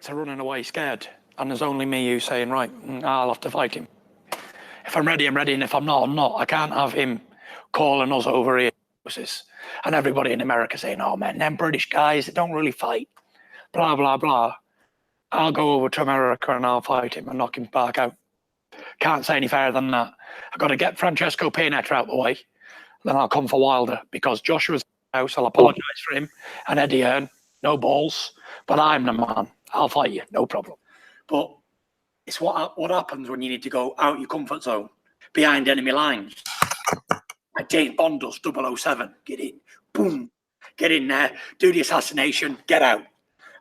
are running away scared, and there's only me who's saying, right, I'll have to fight him. If I'm ready, I'm ready, and if I'm not, I'm not. I can't have him calling us over here, and everybody in America saying, oh man, them British guys, they don't really fight, blah, blah, blah. I'll go over to America and I'll fight him and knock him back out. Can't say any fairer than that. I've got to get Francesco Pianetta out the way, then I'll come for Wilder, because Joshua's house, I'll apologise for him, and Eddie Hearn, no balls, but I'm the man. I'll fight you, no problem. But it's what happens when you need to go out your comfort zone, behind enemy lines. Like James Bond does, 007. Get in, boom, get in there, do the assassination, get out.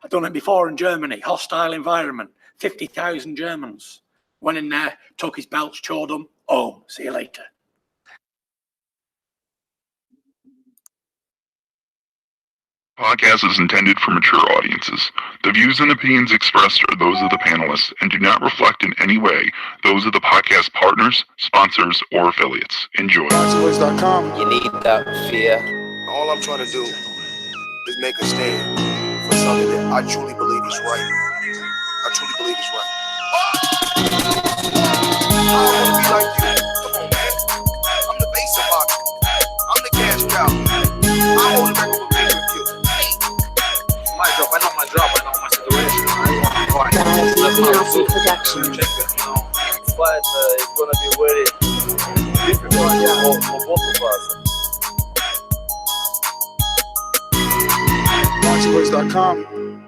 I've done it before in Germany, hostile environment, 50,000 Germans. Went in there, took his belts, chawed them, home, see you later. Podcast is intended for mature audiences. The views and opinions expressed are those of the panelists and do not reflect in any way those of the podcast partners, sponsors, or affiliates. Enjoy. ThaBoxingvoice.com. You need that fear. All I'm trying to do is make a stand for something that I truly believe is right. I truly believe is right. I want to be like you. Come on, man. I'm the base of boxing. I'm the cash cow. I hold the record with pay-per-view. My job, I know my job, I know my situation. I want to fight. That's my production. But it's going to be very difficult for both of us. ThaBoxingvoice.com.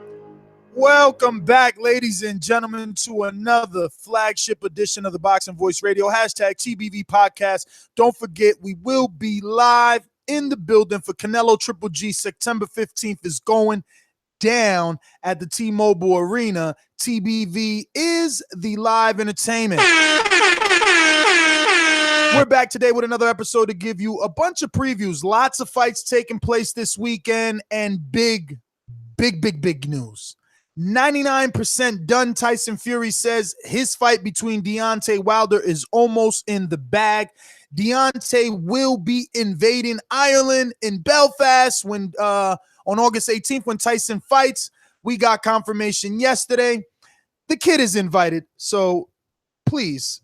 Welcome back, ladies and gentlemen, to another flagship edition of the Boxing Voice Radio, hashtag TBV podcast. Don't forget, we will be live in the building for Canelo Triple G. September 15th is going down at the T-Mobile Arena. TBV is the live entertainment. We're back today with another episode to give you a bunch of previews. Lots of fights taking place this weekend, and big news. 99% done. Tyson Fury says his fight between Deontay Wilder is almost in the bag. Deontay will be invading Ireland in Belfast when on August 18th when Tyson fights. We got confirmation yesterday. The kid is invited, so please,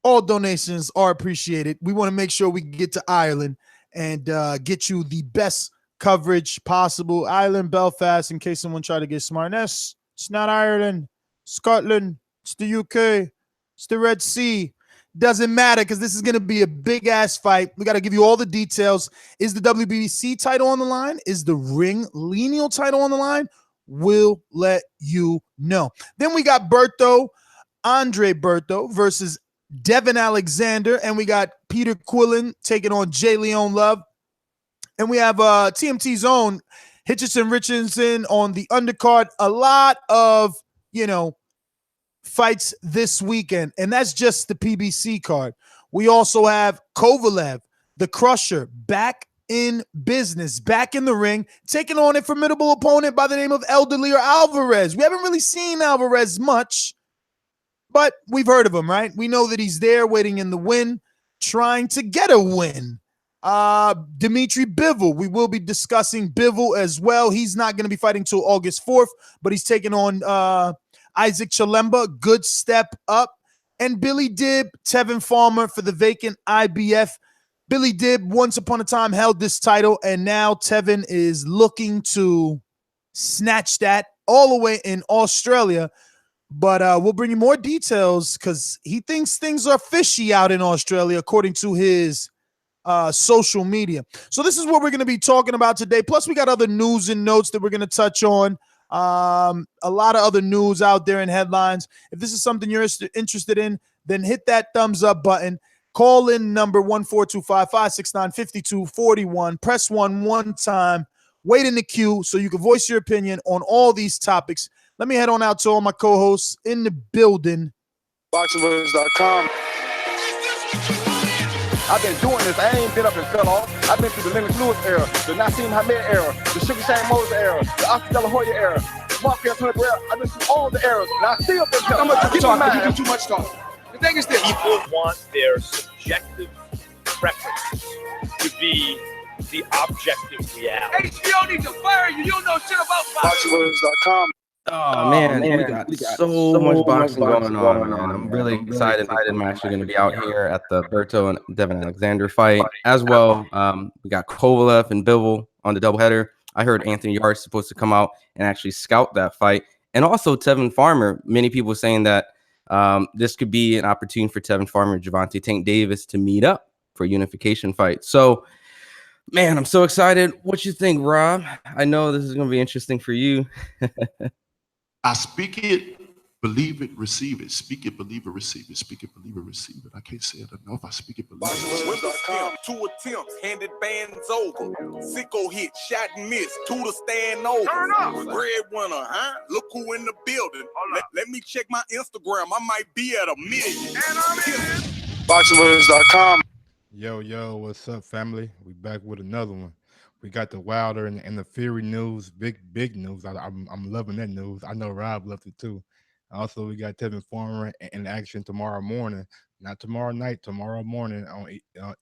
all donations are appreciated. We want to make sure we get to Ireland and get you the best coverage possible. Ireland, Belfast, in case someone tried to get smart. It's not Ireland, Scotland, it's the UK, it's the Red Sea. Doesn't matter, because this is going to be a big-ass fight. We got to give you all the details. Is the WBC title on the line? Is the Ring Lineal title on the line? We'll let you know. Then we got Andre Berto versus Devin Alexander, and we got Peter Quillen taking on Jay Leon Love. And we have TMT's own Hitchison Richardson on the undercard. A lot of, fights this weekend, and that's just the PBC card. We also have Kovalev, the Crusher, back in business, back in the ring, taking on a formidable opponent by the name of Elderly or Alvarez. We haven't really seen Alvarez much, but we've heard of him, right? We know that he's there waiting in the win, trying to get a win. Dimitri Bivol. We will be discussing Bivol as well. He's not going to be fighting till August 4th, but he's taking on Isaac Chilemba. Good step up. And Billy Dib, Tevin Farmer for the vacant IBF. Billy Dib, once upon a time, held this title, and now Tevin is looking to snatch that all the way in Australia. But we'll bring you more details because he thinks things are fishy out in Australia, according to his social media. So this is what we're going to be talking about today. Plus, we got other news and notes that we're going to touch on. A lot of other news out there and headlines. If this is something you're interested in, then hit that thumbs up button. Call in number 14255695241. Press one time. Wait in the queue so you can voice your opinion on all these topics. Let me head on out to all my co-hosts in the building. ThaBoxingvoice.com. I've been doing this. I ain't been up and fell off. I've been through the Lennox Lewis era, the Nassim Hamed era, the Sugar Shane Moses era, the Oscar De La Hoya era, Marquez Hunter era. I've been through all the eras, and I still been How much you talk? You do too much talk. The thing is this. People want their subjective preference to be the objective reality. HBO needs to fire you. You don't know shit about boxing. ThaBoxingvoice.com. Oh man, we got so much boxing going on, man. I'm really excited that I'm actually going to be out here at the Berto and Devin Alexander fight as well. We got Kovalev and Bivol on the doubleheader. I heard Anthony Yarde's supposed to come out and actually scout that fight, and also Tevin Farmer. Many people saying that this could be an opportunity for Tevin Farmer and Gervonta Tank Davis to meet up for a unification fight. So, man, I'm so excited. What you think, Rob? I know this is going to be interesting for you. I speak it, believe it, receive it. Speak it, believe it, receive it. Speak it, believe it, receive it. I can't say it enough. I speak it, believe it. 2 attempts, handed bands over. Sicko hit, shot and miss. 2 to stand over. Breadwinner, huh? Look who in the building. Let me check my Instagram. I might be at 1 million. ThaBoxingvoice.com. Yo, what's up, family? We back with another one. We got the Wilder and the Fury news, big news. I'm loving that news. I know Rob loved it too. Also, we got Tevin Farmer in action tomorrow morning, not tomorrow night, tomorrow morning on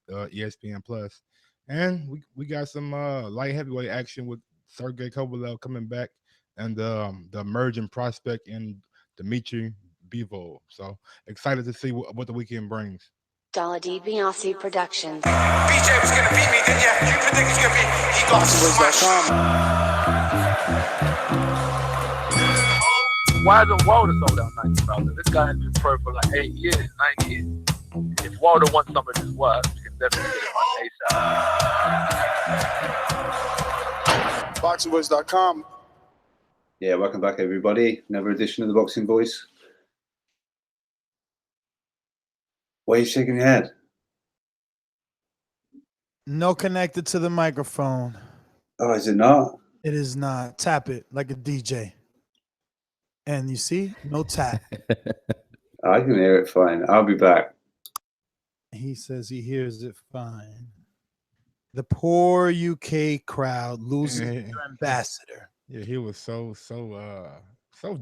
ESPN Plus. And we got some light heavyweight action with Sergey Kovalev coming back and the emerging prospect in Dimitri Bivol. So excited to see what the weekend brings. Dollar DiBiase Productions. BJ was gonna beat me, didn't ya? You predict he's gonna beat me. He got smashed. Why isn't Wilder sold out 90,000? This guy has been pro for like 8 years, 9 years. If Wilder wants some of his work, you can definitely get it on ASAP. ThaBoxingvoice.com. Yeah, welcome back, everybody. Another edition of the Boxing Voice. Why are you shaking your head? No connected to the microphone. Oh, is it not? It is not. Tap it like a DJ. And you see, no tap. I can hear it fine. I'll be back. He says he hears it fine. The poor UK crowd losing their ambassador. Yeah, he was so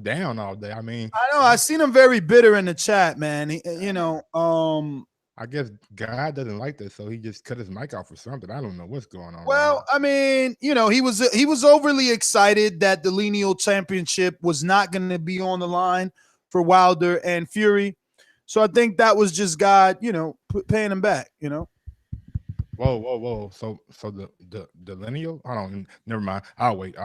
down all day. I mean, I know. I seen him very bitter in the chat, man. I guess God doesn't like that, so he just cut his mic off or something. I don't know what's going on. Well, I mean, he was overly excited that the lineal championship was not going to be on the line for Wilder and Fury. So I think that was just God, paying him back. Whoa. So the lineal? Hold on, never mind. I'll wait.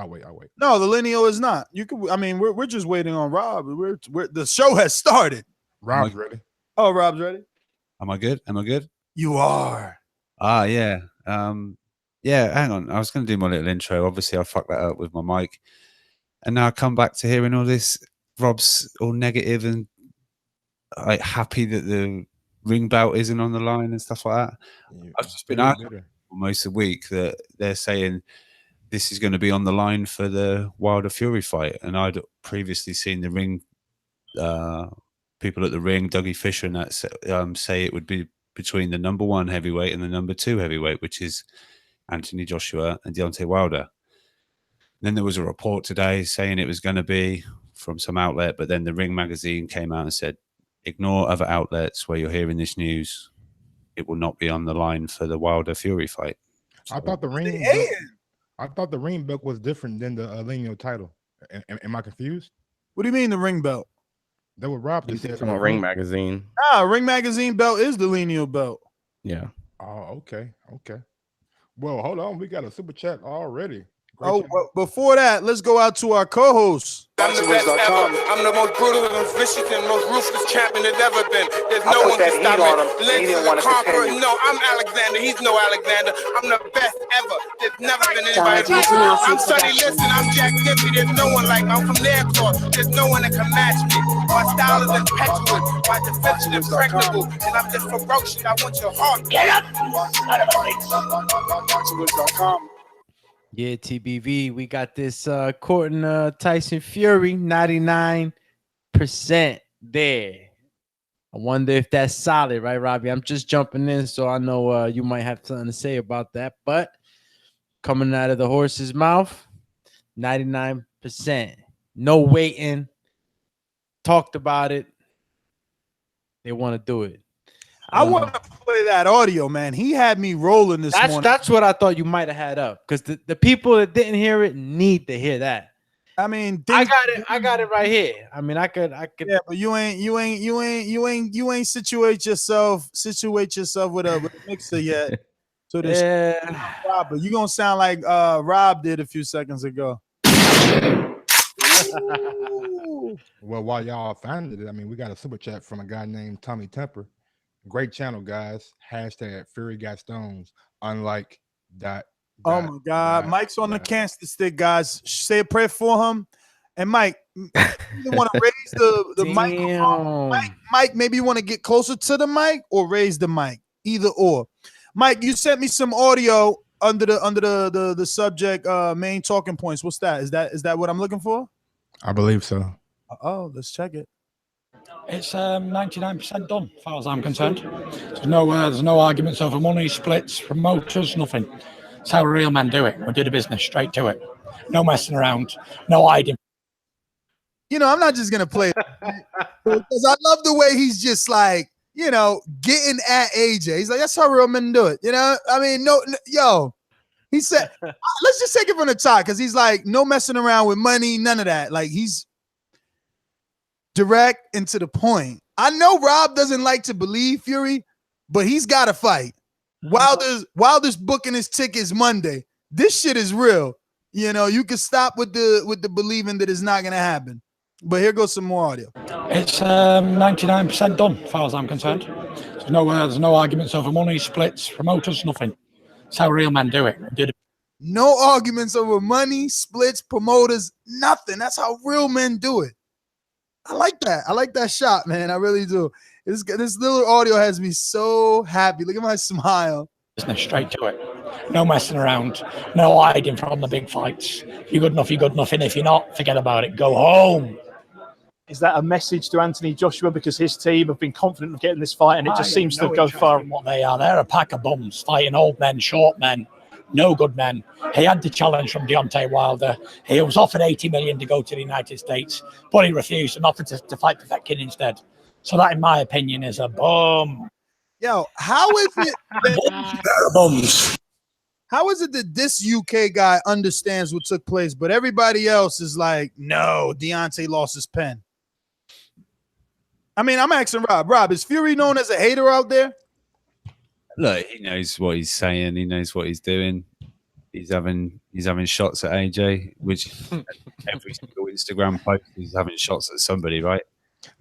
No, the lineal is not. You could. I mean, we're just waiting on Rob. We're the show has started. Rob's ready. Oh, Rob's ready. Am I good? You are. Yeah. Yeah, hang on. I was going to do my little intro. Obviously, I fucked that up with my mic. And now I come back to hearing all this. Rob's all negative and like happy that the ring belt isn't on the line and stuff like that. I've just been arguing almost a week that they're saying this is going to be on the line for the Wilder Fury fight. And I'd previously seen the ring people at the ring, Dougie Fisher and that, say it would be between the number 1 heavyweight and the number 2 heavyweight, which is Anthony Joshua and Deontay Wilder. And then there was a report today saying it was going to be from some outlet, but then the Ring magazine came out and said, ignore other outlets where you're hearing this news. It will not be on the line for the Wilder Fury fight. So, I thought the ring belt was different than the lineal title. Am I confused? What do you mean the ring belt? That what Rob just said. From a Ring magazine. Ring magazine belt is the lineal belt. Yeah. Oh, okay. Well, hold on. We got a super chat already. Well, before that, let's go out to our co-host. I'm the best ever. I'm the most brutal and vicious and most ruthless champion there's ever been. There's no one can stop me. Legend and conqueror. No, I'm Alexander. He's no Alexander. I'm the best ever. There's never been anybody. I'm Sonny Liston. I'm Jack Dippy. There's no one like me. I'm from their court. There's no one that can match me. My style is impetuous. My defense is impregnable. And I'm just ferocious. I want your heart. Get up! Yeah, TBV, we got this court in Tyson Fury, 99% there. I wonder if that's solid, right, Robbie? I'm just jumping in, so I know you might have something to say about that. But coming out of the horse's mouth, 99%. No waiting. Talked about it. They want to do it. I want to play that audio, man. He had me rolling this morning. That's what I thought you might have had up, because the people that didn't hear it need to hear that. I mean, I got it right here. I mean, I could. Yeah, but you ain't situate yourself with a mixer yet. So this Rob, but you gonna sound like Rob did a few seconds ago. Well, while y'all finding it, I mean, we got a super chat from a guy named Tommy Temper. Great channel, guys. Hashtag Fury got stones. Unlike that. Oh my God, Mike's on the cancer stick, guys. Say a prayer for him. And Mike, you want to raise the mic? Mike, maybe you want to get closer to the mic or raise the mic. Either or. Mike, you sent me some audio under the subject main talking points. What's that? Is that what I'm looking for? I believe so. Oh, let's check it. It's 99% done, as far as I'm concerned. There's no arguments over money, splits, promoters, nothing. It's how real men do it. We do the business straight to it. No messing around, no hiding. You know, I'm not just gonna play it because I love the way he's just like, you know, getting at AJ. He's like, that's how real men do it. You know, I mean, yo, he said, let's just take it from the top because he's like, no messing around with money, none of that. Like he's direct and to the point. I know Rob doesn't like to believe Fury, but he's got to fight. Wilder's booking his tickets Monday. This shit is real. You know, you can stop with the believing that it's not gonna happen. But here goes some more audio. It's 99% done, as far as I'm concerned. There's no arguments over money, splits, promoters, nothing. It's how real men do it. No arguments over money, splits, promoters, nothing. That's how real men do it. I like that. I like that shot, man. I really do. This little audio has me so happy. Look at my smile. Straight to it. No messing around. No hiding from the big fights. If you're good enough, you're good enough. And if you're not, forget about it. Go home. Is that a message to Anthony Joshua because his team have been confident of getting this fight and it just seems to go far? What they are, they're a pack of bums fighting old men, short men, no good men. He had the challenge from Deontay Wilder. He was offered $80 million to go to the United States, but he refused and offered to fight Povetkin instead. So that, in my opinion, is a bum. Yo, how is it that how is it that this UK guy understands what took place, but everybody else is like, no, Deontay lost his pen? I mean, I'm asking Rob. Rob, is Fury known as a hater out there? Look, he knows what he's saying. He knows what he's doing. He's having shots at AJ, which every single Instagram post he's having shots at somebody, right?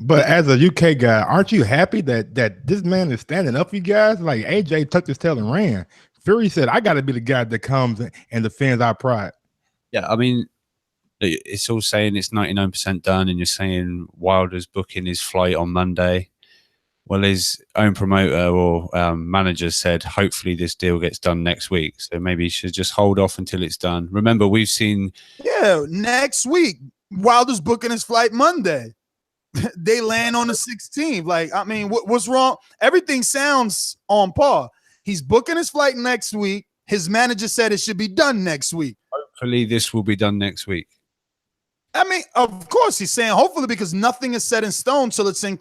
But as a UK guy, aren't you happy that this man is standing up for you guys? Like AJ tucked his tail and ran. Fury said, I got to be the guy that comes and defends our pride. Yeah, I mean, it's all saying it's 99% done, and you're saying Wilder's booking his flight on Monday. Well, his own promoter or manager said, hopefully this deal gets done next week. So maybe he should just hold off until it's done. Remember, we've seen... Yeah, next week. Wilder's booking his flight Monday. They land on the 16th. Like, I mean, what's wrong? Everything sounds on par. He's booking his flight next week. His manager said it should be done next week. Hopefully this will be done next week. I mean, of course he's saying hopefully because nothing is set in stone till it's in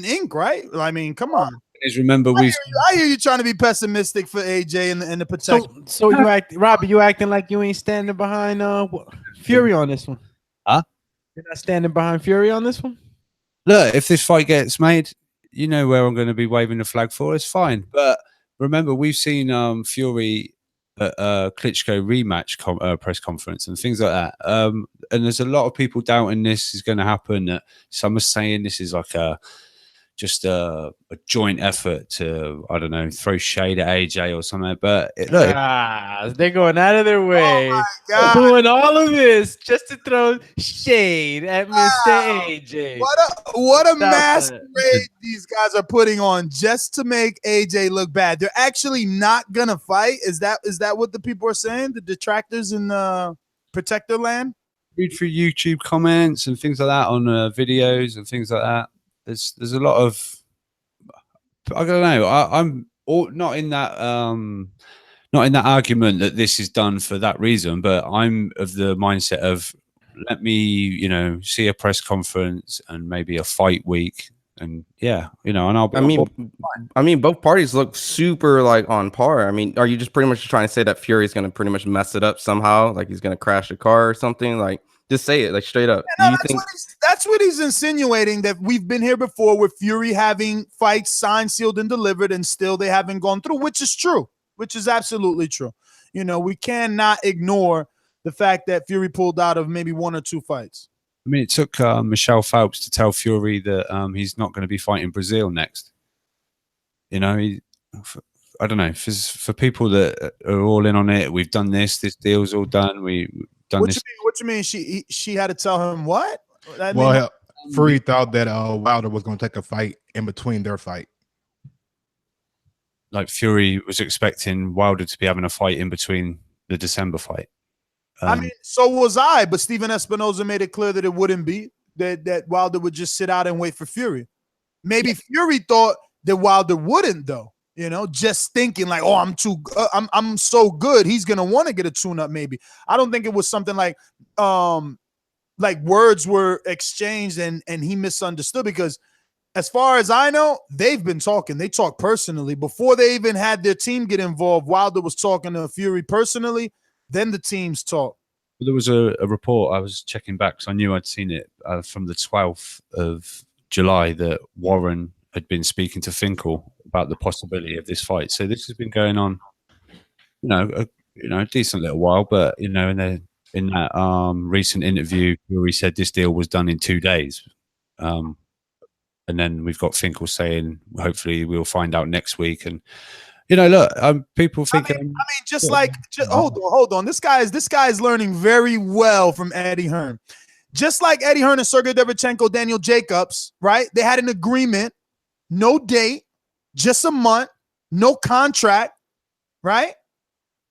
ink, right? I mean, come on. Remember, I hear you trying to be pessimistic for AJ and the protection. So Robbie, you acting like you ain't standing behind Fury on this one? Huh? You're not standing behind Fury on this one? Look, if this fight gets made, you know where I'm going to be waving the flag for. It's fine. But remember, we've seen Fury at Klitschko rematch press conference and things like that. And there's a lot of people doubting this is going to happen. Some are saying this is like just a joint effort to, I don't know, throw shade at AJ or something. But they're going out of their way, doing all of this just to throw shade at Mr. AJ. What a masquerade these guys are putting on just to make AJ look bad. They're actually not gonna fight. Is that what the people are saying? The detractors in Protector Land? Read through YouTube comments and things like that on videos and things like that. There's a lot of, I don't know. I'm not in that argument that this is done for that reason, but I'm of the mindset of let me, see a press conference and maybe a fight week, and and I mean, both parties look super like on par. I mean, are you just pretty much trying to say that Fury is going to pretty much mess it up somehow? Like he's going to crash a car or something? Like Just say it like straight up. Yeah, Do no, you think? that's what he's insinuating, that we've been here before with Fury having fights signed, sealed, and delivered, and still they haven't gone through, which is true, which is absolutely true. You know, we cannot ignore the fact that Fury pulled out of maybe 1 or 2 fights. I mean, it took Michelle Phelps to tell Fury that he's not going to be fighting Brazil next. You know, I don't know. For people that are all in on it, we've done this. This deal's all done. We've done this. What you mean? She had to tell him what? Fury thought that Wilder was going to take a fight in between their fight. Like Fury was expecting Wilder to be having a fight in between the December fight. I mean, so was I, but Steven Espinoza made it clear that it wouldn't be, that Wilder would just sit out and wait for Fury. Maybe Fury thought that Wilder wouldn't, though. You know, just thinking like, oh, I'm so good, he's gonna want to get a tune-up. Maybe. I don't think it was something like words were exchanged and he misunderstood, because as far as I know, they've been talking. They talk personally before they even had their team get involved. Wilder was talking to Fury personally. Then the teams talk. There was a report I was checking back because I knew I'd seen it from the 12th of July that Warren had been speaking to Finkel about the possibility of this fight. So this has been going on, a decent little while. But in that recent interview, Fury said this deal was done in 2 days, and then we've got Finkel saying hopefully we'll find out next week. And look, people think. Hold on. This guy is learning very well from Eddie Hearn. Just like Eddie Hearn and Sergey Derevchenko, Daniel Jacobs, right? They had an agreement, no date, just a month, no contract, right?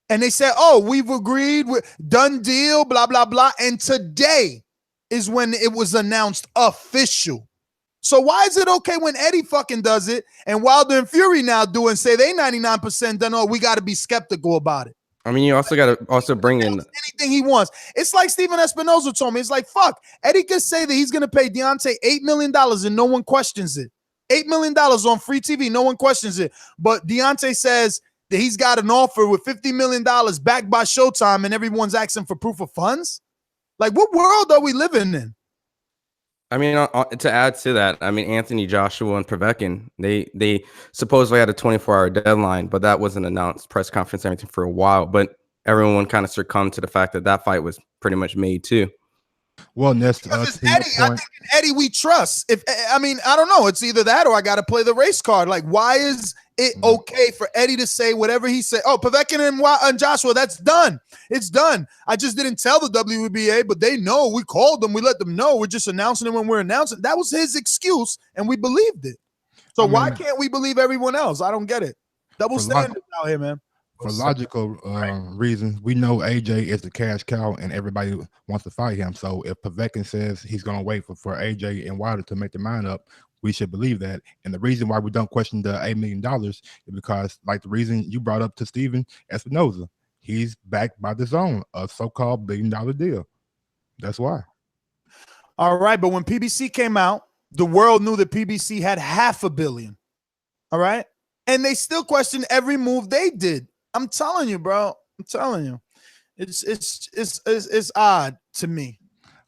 And they said, "Oh, we've agreed, done deal, blah blah blah." And today is when it was announced official. So why is it okay when Eddie fucking does it and Wilder and Fury now do and say they 99% done? Oh, we got to be skeptical about it. I mean, you also got to bring in anything he wants. It's like Steven Espinoza told me. It's like, fuck, Eddie can say that he's going to pay Deontay $8 million and no one questions it. $8 million on free TV, no one questions it. But Deontay says that he's got an offer with $50 million backed by Showtime and everyone's asking for proof of funds. Like, what world are we living in? I mean, to add to that, I mean, Anthony Joshua and Povetkin, they supposedly had a 24-hour deadline, but that wasn't announced, press conference, everything for a while. But everyone kind of succumbed to the fact that fight was pretty much made too. Well, Nest, it's Eddie. I think Eddie we trust. I don't know. It's either that or I got to play the race card. Like, why is it okay for Eddie to say whatever he said? Oh, Povetkin and Joshua, that's done. It's done. I just didn't tell the WBA, but they know. We called them. We let them know. We're just announcing it when we're announcing. That was his excuse, and we believed it. So why can't we believe everyone else? I don't get it. Double standards out here, man. For logical reasons, we know AJ is the cash cow and everybody wants to fight him. So if Povetkin says he's going to wait for AJ and Wilder to make their mind up, we should believe that. And the reason why we don't question the $8 million is because, like the reason you brought up to Steven Espinoza, he's backed by the zone, a so-called $1 billion deal. That's why. All right, but when PBC came out, the world knew that PBC had $500 million. All right, and they still question every move they did. I'm telling you, bro. I'm telling you, it's odd to me.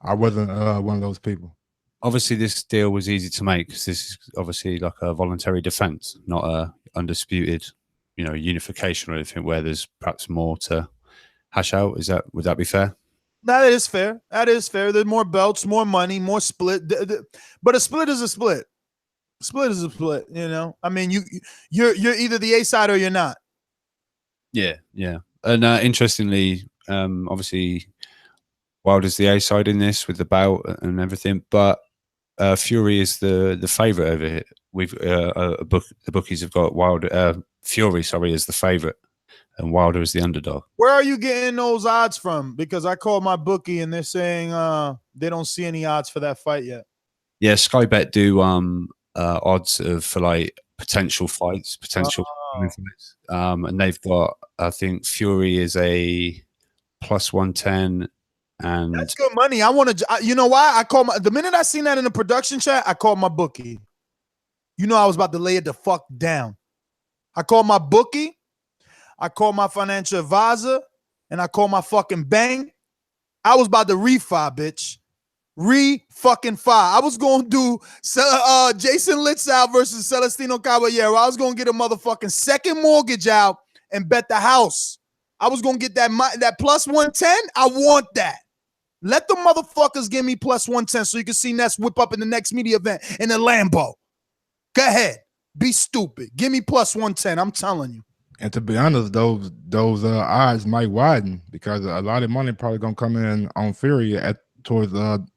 I wasn't one of those people. Obviously, this deal was easy to make because this is obviously like a voluntary defense, not a undisputed, unification or anything where there's perhaps more to hash out. Would that be fair? That is fair. That is fair. There's more belts, more money, more split. But a split is a split. Split is a split. I mean, you're either the A side or you're not. Yeah. And interestingly, obviously, Wilder's the A side in this with the bout and everything, but Fury is the favorite over here. The bookies have got Fury, as the favorite, and Wilder is the underdog. Where are you getting those odds from? Because I called my bookie and they're saying they don't see any odds for that fight yet. Yeah, Sky Bet do odds for like potential fights, and they've got, I think Fury is a +110. And that's good money. I want to, you know why? The minute I seen that in the production chat, I called my bookie. I was about to lay it the fuck down. I called my bookie, I called my financial advisor, and I called my fucking bank. I was about to refi, bitch. Re-fucking-fi. I was going to do Jason Litzau versus Celestino Caballero. I was going to get a motherfucking second mortgage out and bet the house. I was going to get that plus 110. I want that. Let the motherfuckers give me plus 110 so you can see Ness whip up in the next media event in a Lambo. Go ahead. Be stupid. Give me plus 110. I'm telling you. And to be honest, those odds might widen because a lot of money probably gonna come in on Fury towards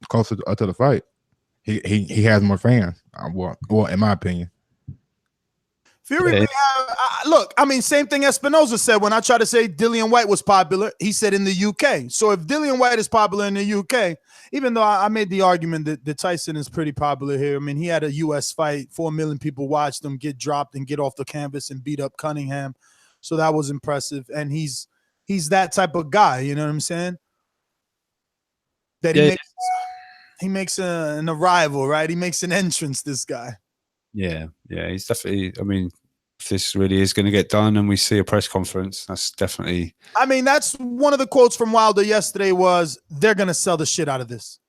closer to the fight. He has more fans. Well, in my opinion. Fury may have, look, I mean, same thing Espinoza said when I tried to say Dillian White was popular. He said in the UK. So if Dillian White is popular in the UK, even though I made the argument that Tyson is pretty popular here. I mean, he had a US fight. 4 million people watched him get dropped and get off the canvas and beat up Cunningham. So that was impressive. And he's that type of guy, you know what I'm saying? That he makes an arrival, right? He makes an entrance, this guy. Yeah, he's definitely. I mean, if this really is going to get done, and we see a press conference, that's definitely. I mean, that's one of the quotes from Wilder yesterday was, "They're going to sell the shit out of this,"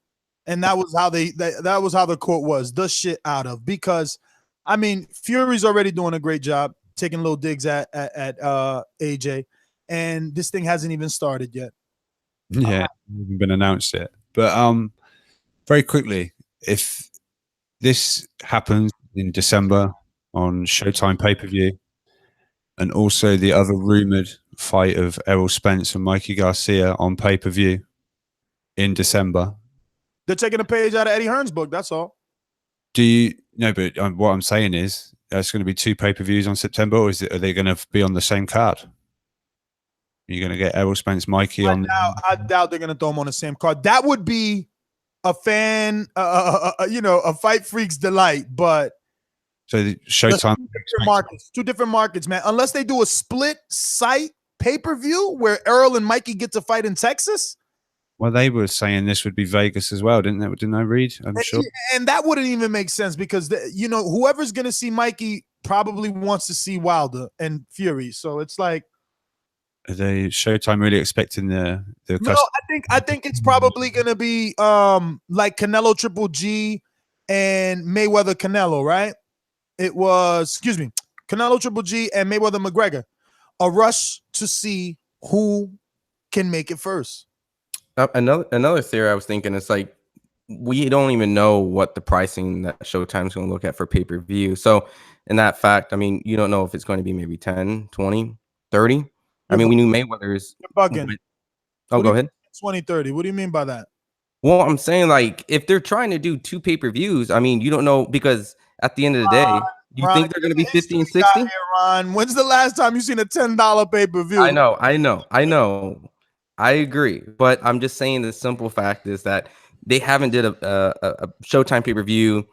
and that was how that was how the quote was, "the shit out of." Because, I mean, Fury's already doing a great job taking little digs at AJ, and this thing hasn't even started yet. Yeah, hasn't been announced yet. But very quickly, if this happens in December on Showtime pay-per-view, and also the other rumored fight of Errol Spence and Mikey Garcia on pay-per-view in December. They're taking a page out of Eddie Hearn's book, that's all. Do you no? But what I'm saying is, there's going to be 2 pay-per-views on September, or are they going to be on the same card? You're going to get Errol Spence, Mikey on. I doubt they're going to throw them on the same card. That would be a fan, a fight freak's delight, but. So the Showtime. Two different markets, man. Unless they do a split site pay-per-view where Earl and Mikey get to fight in Texas. Well, they were saying this would be Vegas as well, didn't they? Didn't I read? I'm sure. And that wouldn't even make sense because, whoever's going to see Mikey probably wants to see Wilder and Fury. So it's like. Are they Showtime really expecting the No, I think it's probably going to be like Canelo Triple G and Mayweather Canelo, right? It was, Canelo Triple G and Mayweather McGregor. A rush to see who can make it first. Another theory I was thinking is like, we don't even know what the pricing that Showtime's going to look at for pay-per-view. So in that fact, I mean, you don't know if it's going to be maybe 10, 20, 30. I mean, we knew Mayweather's. You're bugging. Oh, go ahead. 20, 30. What do you mean by that? Well, I'm saying like if they're trying to do 2 pay-per-views, I mean, you don't know because at the end of the day, you think they're going to be 50 and 60? Ron, when's the last time you seen a $10 pay-per-view? I know. I agree, but I'm just saying the simple fact is that they haven't did a Showtime pay-per-view,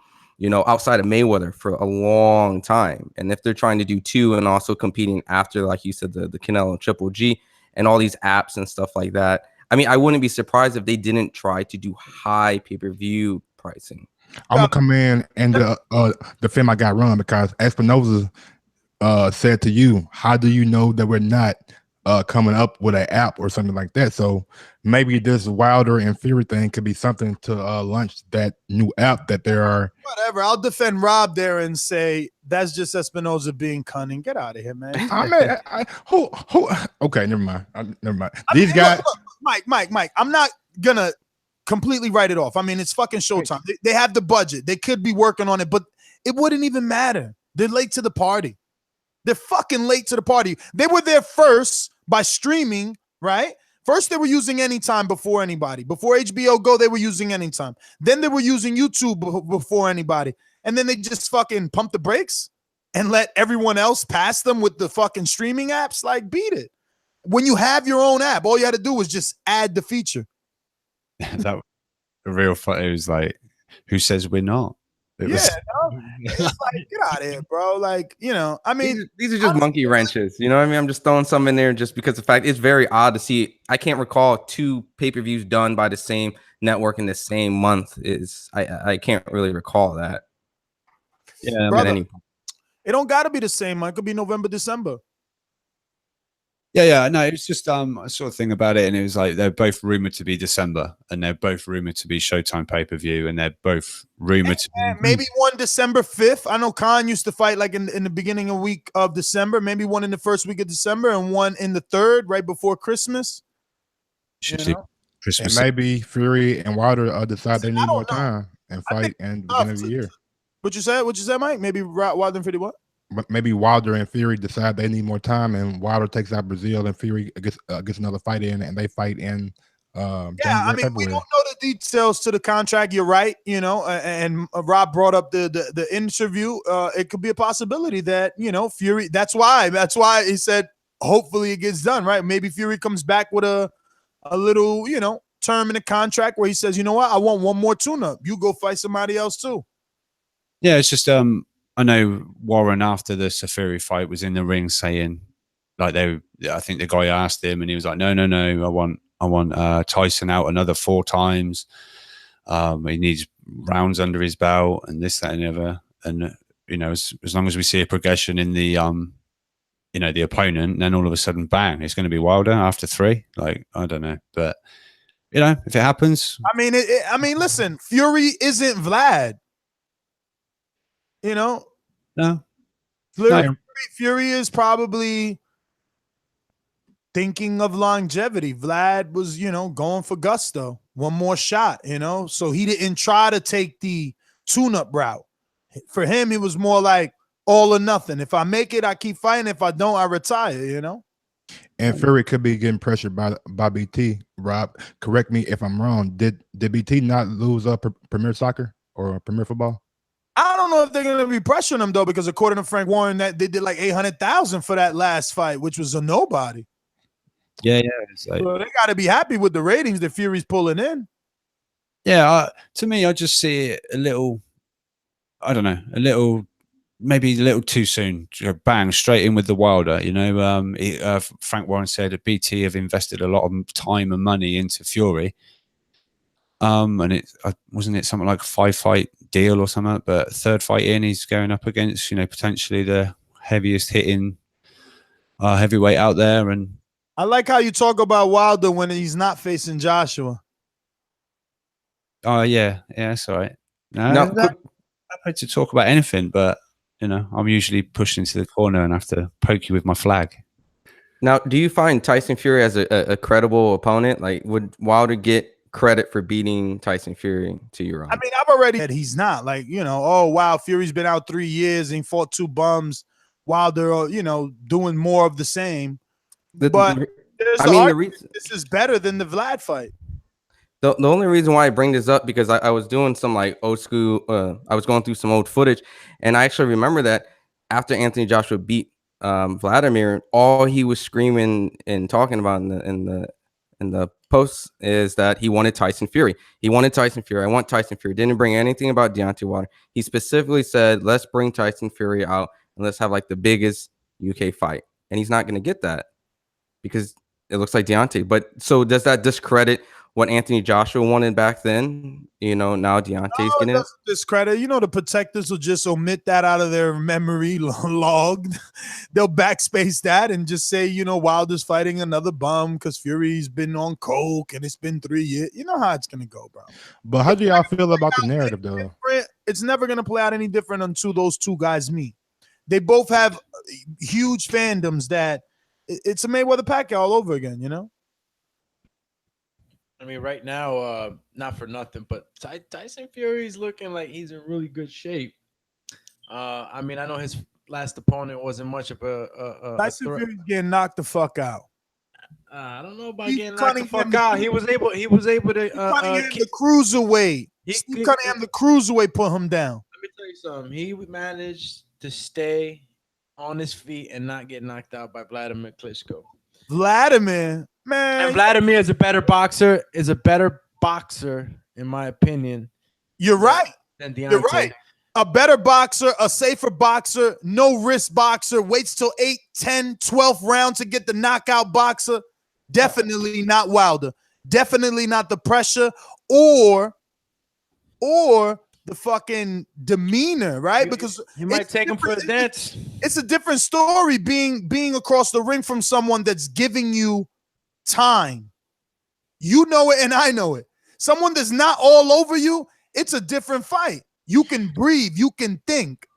outside of Mayweather for a long time. And if they're trying to do 2 and also competing after, like you said, the Canelo and Triple G and all these apps and stuff like that, I mean, I wouldn't be surprised if they didn't try to do high pay-per-view pricing. I'm gonna come in and defend my guy Ron because Espinoza said to you, how do you know that we're not coming up with an app or something like that? So maybe this Wilder and Fury thing could be something to launch that new app that there are. Whatever. I'll defend Rob there and say that's just Espinoza being cunning. Get out of here, man. Who? Okay, never mind. These guys. Look, Mike. I'm not gonna completely write it off. I mean, it's fucking Showtime. They have the budget. They could be working on it, but it wouldn't even matter. They're late to the party. They're fucking late to the party. They were there first by streaming, right? First, they were using Anytime before anybody. Before HBO Go, they were using Anytime. Then they were using YouTube before anybody. And then they just fucking pumped the brakes and let everyone else pass them with the fucking streaming apps. Like, beat it. When you have your own app, all you had to do was just add the feature. That was a real fun. It was like, who says we're not? It's like, get out of here, bro. Like, I mean, these are just monkey wrenches. You know what I mean? I'm just throwing some in there just because the fact it's very odd to see. I can't recall 2 pay-per-views done by the same network in the same month. I can't really recall that. Yeah, brother, it don't got to be the same month. It could be November, December. Yeah. No, it's just I saw a thing about it, and it was like they're both rumored to be December, and they're both rumored to be Showtime pay-per-view, and they're both rumored to be maybe one December 5th. I know Khan used to fight like in the beginning of week of December, maybe one in the first week of December and one in the third right before Christmas. Christmas. And maybe Fury and Wilder decide they need more time and fight in the beginning of the year. What you said, Mike? Maybe Wilder and 50 what? But maybe Wilder and Fury decide they need more time, and Wilder takes out Brazil, and Fury gets another fight in, and they fight in. I mean, we don't know the details to the contract. You're right, and Rob brought up the interview. It could be a possibility that Fury. That's why he said hopefully it gets done, right? Maybe Fury comes back with a little term in the contract where he says, you know what, I want one more tune-up. You go fight somebody else too. Yeah, it's just I know Warren after the Fury fight was in the ring saying, like I think the guy asked him, and he was like, no, I want Tyson out another 4 times. He needs rounds under his belt, and this, that, and the other. And as long as we see a progression in the the opponent, then all of a sudden, bang, it's going to be Wilder after 3. Like, I don't know, but if it happens, I mean, listen, Fury isn't Vlad. No. Fury is probably thinking of longevity. Vlad was, going for gusto, one more shot, so he didn't try to take the tune-up route. For him, it was more like all or nothing. If I make it, I keep fighting. If I don't, I retire, And Fury could be getting pressured by BT. Rob, correct me if I'm wrong. Did BT not lose Premier Soccer or Premier Football? I don't know if they're going to be pressuring him, though, because according to Frank Warren, that they did like 800,000 for that last fight, which was a nobody. Yeah. It's like, so they got to be happy with the ratings that Fury's pulling in. Yeah, to me, I just see it a little, I don't know, maybe a little too soon. Bang, straight in with the Wilder. Frank Warren said that BT have invested a lot of time and money into Fury. And it wasn't it something like a 5-fight deal or something, but 3rd fight in, he's going up against potentially the heaviest hitting heavyweight out there. And I like how you talk about Wilder when he's not facing Joshua. Oh yeah, that's all right. No, I'm happy to talk about anything, but I'm usually pushed into the corner and have to poke you with my flag. Now, do you find Tyson Fury as a credible opponent? Like, would Wilder get credit for beating Tyson Fury to your own? I mean, I've already said he's not like, oh, wow, Fury's been out 3 years and he fought 2 bums. Wilder, doing more of the same. But this is better than the Vlad fight. The only reason why I bring this up, because I was doing some like old school, I was going through some old footage, and I actually remember that after Anthony Joshua beat Vladimir, all he was screaming and talking about in the posts is that he wanted Tyson Fury. He wanted Tyson Fury. I want Tyson Fury. Didn't bring anything about Deontay Wilder. He specifically said, let's bring Tyson Fury out and let's have like the biggest UK fight. And he's not going to get that because it looks like Deontay. But so does that discredit what Anthony Joshua wanted back then? Now Deontay's getting it. Discredit. The protectors will just omit that out of their memory log. They'll backspace that and just say, Wilder's fighting another bum because Fury's been on coke and it's been 3 years. You know how it's gonna go, bro. But how do y'all feel about the narrative, though? It's never gonna play out any different until those 2 guys meet. They both have huge fandoms that it's a Mayweather-Pacquiao all over again. I mean, right now, not for nothing, but Tyson Fury's looking like he's in really good shape. I mean, I know his last opponent wasn't much of a Tyson Fury's getting knocked the fuck out. I don't know about getting knocked the fuck out. He was able to the cruiserweight. Steve Cunningham, the cruiserweight, put him down. Let me tell you something. He managed to stay on his feet and not get knocked out by Vladimir Klitschko. Vladimir, man. And Vladimir is a better boxer. In my opinion. You're right. Than Deontay. You're right. A better boxer, a safer boxer, no risk boxer, waits till 8, 10, 12 rounds to get the knockout boxer. Definitely not Wilder. Definitely not the pressure or the fucking demeanor, right? Because he might take him for a dance. It's a different story being across the ring from someone that's giving you time. You know it and I know it. Someone that's not all over you, it's a different fight. You can breathe, you can think.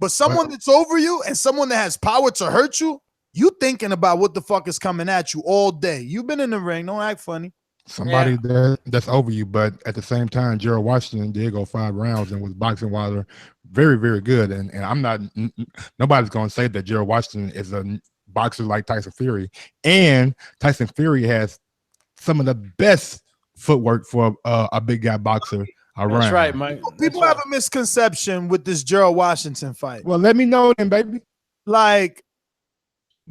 But someone that's over you and someone that has power to hurt you, you thinking about what the fuck is coming at you all day. You've been in the ring, don't act funny. Somebody that's over you, but at the same time, Gerald Washington did go 5 rounds and was boxing Wilder very, very good. And I'm not, nobody's going to say that Gerald Washington is a boxer like Tyson Fury. And Tyson Fury has some of the best footwork for a big guy boxer around. That's right, Mike. People have a misconception with this Gerald Washington fight. Well, let me know then, baby. Like,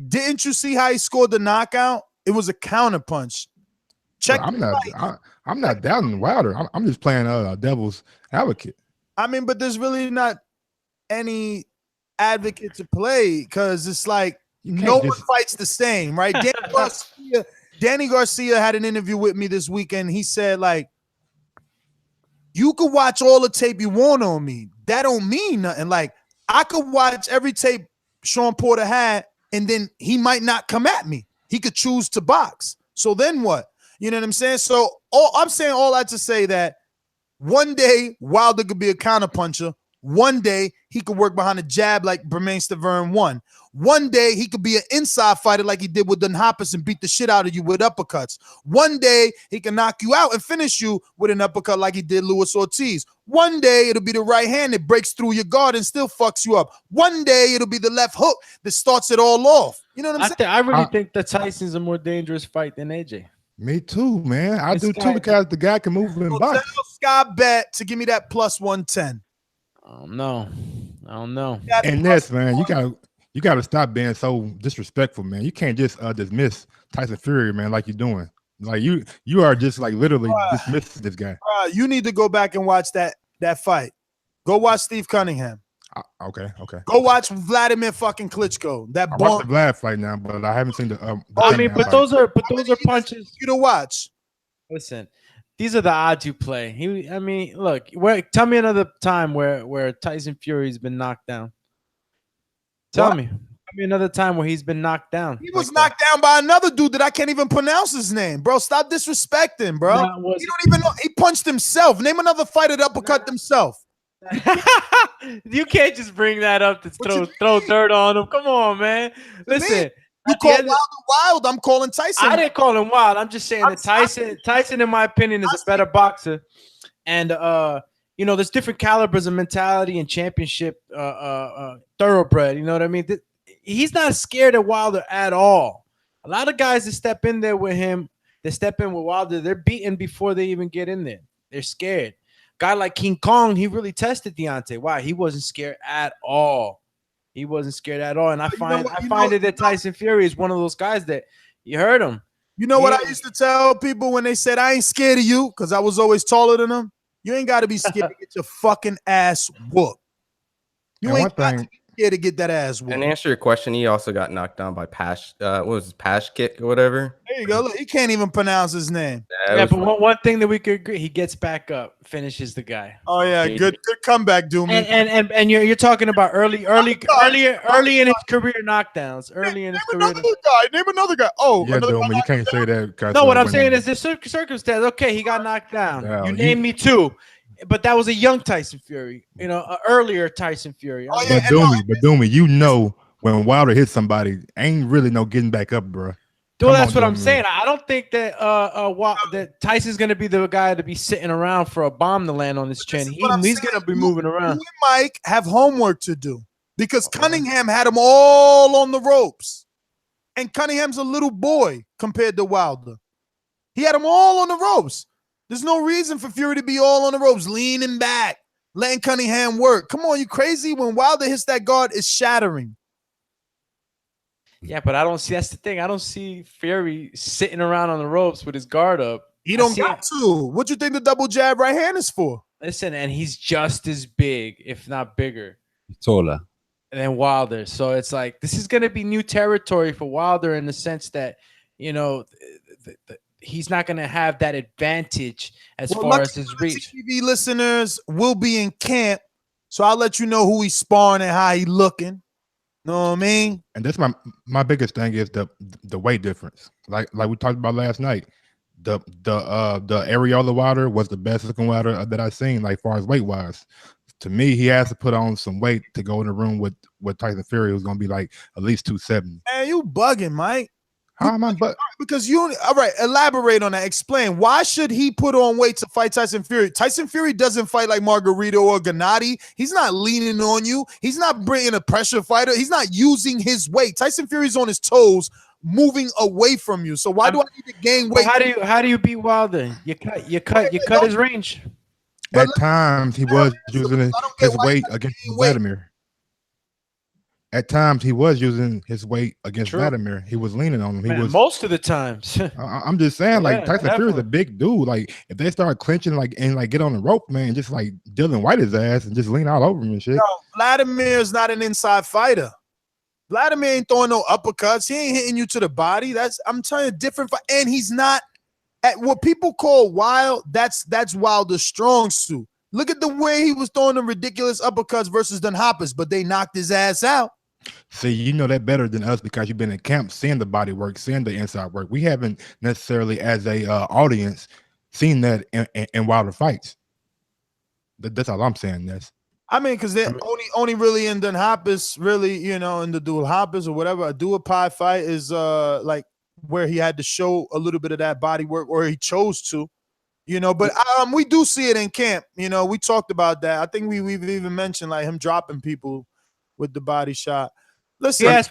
didn't you see how he scored the knockout? It was a counterpunch. I'm not doubting Wilder. I'm just playing devil's advocate. I mean, but there's really not any advocate to play because it's like no one fights the same, right? Danny Garcia had an interview with me this weekend. He said, like, you could watch all the tape you want on me. That don't mean nothing. Like, I could watch every tape Sean Porter had, and then he might not come at me. He could choose to box. So then what? You know what I'm saying? So I'm saying all that to say that one day Wilder could be a counterpuncher. One day he could work behind a jab like Bermain Stavern won. One day he could be an inside fighter like he did with Dunn Hoppus and beat the shit out of you with uppercuts. One day he can knock you out and finish you with an uppercut like he did Luis Ortiz. One day it'll be the right hand that breaks through your guard and still fucks you up. One day it'll be the left hook that starts it all off. You know what I'm saying? I really think that Tyson's a more dangerous fight than AJ. Me too, man. I do too because the guy can move and box. Tell Scott Bet to give me that plus 110. I don't know. And this, man, you gotta stop being so disrespectful, man. You can't just dismiss Tyson Fury, man, like you're doing. Like you are just like literally dismissing this guy. You need to go back and watch that fight. Go watch Steve Cunningham. Okay. Go watch Vladimir fucking Klitschko. That I watched the Vlad fight now, but I haven't seen the I mean, but those are punches you to watch. Listen, these are the odds you play. Look, tell me another time where Tyson Fury's been knocked down. Tell me another time where he's been knocked down. He was knocked down by another dude that I can't even pronounce his name, bro. Stop disrespecting, bro. You don't even know. He punched himself. Name another fighter that uppercut himself. You can't just bring that up to throw dirt on him. Come on, man. Listen, you call Wilder wild. I'm calling Tyson. I didn't call him wild. I'm just saying that Tyson, in my opinion, is a better boxer. And there's different calibers of mentality and championship thoroughbred. You know what I mean? He's not scared of Wilder at all. A lot of guys that step in there with him, they step in with Wilder, they're beaten before they even get in there. They're scared. Guy like King Kong, he really tested Deontay. Why? He wasn't scared at all. He wasn't scared at all. And I find that Tyson Fury is one of those guys that you heard him. You know what I used to tell people when they said, I ain't scared of you because I was always taller than them? You ain't got to be scared to get your fucking ass whooped. You ain't got to be scared to get that ass whooped. And to answer your question, he also got knocked down by Pash. What was it, Pash kick or whatever? There you go. Look, he can't even pronounce his name. Yeah, but one thing that we could agree, he gets back up, finishes the guy. Oh yeah, good comeback, Doomy. And you're talking about early in his career knockdowns. Name another guy. Oh, yeah, Doomy, you can't say that. No, what I'm saying is the circumstance. Okay, he got knocked down. Yeah, you named me two. But that was a young Tyson Fury, an earlier Tyson Fury. But Doomy, you know when Wilder hits somebody, ain't really no getting back up, bro. Well, that's what I'm saying. I don't think that that Tyson's gonna be the guy to be sitting around for a bomb to land on his chin. He's gonna be moving around. You and Mike have homework to do because Cunningham had him all on the ropes, and Cunningham's a little boy compared to Wilder. He had him all on the ropes. There's no reason for Fury to be all on the ropes, leaning back, letting Cunningham work. Come on, you crazy? When Wilder hits that guard, it's shattering. Yeah, but I don't see. That's the thing. I don't see Fury sitting around on the ropes with his guard up. He don't got to. What you think the double jab right hand is for? Listen, and he's just as big, if not bigger, taller than Wilder. So it's like this is going to be new territory for Wilder in the sense that he's not gonna have that advantage as Well, far lucky as his reach. TV listeners will be in camp, so I'll let you know who he's sparring and how he looking. Know what I mean? And that's my biggest thing is the weight difference. Like we talked about last night. The Areola Wilder was the best looking Wilder that I've seen, like far as weight wise. To me, he has to put on some weight to go in the room with Tyson Fury, who's gonna be like at least 270. Man, you bugging, Mike. How am I because you all right, elaborate on that. Explain why should he put on weight to fight Tyson Fury? Tyson Fury doesn't fight like Margarito or Gennady. He's not leaning on you. He's not bringing a pressure fighter. He's not using his weight. Tyson Fury's on his toes, moving away from you. So why do I need to gain weight? How do you beat Wilder? You cut his range. At times he was using his weight against Vladimir. At times he was using his weight against Vladimir. He was leaning on him. Man, most of the times. I'm just saying, like, Yeah, Tyson Fury's a big dude. Like, if they start clinching, and get on the rope, man, just like Dylan White his ass and just lean all over him and shit. No, Vladimir's not an inside fighter. Vladimir ain't throwing no uppercuts. He ain't hitting you to the body. I'm telling you, different. And he's not at what people call wild. That's Wilder's strong suit. Look at the way he was throwing the ridiculous uppercuts versus Dunn Hoppers, but they knocked his ass out. See, you know that better than us because you've been in camp seeing the body work, seeing the inside work. We haven't necessarily, as a audience, seen that in Wilder fights. That's all I'm saying. I mean, because they're only really in Dunn Hoppers, really, in the dual Hoppers or whatever. A dual pie fight is like where he had to show a little bit of that body work, or he chose to, But we do see it in camp. We talked about that. I think we've even mentioned like him dropping people with the body shot. Listen,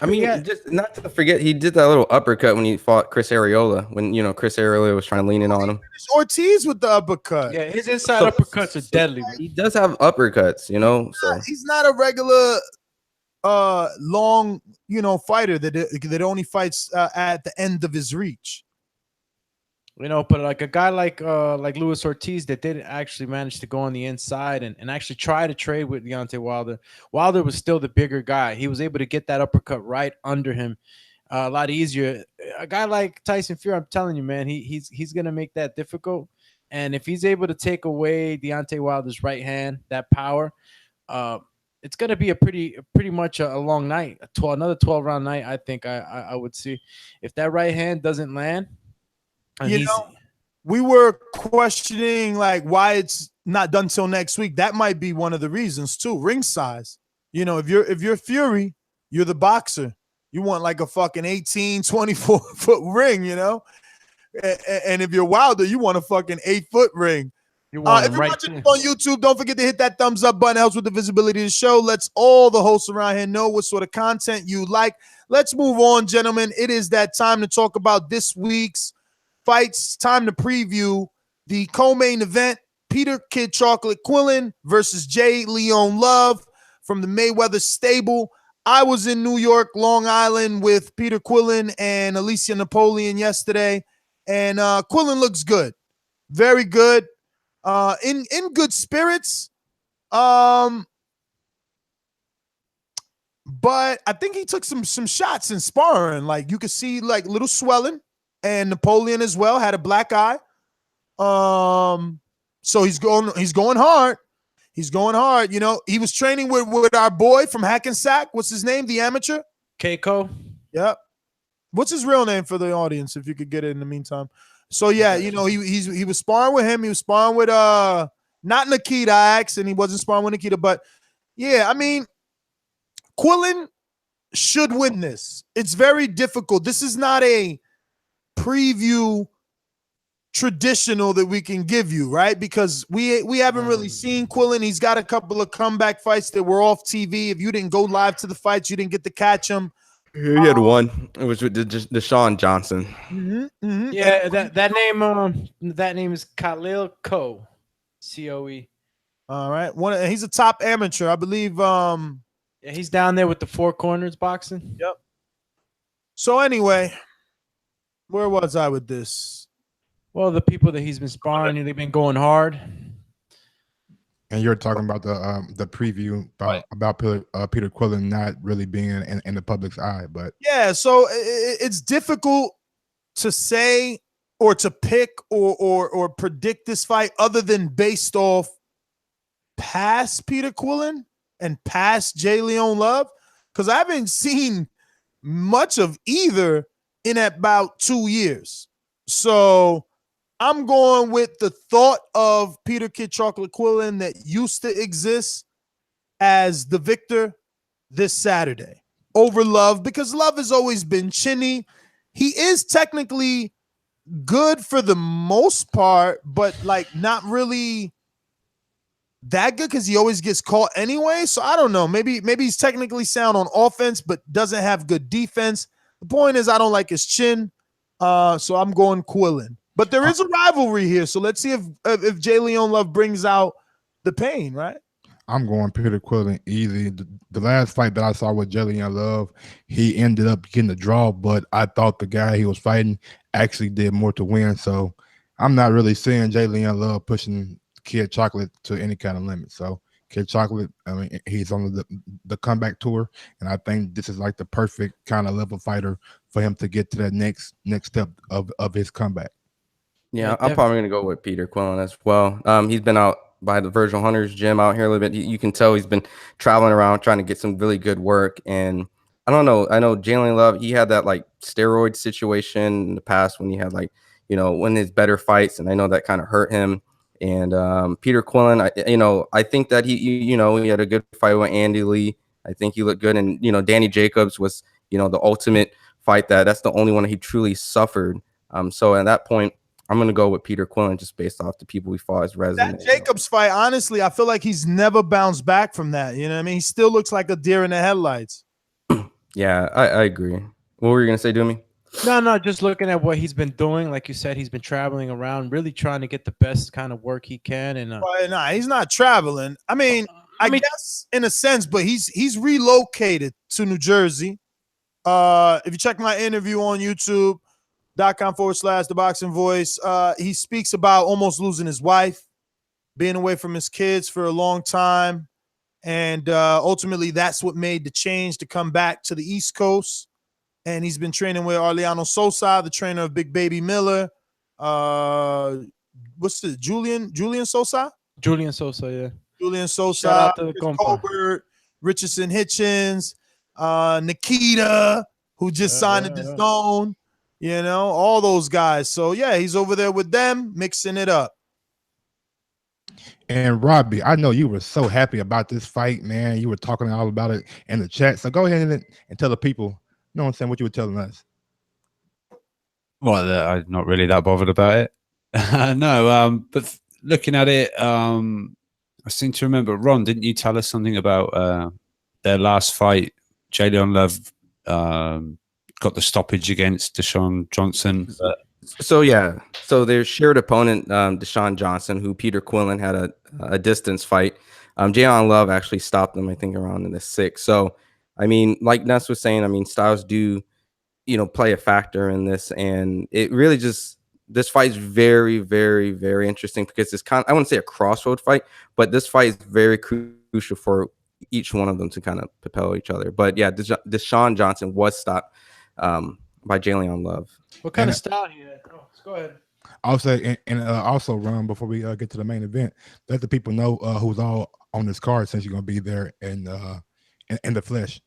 just not to forget, he did that little uppercut when he fought Chris Areola. When Chris Areola was trying to lean in on him. Ortiz with the uppercut. Yeah, his inside uppercuts are deadly. He does have uppercuts, So he's not a regular long fighter that only fights at the end of his reach. But like a guy like Luis Ortiz that didn't actually manage to go on the inside and actually try to trade with Deontay Wilder. Wilder was still the bigger guy. He was able to get that uppercut right under him a lot easier. A guy like Tyson Fury, I'm telling you, man, he's gonna make that difficult. And if he's able to take away Deontay Wilder's right hand, that power, it's gonna be a pretty much a long night, another 12-round night. I think I would see if that right hand doesn't land. We were questioning like why it's not done till next week. That might be one of the reasons too. Ring size. If you're Fury, you're the boxer. You want like a fucking 18, 24 foot ring, And if you're Wilder, you want a fucking 8-foot ring. If you're watching on YouTube, don't forget to hit that thumbs up button. It helps with the visibility of the show. Let's all the hosts around here know what sort of content you like. Let's move on, gentlemen. It is that time to talk about this week's fights. Time to preview the co-main event: Peter Kid Chocolate Quillin versus Jay Leon Love from the Mayweather stable. I was in New York, Long Island with Peter Quillin and Alicia Napoleon yesterday, and Quillin looks good, very good, in good spirits. But I think he took some shots in sparring. Like you could see like little swelling. And Napoleon as well had a black eye. So he's going hard. He's going hard. He was training with our boy from Hackensack. What's his name? The amateur? Keiko. Yep. What's his real name for the audience, if you could get it in the meantime? So yeah, he was sparring with him. He was sparring with not Nikita Axe, and he wasn't sparring with Nikita, but yeah, I mean, Quillin should win this. It's very difficult. This is not a preview traditional that we can give you, right? Because we haven't really seen Quillin. He's got a couple of comeback fights that were off TV. If you didn't go live to the fights, you didn't get to catch him. He had one. It was with Deshaun Johnson. Yeah, that name is Khalil Coe, COE. All right, he's a top amateur, I believe. Yeah, he's down there with the Four Corners boxing. Yep. So anyway, where was I with this? Well, the people that he's been sparring, they've been going hard. And you're talking about the preview about Peter Quillin not really being in the public's eye, but yeah, so it's difficult to say or to pick or predict this fight other than based off past Peter Quillen and past Jay Leon Love? Because I haven't seen much of either in about 2 years. So I'm going with the thought of Peter Kid Chocolate Quillen that used to exist as the victor this Saturday over Love, because Love has always been chinny. He is technically good for the most part, but like not really that good because he always gets caught anyway. So I don't know. Maybe he's technically sound on offense, but doesn't have good defense. The point is I don't like his chin. So I'm going Quillen. But there is a rivalry here. So let's see if Jay Leon Love brings out the pain, right? I'm going Peter Quillen easy. The last fight that I saw with Jay Leon Love, he ended up getting the draw, but I thought the guy he was fighting actually did more to win. So I'm not really seeing Jay Leon Love pushing Kid Chocolate to any kind of limit. So Kid Chocolate, I mean, he's on the comeback tour, and I think this is like the perfect kind of level fighter for him to get to that next step of his comeback. Yeah, I'm probably going to go with Peter Quillen as well. He's been out by the Virgil Hunter's gym out here a little bit. You can tell he's been traveling around trying to get some really good work. And I don't know. I know Jalen Love, he had that like steroid situation in the past when he had like, when his better fights. And I know that kind of hurt him. And Peter Quillen, I think that he had a good fight with Andy Lee. I think he looked good. And, Danny Jacobs was, the ultimate fight that's the only one he truly suffered. So at that point, I'm going to go with Peter Quillen just based off the people he fought, his resume. That Jacobs fight, honestly, I feel like he's never bounced back from that. You know what I mean? He still looks like a deer in the headlights. Yeah, I agree. What were you going to say, Doomy? No, just looking at what he's been doing. Like you said, he's been traveling around, really trying to get the best kind of work he can. And nah, he's not traveling. I mean, I guess in a sense, but he's relocated to New Jersey. If you check my interview on YouTube.com/ThaBoxingVoice, he speaks about almost losing his wife, being away from his kids for a long time. And ultimately, that's what made the change to come back to the East Coast. And he's been training with Arliano Sosa, the trainer of Big Baby Miller. What's the Julian Sosa? Julian Sosa, yeah. Julian Sosa, Shout out to the compa. Colbert, Richardson Hitchens, Nikita, who just signed at the Zone. All those guys. So yeah, he's over there with them, mixing it up. And Robbie, I know you were so happy about this fight, man. You were talking all about it in the chat. So go ahead and tell the people, what I'm saying, what you were telling us. Well, I'm not really that bothered about it. No, but looking at it, I seem to remember, Ron, didn't you tell us something about their last fight? Jay Leon Love got the stoppage against Deshaun Johnson. So their shared opponent, Deshaun Johnson, who Peter Quillen had a distance fight. Jay Leon Love actually stopped him, I think, around in the 6th. So, I mean, like Ness was saying, I mean, styles do, play a factor in this. And it really just, this fight is very, very, very interesting because it's I wouldn't say a crossroad fight, but this fight is very crucial for each one of them to kind of propel each other. But yeah, Deshaun Johnson was stopped by Jay Leon Love. What kind of style he had? Oh, go ahead. I'll say, and also, Ron, before we get to the main event, let the people know who's all on this card since you're going to be there in the flesh.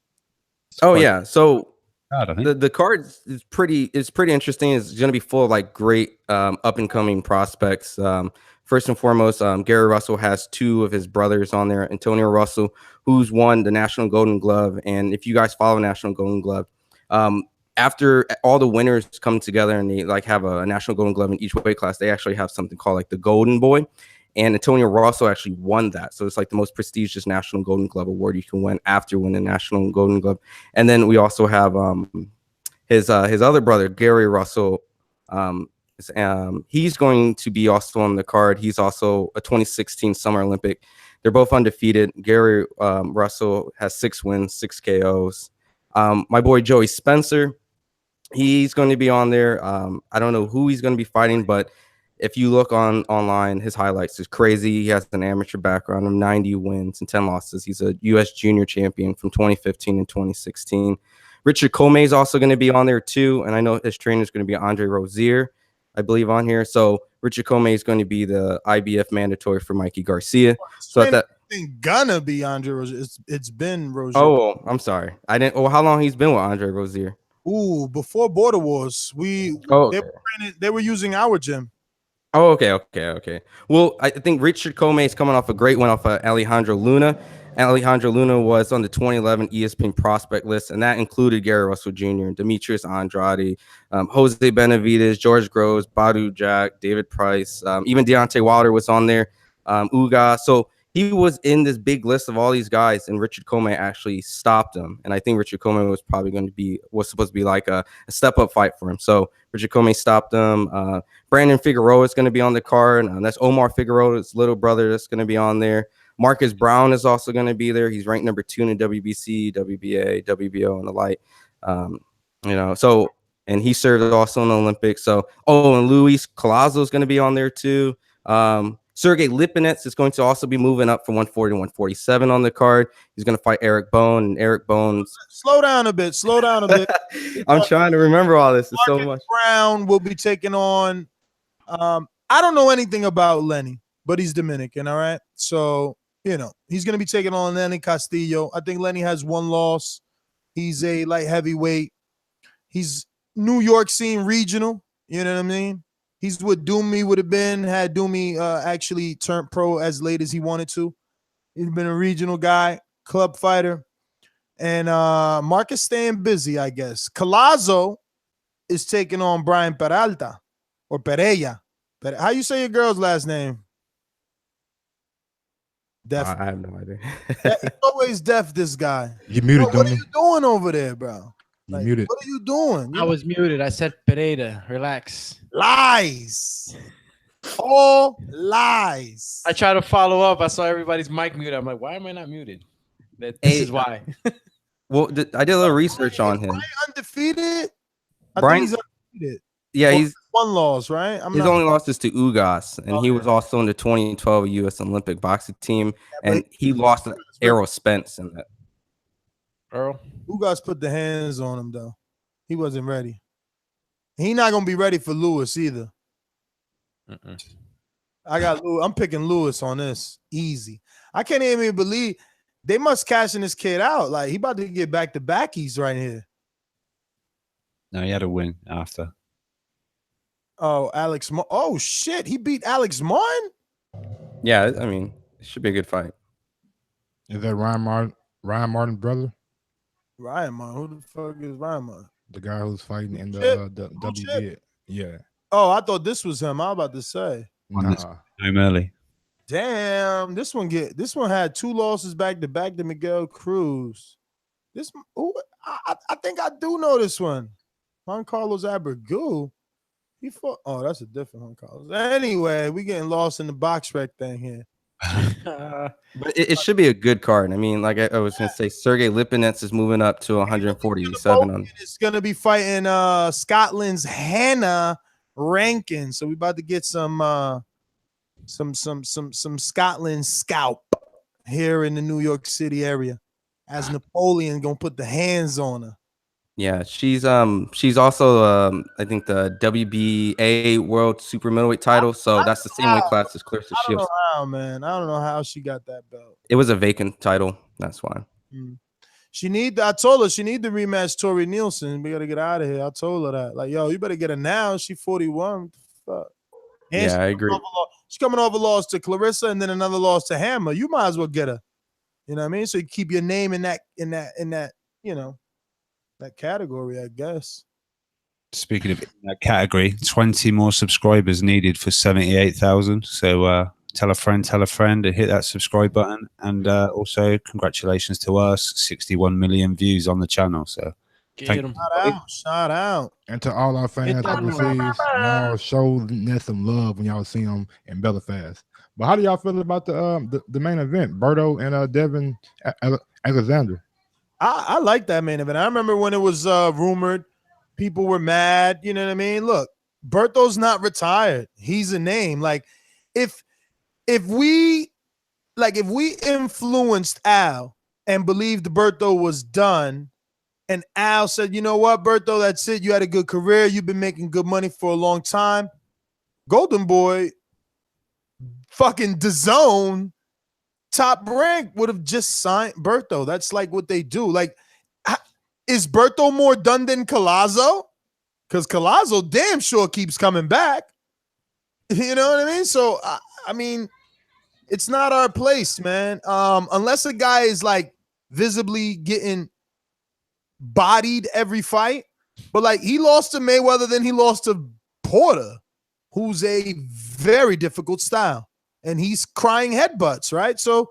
Oh yeah, so the card is pretty interesting. It's going to be full of like great up and coming prospects. First and foremost, Gary Russell has 2 of his brothers on there. Antonio Russell, who's won the National Golden Glove, and if you guys follow National Golden Glove, after all the winners come together and they like have a National Golden Glove in each weight class, they actually have something called like the Golden Boy. And Antonio Russell actually won that. So it's like the most prestigious National Golden Glove award you can win after winning the National Golden Glove. And then we also have his other brother, Gary Russell. He's going to be also on the card. He's also a 2016 Summer Olympic. They're both undefeated. Gary Russell has 6 wins, 6 KOs. My boy Joey Spencer, he's going to be on there. I don't know who he's going to be fighting, but if you look online, his highlights is crazy. He has an amateur background of 90 wins and 10 losses. He's a U.S. junior champion from 2015 and 2016. Richard Comey is also going to be on there too, and I know his trainer is going to be Andre Rozier. I believe, on here. So Richard Comey is going to be the IBF mandatory for Mikey Garcia. So at that, ain't gonna be Andre Rozier. It's been Rozier. oh, I'm sorry, I didn't. Oh, how long he's been with Andre Rozier? Ooh, before Border Wars, Oh, they were using our gym. Oh, okay. Well, I think Richard Comey is coming off a great one off of Alejandro Luna. Alejandro Luna was on the 2011 ESPN prospect list, and that included Gary Russell Jr., Demetrius Andrade, Jose Benavidez, George Groves, Badu Jack, David Price, even Deontay Wilder was on there, Uga. So he was in this big list of all these guys, and Richard Comey actually stopped him. And I think Richard Comey was probably was supposed to be like a step up fight for him. So Richard Comey stopped him. Brandon Figueroa is going to be on the card. That's Omar Figueroa's little brother that's going to be on there. Marcus Brown is also going to be there. He's ranked number 2 in the WBC, WBA, WBO, and the like. So, and he served also in the Olympics. So, and Luis Collazo is going to be on there too. Sergey Lipinets is going to also be moving up from 140 to 147 on the card. He's going to fight Eric Bone, and Eric Bone's. Slow down a bit. I'm trying to remember all this. It's so much. Brown will be taking on. I don't know anything about Lenny, but he's Dominican. All right, so he's going to be taking on Lenny Castillo. I think Lenny has 1 loss. He's a light heavyweight. He's New York scene regional. You know what I mean? He's what Doomy would have been had Doomy actually turned pro as late as he wanted to. He's been a regional guy, club fighter. And Marcus staying busy, I guess. Collazo is taking on Brian Peralta or Pereira. How you say your girl's last name? Deaf. I have no idea. He's always deaf, this guy. You muted, What are you doing over there, bro? You muted. What are you doing? I was muted. I said Pereira. Relax. Lies. All lies. I tried to follow up. I saw everybody's mic muted. I'm like, why am I not muted? This is why. Well, I did a little research on him. Undefeated? Brian, he's undefeated. Yeah, he's 1 loss, right? His only loss is to Ugas, and he was also in the 2012 U.S. Olympic boxing team, and he lost to Errol Spence in that. Earl? Ugas put the hands on him, though. He wasn't ready. He not going to be ready for Lewis either. I got Lewis. I'm picking Lewis on this. Easy. I can't even believe they must cashing this kid out. Like, he about to get back-to-backies right here. No, he had a win after. Oh, Alex. Oh, shit. He beat Alex Martin? Yeah, I mean, it should be a good fight. Is that Ryan Martin's brother? Ryan Martin. Who the fuck is Ryan Martin? The guy who's fighting in the WBA. Yeah. Oh, I thought this was him. I was about to say. One that's home early. Damn, this one had 2 losses back to back to Miguel Cruz. I think I do know this one. Juan Carlos Abreu. He fought. Oh, that's a different Juan Carlos. Anyway, we getting lost in the box wreck thing here. But it should be a good card. I mean, like I was gonna say, Sergey Lipinets is moving up to 147 on. It's gonna be fighting Scotland's Hannah Rankin. So we about to get some Scotland scalp here in the New York City area. As Napoleon gonna put the hands on her. Yeah, she's also I think the WBA World Super Middleweight title. So that's the same weight class as Clarissa I don't Shields. know how, man. I don't know how she got that belt. It was a vacant title. That's why. I told her she need to rematch Tori Nielsen. We gotta get out of here. I told her that. Like, yo, you better get her now. She 41. Fuck. And Yeah, I agree. She's coming off a loss to Clarissa and then another loss to Hammer. You might as well get her. You know what I mean? So you keep your name in that, that category, I guess. Speaking of that category, 20 more subscribers needed for 78,000. So tell a friend to hit that subscribe button. And also congratulations to us, 61 million views on the channel. So Shout out. And to all our fans overseas, y'all show them some love when y'all see them in Belfast. But how do y'all feel about the main event, Berto and Tevin Alexander? I like that main event. I remember when it was rumored, people were mad. You know what I mean? Look, Berto's not retired. He's a name. Like, if we influenced Al and believed Berto was done, and Al said, you know what, Berto, that's it. You had a good career. You've been making good money for a long time. Golden Boy, fucking DAZN, Top Rank would have just signed Berto. That's like what they do. Like, is Berto more done than Collazo? Because Collazo damn sure keeps coming back. You know what I mean? So, I mean, it's not our place, man. Unless a guy is like visibly getting bodied every fight. But like he lost to Mayweather, then he lost to Porter, who's a very difficult style. And he's crying headbutts, right? So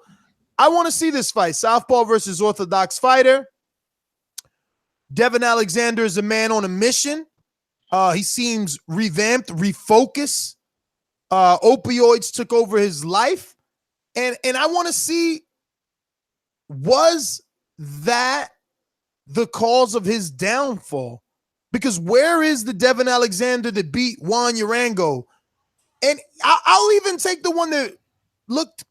I want to see this fight. Southpaw versus orthodox fighter. Devin Alexander is a man on a mission. He seems revamped, refocused. Opioids took over his life. And I want to see, was that the cause of his downfall? Because where is the Devin Alexander that beat Juan Urango? And I'll even take the one that looked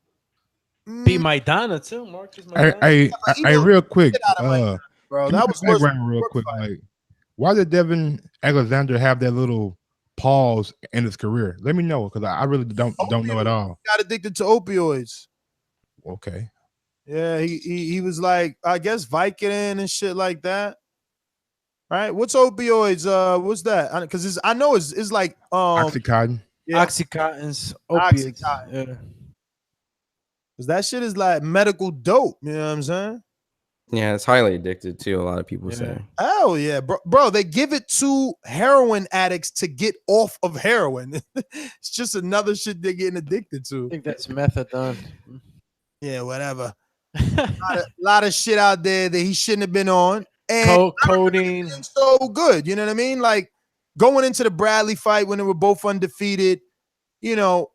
beat Maidana too. Marcus Maidana. Hey, real quick, bro, that was worse. Real quick. Like, why did Devin Alexander have that little pause in his career? Let me know, because I really don't know at all. Got addicted to opioids. Okay. Yeah, he was like, I guess Vicodin and shit like that. Right? What's opioids? What's that? Because I know it's like Oxycontin. Yeah. Oxycontin's opiates. Yeah. Because that shit is like medical dope. You know what I'm saying? Yeah, it's highly addicted too. A lot of people say. Hell yeah, bro. They give it to heroin addicts to get off of heroin. It's just another shit they're getting addicted to. I think that's methadone. Yeah, whatever. a lot of shit out there that he shouldn't have been on. And codeine. So good. You know what I mean? Like going into the Bradley fight when they were both undefeated, you know,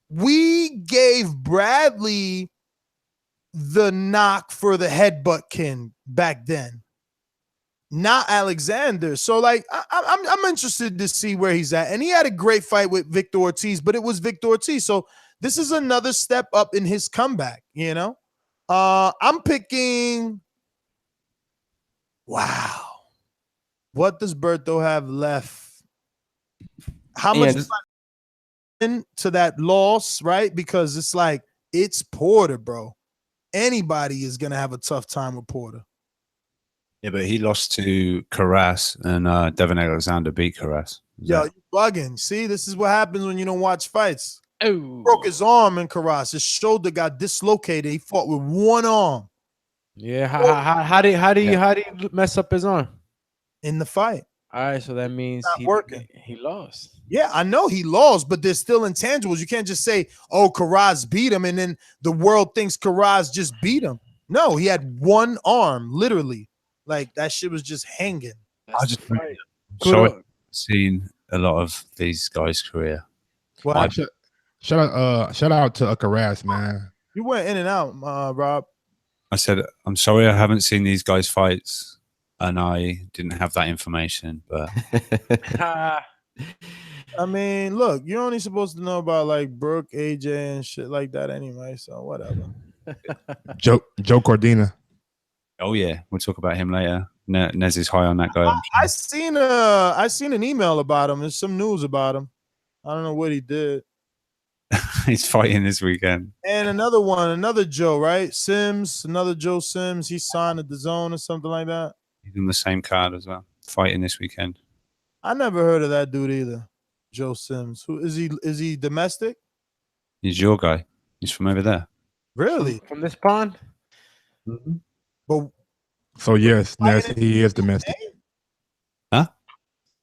we gave Bradley the knock for the headbutt kin back then, not Alexander. So like I'm interested to see where he's at. And he had a great fight with Victor Ortiz, but it was Victor Ortiz. So this is another step up in his comeback, you know? I'm picking. Wow. What does Berto have left? How much into that loss, right? Because it's like, it's Porter, bro. Anybody is going to have a tough time with Porter. Yeah, but he lost to Carras, and Devin Alexander beat Carras. Yo, you bugging. See, this is what happens when you don't watch fights. Oh. Broke his arm in Carras. His shoulder got dislocated. He fought with one arm. Yeah, how did he mess up his arm? In the fight. All right, so that means he lost. Yeah, I know he lost, but there's still intangibles. You can't just say, oh, Carras beat him, and then the world thinks Carras just beat him. No, he had one arm, literally. Like, that shit was just hanging. I just seen a lot of these guys' career. Well, shout out to Carras, man. You went in and out, Rob. I said, I'm sorry I haven't seen these guys' fights, and I didn't have that information, but I mean, look, you're only supposed to know about like Brooke, AJ, and shit like that anyway, so whatever. Joe Cordina. Oh yeah, we'll talk about him later. Nez is high on that guy. I seen an email about him. There's some news about him. I don't know what he did. He's fighting this weekend. And another Joe, right? Sims, another Joe Sims. He signed at DAZN or something like that. He's on the same card as well, fighting this weekend. I never heard of that dude either. Joe Sims. Who is he? Is he domestic? He's your guy. He's from over there. Really? From this pond? Mm-hmm. But so yes, he is domestic. Huh?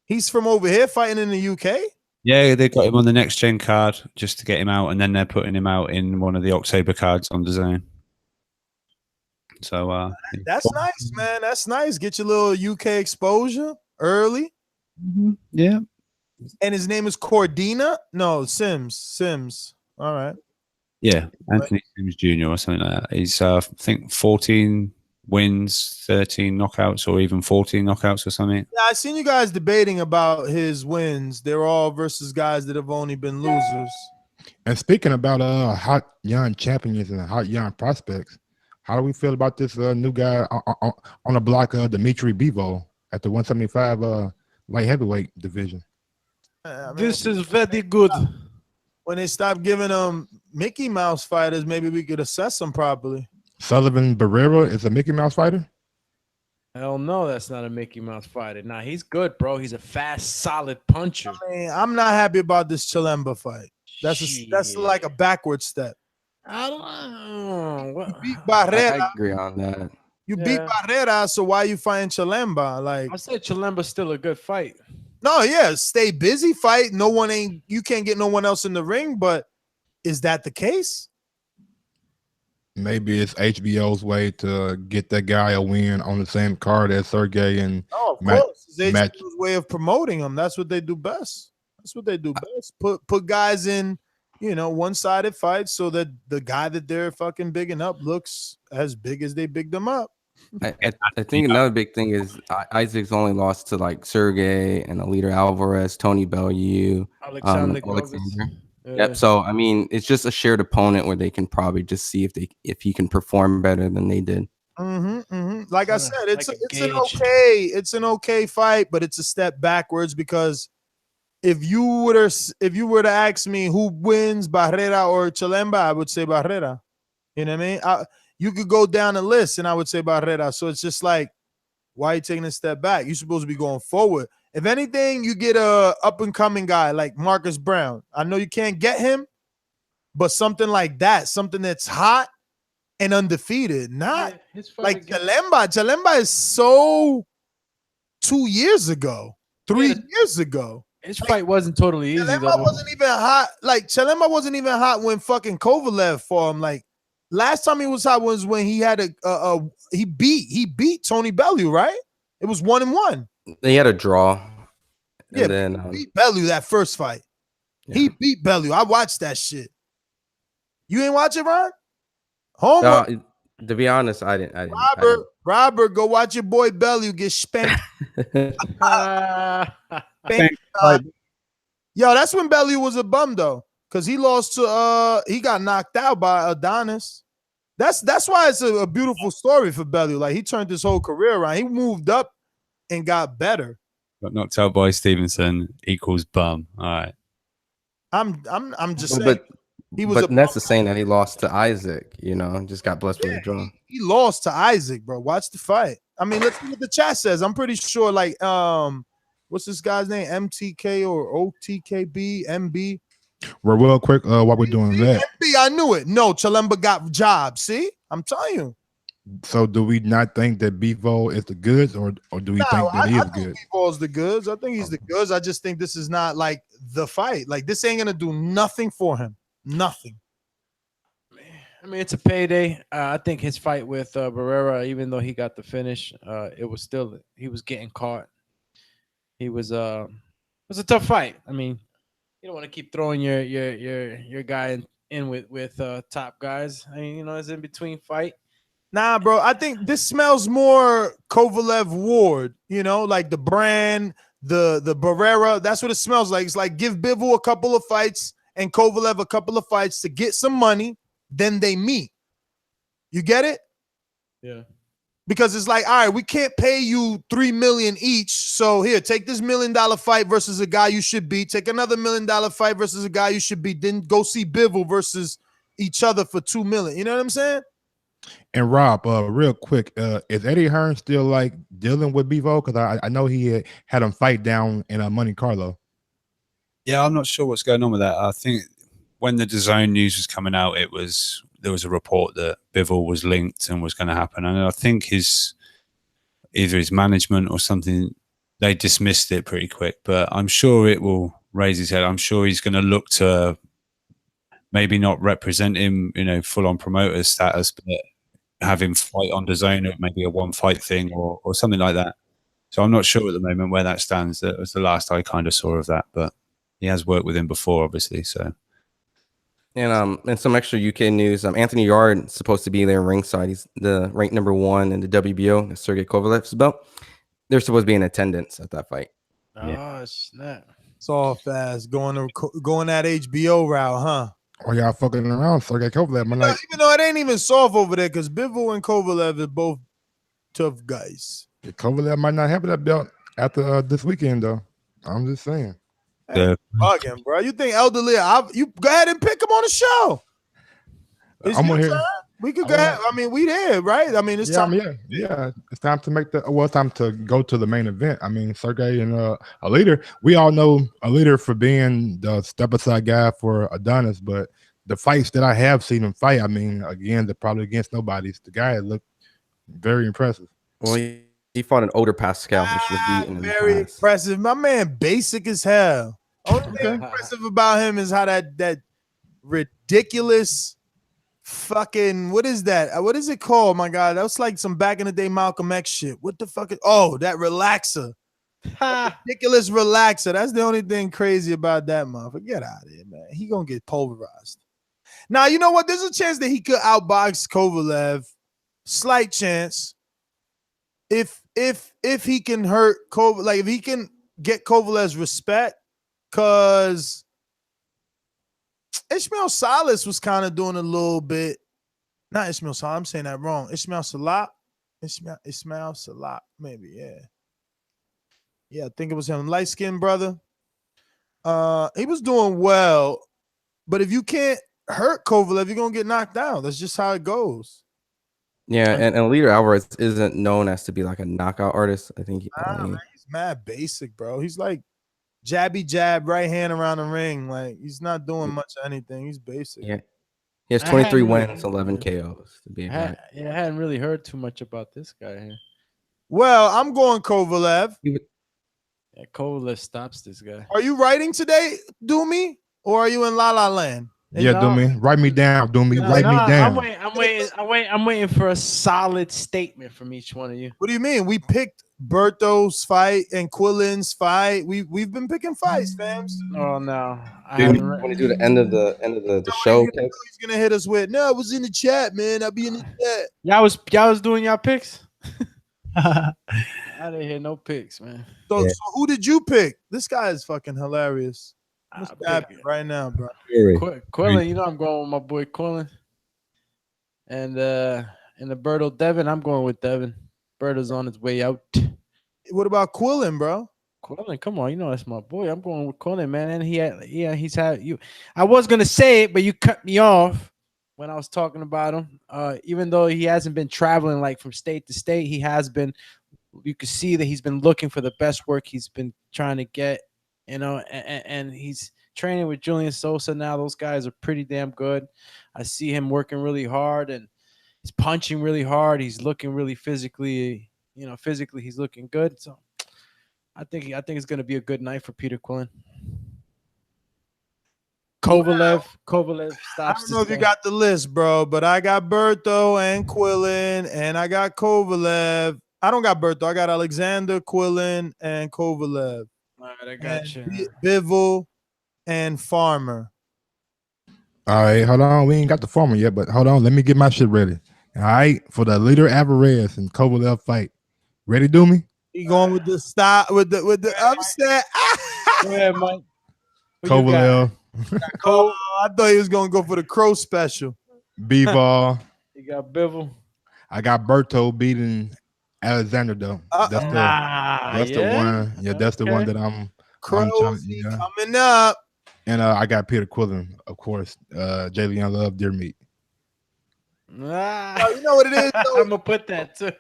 He's from over here fighting in the UK? Yeah, they got him on the next gen card just to get him out, and then they're putting him out in one of the October cards on DAZN. So that's nice, man. That's nice. Get your little UK exposure early. Mm-hmm. Yeah. And his name is Cordina? No, Sims. All right. Yeah, Anthony Sims Jr. or something like that. He's I think 14 wins, 13 knockouts, or even 14 knockouts or something. Yeah, I seen you guys debating about his wins. They're all versus guys that have only been losers. And speaking about hot young champions and hot young prospects, how do we feel about this new guy on the block, Dimitri Bivol, at the 175 light heavyweight division? This is very good. When they stop giving them Mickey Mouse fighters, maybe we could assess them properly. Sullivan Barrera is a Mickey Mouse fighter? Hell no, that's not a Mickey Mouse fighter. Nah, he's good, bro. He's a fast, solid puncher. I mean, I'm not happy about this Chilemba fight. That's like a backward step. I don't know. You beat Barrera. I agree on that. You beat Barrera, so why you fighting Chilemba? Like, I said Chilemba's still a good fight. no, yeah, stay busy, fight. You can't get no one else in the ring, but is that the case? Maybe it's HBO's way to get that guy a win on the same card as Sergey and Oh, of course. It's HBO's way of promoting them. That's what they do best. Put guys in, one-sided fights so that the guy that they're fucking bigging up looks as big as they bigged them up. I think another big thing is Isaac's only lost to like Sergey and the leader Alvarez, Tony Bellew, Alexander. Yep. So I mean, it's just a shared opponent where they can probably just see if he can perform better than they did. Like I said, it's an okay fight, but it's a step backwards because if you were to ask me who wins, Barrera or Chilemba, I would say Barrera. You know what I mean? You could go down the list and I would say Barrera. So it's just like, why are you taking a step back? You're supposed to be going forward. If anything, you get a up-and-coming guy like Marcus Brown. I know you can't get him, but something like that, something that's hot and undefeated. Not like Chilemba. Chilemba is so 2 years ago, 3 years ago. His fight wasn't totally easy, Chilemba though. wasn't even hot. Like, Chilemba wasn't even hot when fucking Kovalev fought him. Like, last time he was hot was when he had he beat Tony Bellew, right? It was 1-1. They had a draw. Yeah, and then he beat Bellew that first fight. Yeah. He beat Bellew. I watched that shit. You ain't watch it, Ron? Homer. No, to be honest, I didn't. Robert, go watch your boy Bellew get spanked. Yo, that's when Bellew was a bum though, because he lost to he got knocked out by Adonis. That's why it's a beautiful story for Bellew. Like, he turned his whole career around. He moved up and got better. Got knocked out by Stevenson equals bum. All right. I'm just saying. But Ness is saying that he lost to Isaac, just got blessed with a draw. He lost to Isaac, bro. Watch the fight. I mean, let's see what the chat says. I'm pretty sure, like, what's this guy's name? MTK or OTKB, MB? Well, real quick, while we're doing that. MB, I knew it. No, Chilemba got job. See? I'm telling you. So do we not think that Bivol is the goods, or do we think that he is good? Bivol's the goods. I think he's the goods. I just think this is not like the fight. Like, this ain't gonna do nothing for him. Nothing. I mean, it's a payday. I think his fight with Barrera, even though he got the finish, it was still, he was getting caught. It was a tough fight. I mean, you don't want to keep throwing your guy in with top guys. I mean, it's in between fight. Nah, bro. I think this smells more Kovalev Ward. Like the brand, the Barrera. That's what it smells like. It's like give Bivol a couple of fights and Kovalev a couple of fights to get some money, then they meet. You get it? Yeah. Because it's like, all right, we can't pay you $3 million each. So here, take this $1 million fight versus a guy you should beat. Take another $1 million fight versus a guy you should beat. Then go see Bivol versus each other for $2 million. You know what I'm saying? And Rob, real quick, is Eddie Hearn still like dealing with Bivol? Because I know he had him fight down in Monte Carlo. Yeah, I'm not sure what's going on with that. I think when the DAZN news was coming out, there was a report that Bivol was linked and was going to happen, and I think either his management or something, they dismissed it pretty quick. But I'm sure it will raise his head. I'm sure he's going to look to maybe not represent him, full on promoter status, but have him fight on DAZN, or maybe a one fight thing or something like that. So I'm not sure at the moment where that stands. That was the last I kind of saw of that, but he has worked with him before, obviously. So, and some extra UK news. Anthony Yard is supposed to be there ringside. He's the ranked #1 in the WBO, the Sergey Kovalev's belt. They're supposed to be in attendance at that fight. Oh, snap! It's all fast going that HBO route, huh? Oh, y'all fucking around, Sergey Kovalev. Even though it ain't even soft over there, because Bivol and Kovalev are both tough guys. Kovalev might not have that belt after this weekend, though. I'm just saying. Yeah. Bugging, bro. You think Elderly? You go ahead and pick him on the show. It's I'm your here. turn. We could go ahead. I mean, we there, right? I mean, it's time. Yeah. It's time to make it's time to go to the main event. I mean, Sergey and a leader. We all know a leader for being the step aside guy for Adonis, but the fights that I have seen him fight, I mean, again, they're probably against nobody's. The guy looked very impressive. Well, he fought an older Pascal, which was beaten. Very impressive. My man, basic as hell. Only thing impressive about him is how that ridiculous fucking what is that? What is it called? My God, that was like some back in the day Malcolm X shit. What the fuck? That relaxer. Ridiculous relaxer. That's the only thing crazy about that motherfucker. Get out of here, man. He gonna get pulverized. Now you know what? There's a chance that he could outbox Kovalev. Slight chance. If he can hurt Kovalev, like if he can get Kovalev's respect, because Ishmael Salas was kind of doing a little bit. Not Ishmael Salas, I'm saying that wrong. Ishmael Salat. Ishmael Salat, maybe, yeah. Yeah, I think it was him. Light-skinned brother. He was doing well, but if you can't hurt Kovalev, you're gonna get knocked down. That's just how it goes. Yeah, and Leader Alvarez isn't known as to be like a knockout artist. I think he's mad basic, bro. He's like jabby jab, right hand around the ring. Like he's not doing much of anything. He's basic. Yeah, he has 23 wins, 11 KOs. To be exact. I hadn't really heard too much about this guy here. Well, I'm going Kovalev. Yeah, Kovalev stops this guy. Are you writing today, Doomy, or are you in La La Land? Yeah, Doomy, write me down. Doomy, write me down. I'm waiting for a solid statement from each one of you. What do you mean? We picked Berto's fight and Quillen's fight. We've been picking fights, fams. Oh no! Dude, you want to do the end of the show? He's gonna hit us with no. I was in the chat, man. I'll be in the chat. Y'all was doing y'all picks. I didn't hear no picks, man. So who did you pick? This guy is fucking hilarious. I'm happy right now, bro. Quillen, you know I'm going with my boy Quillen. And the Berto Devin, I'm going with Devin. Berto's on his way out. What about Quillen, bro? Quillen, come on, you know that's my boy. I'm going with Quillen, man. And he's had you. I was gonna say it, but you cut me off when I was talking about him. Even though he hasn't been traveling like from state to state, he has been. You can see that he's been looking for the best work he's been trying to get. You know, and he's training with Julian Sosa now. Those guys are pretty damn good. I see him working really hard and he's punching really hard. He's looking really physically he's looking good. So I think it's going to be a good night for Peter Quillen. Kovalev stops. I don't know if you got the list, bro, but I got Berto and Quillen, and I got Kovalev. I don't got Berto. I got Alexander, Quillen, and Kovalev. All right, I got you. Bivol and Farmer. All right, hold on. We ain't got the Farmer yet, but hold on. Let me get my shit ready. All right, for the Leader Alvarez and Kovalev fight. Ready, Doomy? He going with the style with the upset. Go ahead, Mike. Kovalev. I thought he was gonna go for the crow special. Bivol. You got Bivol. I got Berto beating Alexander though. That's the one. Yeah, that's the one that I'm coming up. And I got Peter Quillen, of course. Jalen Love, Deer Meat. You know what it is? I'm gonna put that too.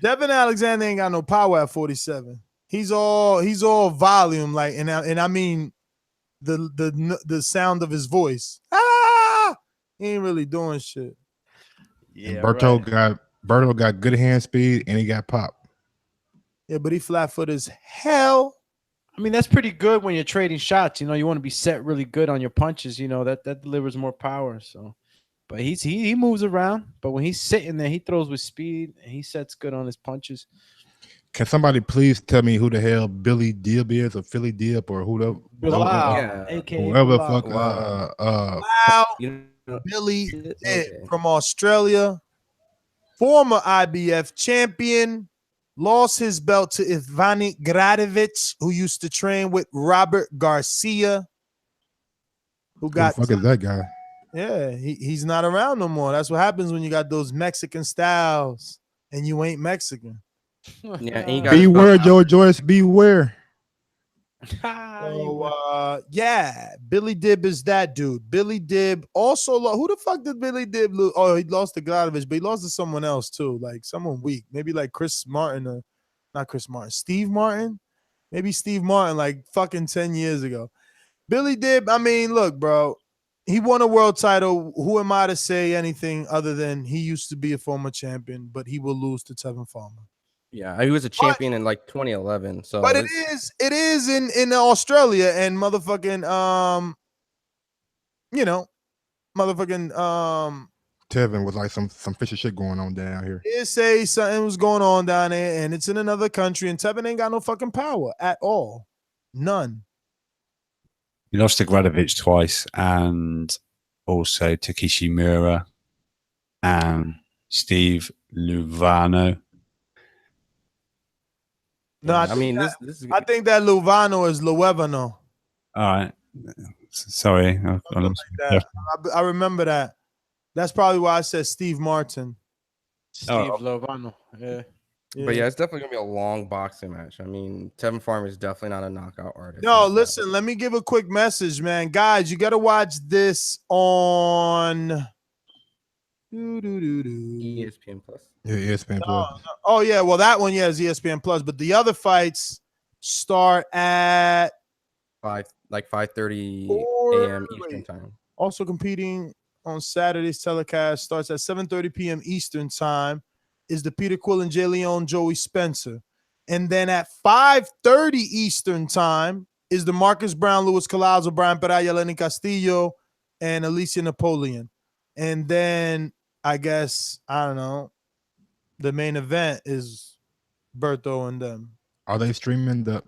Devin Alexander ain't got no power at 47. He's all volume, like, and I mean the sound of his voice. He ain't really doing shit. Yeah, and Berto got good hand speed and he got pop. Yeah, but he flat foot as hell. I mean, that's pretty good when you're trading shots. You know, you want to be set really good on your punches. You know, that delivers more power. So, but he moves around. But when he's sitting there, he throws with speed and he sets good on his punches. Can somebody please tell me who the hell Billy Dibb is, or Philly Dibb, or whoever the fuck? Billy Dibb from Australia, former IBF champion, lost his belt to Ivani Gradovic, who used to train with Robert Garcia. Who the fuck is that guy? Yeah, he's not around no more. That's what happens when you got those Mexican styles and you ain't Mexican. Yeah, beware, Joe Joyce, beware. So yeah, Billy Dib is that dude. Billy Dib also who the fuck did Billy Dib lose? Oh, he lost to Gladovich, but he lost to someone else too, like someone weak, maybe like Chris Martin or not Chris Martin, Steve Martin, maybe Steve Martin, like fucking 10 years ago. Billy Dib, I mean, look, bro, he won a world title. Who am I to say anything other than he used to be a former champion, but he will lose to Tevin Farmer. Yeah, he was a champion in like 2011. So, but it is in Australia and motherfucking Tevin was like some fishy shit going on down here. It say something was going on down there, and it's in another country, and Tevin ain't got no fucking power at all, none. He lost to Gradovich twice, and also to Kishimura and Steve Luvano. No, I think that Luvano is Luevano. All right. Sorry. I remember that. That's probably why I said Steve Martin. Steve Luvano. Yeah. But yeah, it's definitely gonna be a long boxing match. I mean, Tevin Farmer is definitely not a knockout artist. No, listen, let me give a quick message, man. Guys, you gotta watch this on ESPN Plus. Yeah, ESPN Plus. No. Oh yeah, well that one is ESPN Plus, but the other fights start at 5:30 a.m. Eastern time. Also competing on Saturday's telecast starts at 7:30 p.m. Eastern time is the Peter Quill and Jay Leon Joey Spencer. And then at 5:30 Eastern time is the Marcus Brown, Luis Collazo, Brian Peraya, Lenny Castillo, and Alicia Napoleon. And then I guess, I don't know, the main event is Berto and them. Are they streaming the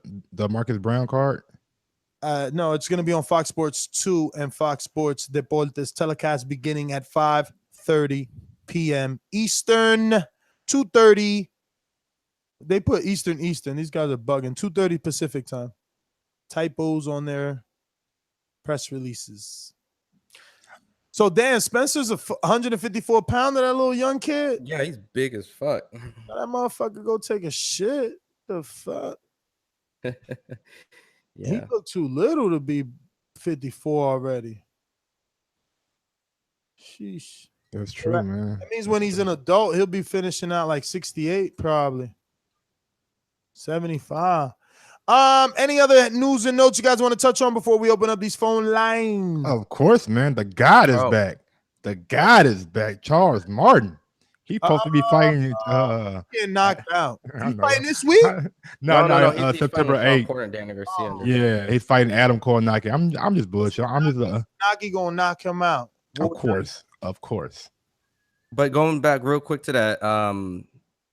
Marcus Brown card? No, it's going to be on Fox Sports 2 and Fox Sports Deportes telecast beginning at 5:30 p.m. Eastern, 2:30. They put Eastern. These guys are bugging. 2:30 Pacific time. Typos on their press releases. So, Dan, Spencer's a 154-pounder, that little young kid. Yeah, he's big as fuck. That motherfucker go take a shit. The fuck? Yeah. He looked too little to be 54 already. Sheesh. That's true, man. That means when he's an adult, he'll be finishing out like 68, probably 75. Any other news and notes you guys want to touch on before we open up these phone lines? Of course, man. The God is back. The God is back. Charles Martin. He's supposed to be fighting. Getting knocked out. He's fighting this week? No. September 8th. Yeah, he's fighting Adam Kornacki. I'm just bullshit. I'm just Kornacki gonna knock him out. Of course. But going back real quick to that,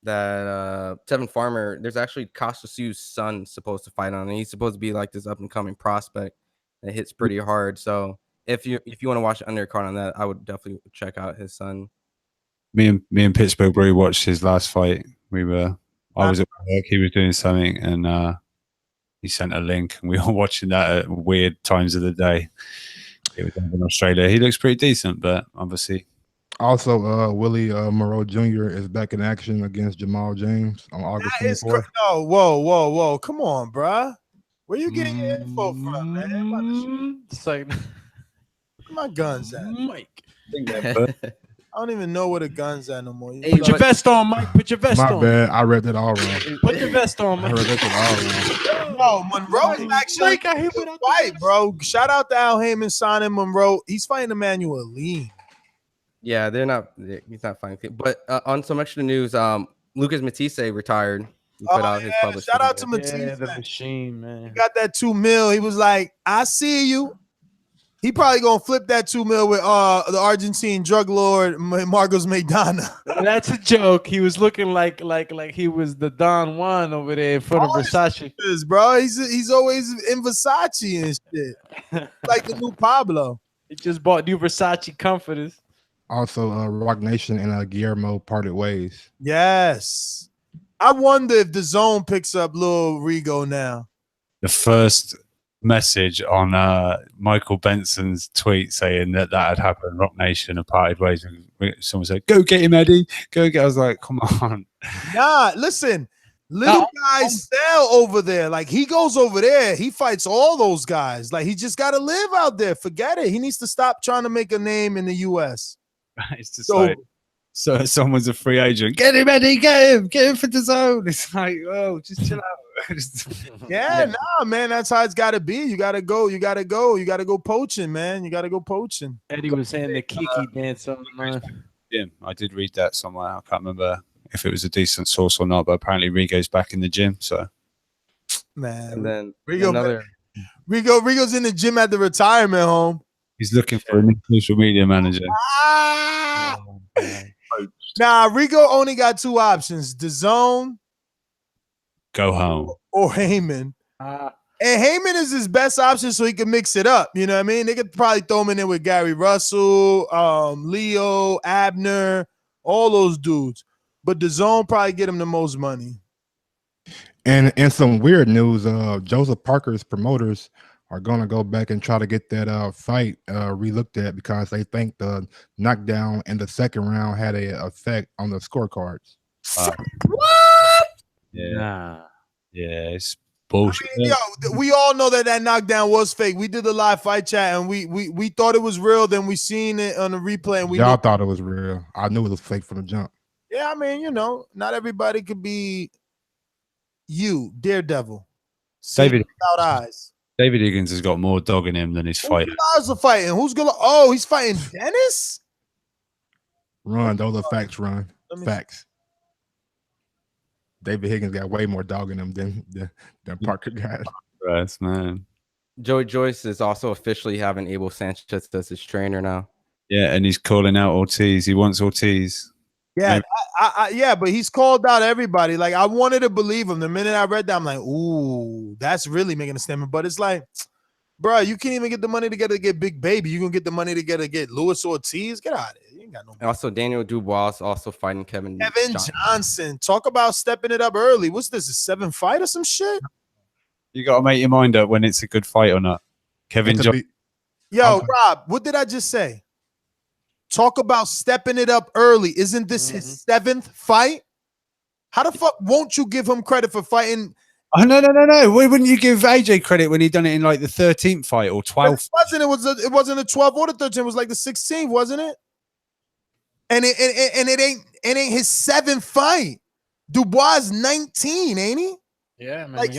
Tevin Farmer, there's actually Costa Sue's son supposed to fight on, and he's supposed to be like this up and coming prospect that hits pretty hard. So if you want to watch undercard on that, I would definitely check out his son. Me and Pittsburgh Brew watched his last fight. I was at work, he was doing something, and he sent a link, and we were watching that at weird times of the day. It was in Australia. He looks pretty decent, but obviously. Also, Willie Moreau Jr. is back in action against Jamal James on August 24th. No, whoa. Come on, bruh. Where you getting your info from, man? It's like, where my guns at? Mike. I don't even know where the gun's at no more. Put your vest on, Mike. Put your vest on. My bad. I read that all wrong. Put your vest on, Mike. I read that all wrong. No, Monroe is actually a fight, bro. Shout out to Al Heyman signing Monroe. He's fighting Emmanuel Lee. Yeah, he's not fighting. But on some extra news, Lucas Matisse retired. He put out his published. Shout out to Matisse. Yeah, the machine, man. He got that $2 million. He was like, I see you. He probably gonna flip that $2 million with the Argentine drug lord Marcos Maidana. That's a joke. He was looking like he was the Don Juan over there in front of Versace. Bro, he's always in Versace and shit. Like the new Pablo. He just bought new Versace comforters. Also, Rock Nation and Guillermo parted ways. Yes. I wonder if the Zone picks up Lil Rigo now. The first message on Michael Benson's tweet saying that had happened, Rock Nation have parted ways. Someone said, "Go get him, Eddie. Go get." I was like, "Come on." Nah, listen. Little guys sell over there. Like he goes over there, he fights all those guys. Like he just got to live out there. Forget it. He needs to stop trying to make a name in the U.S. It's just like, so someone's a free agent. Get him, Eddie. Get him for the zone. It's like, oh, just chill out. Yeah, nah, man. That's how it's got to be. You got to go. You got to go. You got to go poaching, man. You got to go poaching. Eddie was saying the Kiki dance on Yeah, I did read that somewhere. I can't remember if it was a decent source or not, but apparently Rigo's back in the gym. So, man, and then Rigo's in the gym at the retirement home. He's looking for a new social media manager. Nah, Rigo only got two options: DAZN, Go home, or Heyman. And Heyman is his best option, so he can mix it up. You know what I mean? They could probably throw him in there with Gary Russell, Leo, Abner, all those dudes. But DAZN probably get him the most money. And in some weird news, Joseph Parker's promoters are going to go back and try to get that fight relooked at because they think the knockdown in the second round had an effect on the scorecards. What? Yeah, it's bullshit. I mean, yo, we all know that knockdown was fake. We did the live fight chat and we thought it was real. Then we seen it on the replay and Y'all thought it was real. I knew it was fake from the jump. Yeah, I mean, you know, not everybody could be you, Daredevil. David without eyes. David Higgins has got more dog in him than his fighter. Who's fighting? Who's gonna? Oh, he's fighting Dennis. Run, those are facts. Run, facts. David Higgins got way more dog in him than Parker got. Yes, man. Joey Joyce is also officially having Abel Sanchez as his trainer now. Yeah, and he's calling out Ortiz. He wants Ortiz. Yeah, yeah, but he's called out everybody. Like I wanted to believe him. The minute I read that, I'm like, ooh, that's really making a statement. But it's like, bro, you can't even get the money to get Big Baby. You gonna get the money to get Luis Ortiz? Get out of here. You ain't got no money. Also, Daniel Dubois is also fighting Kevin Johnson. Talk about stepping it up early. What's this? A 7 fight or some shit? You got to make your mind up when it's a good fight or not. Kevin Johnson. Yo, Rob, what did I just say? Talk about stepping it up early. Isn't this his 7th fight? How the fuck won't you give him credit for fighting? Oh, no. Why wouldn't you give AJ credit when he done it in like the 13th fight or 12th? It wasn't a 12 or the 13. It was like the 16th, wasn't it? And it ain't his 7th fight. Dubois is 19, ain't he? Yeah, man. Like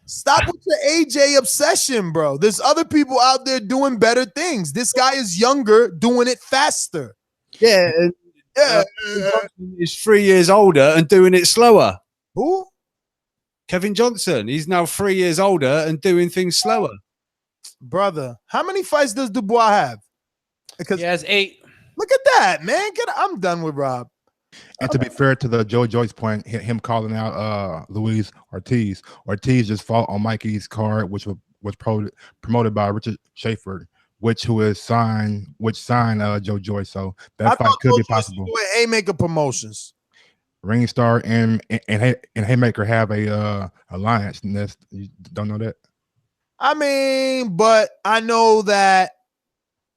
stop with your AJ obsession, bro. There's other people out there doing better things. This guy is younger, doing it faster. Yeah. He's 3 years older and doing it slower. Who? Kevin Johnson. He's now 3 years older and doing things slower. Brother, how many fights does Dubois have? Because he has 8. Look at that, man. I'm done with Rob. And to be fair to the Joe Joyce point, him calling out Luis Ortiz just fought on Mikey's card, which was promoted by Richard Schaefer, which signed Joe Joyce. So that fight could be possible. Haymaker Promotions, Ringstar and Haymaker have a alliance. You don't know that? I mean, but I know that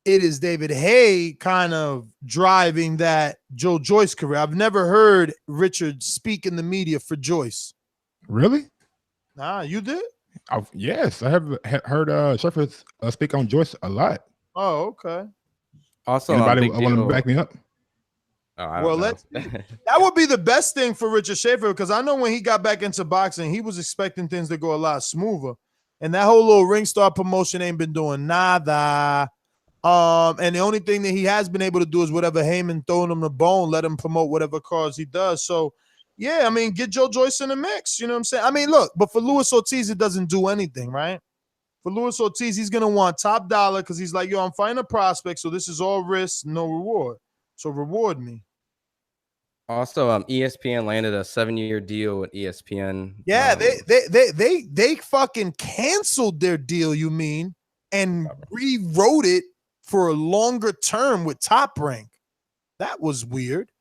it is David Haye kind of driving that Joe Joyce career. I've never heard Richard speak in the media for Joyce. Really? Nah, you did? Yes, I have heard Schaefer speak on Joyce a lot. Oh, okay. Also, anybody want to back me up? That would be the best thing for Richard Schaefer, because I know when he got back into boxing, he was expecting things to go a lot smoother. And that whole little Ringstar promotion ain't been doing nada. And the only thing that he has been able to do is whatever Heyman throwing him the bone, let him promote whatever cards he does. So, yeah, I mean, get Joe Joyce in the mix. You know what I'm saying? I mean, look, but for Luis Ortiz, it doesn't do anything, right? For Luis Ortiz, he's going to want top dollar because he's like, yo, I'm fighting a prospect, so this is all risk, no reward. So reward me. Also, ESPN landed a 7-year deal with ESPN. Yeah, they fucking canceled their deal, you mean, and rewrote it for a longer term with Top Rank. That was weird.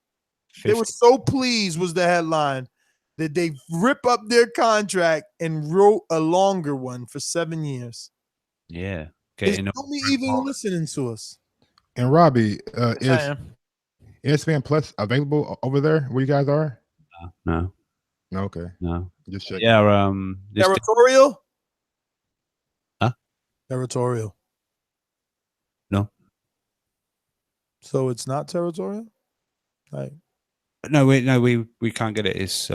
50. They were so pleased, was the headline, that they rip up their contract and wrote a longer one for 7 years. Yeah. Is nobody even listening to us? And Robbie, is ESPN Plus available over there where you guys are? No. Okay. No. Just checking. Yeah. Territorial? Huh? Territorial. No. So it's not territorial? Like No, we can't get it. It's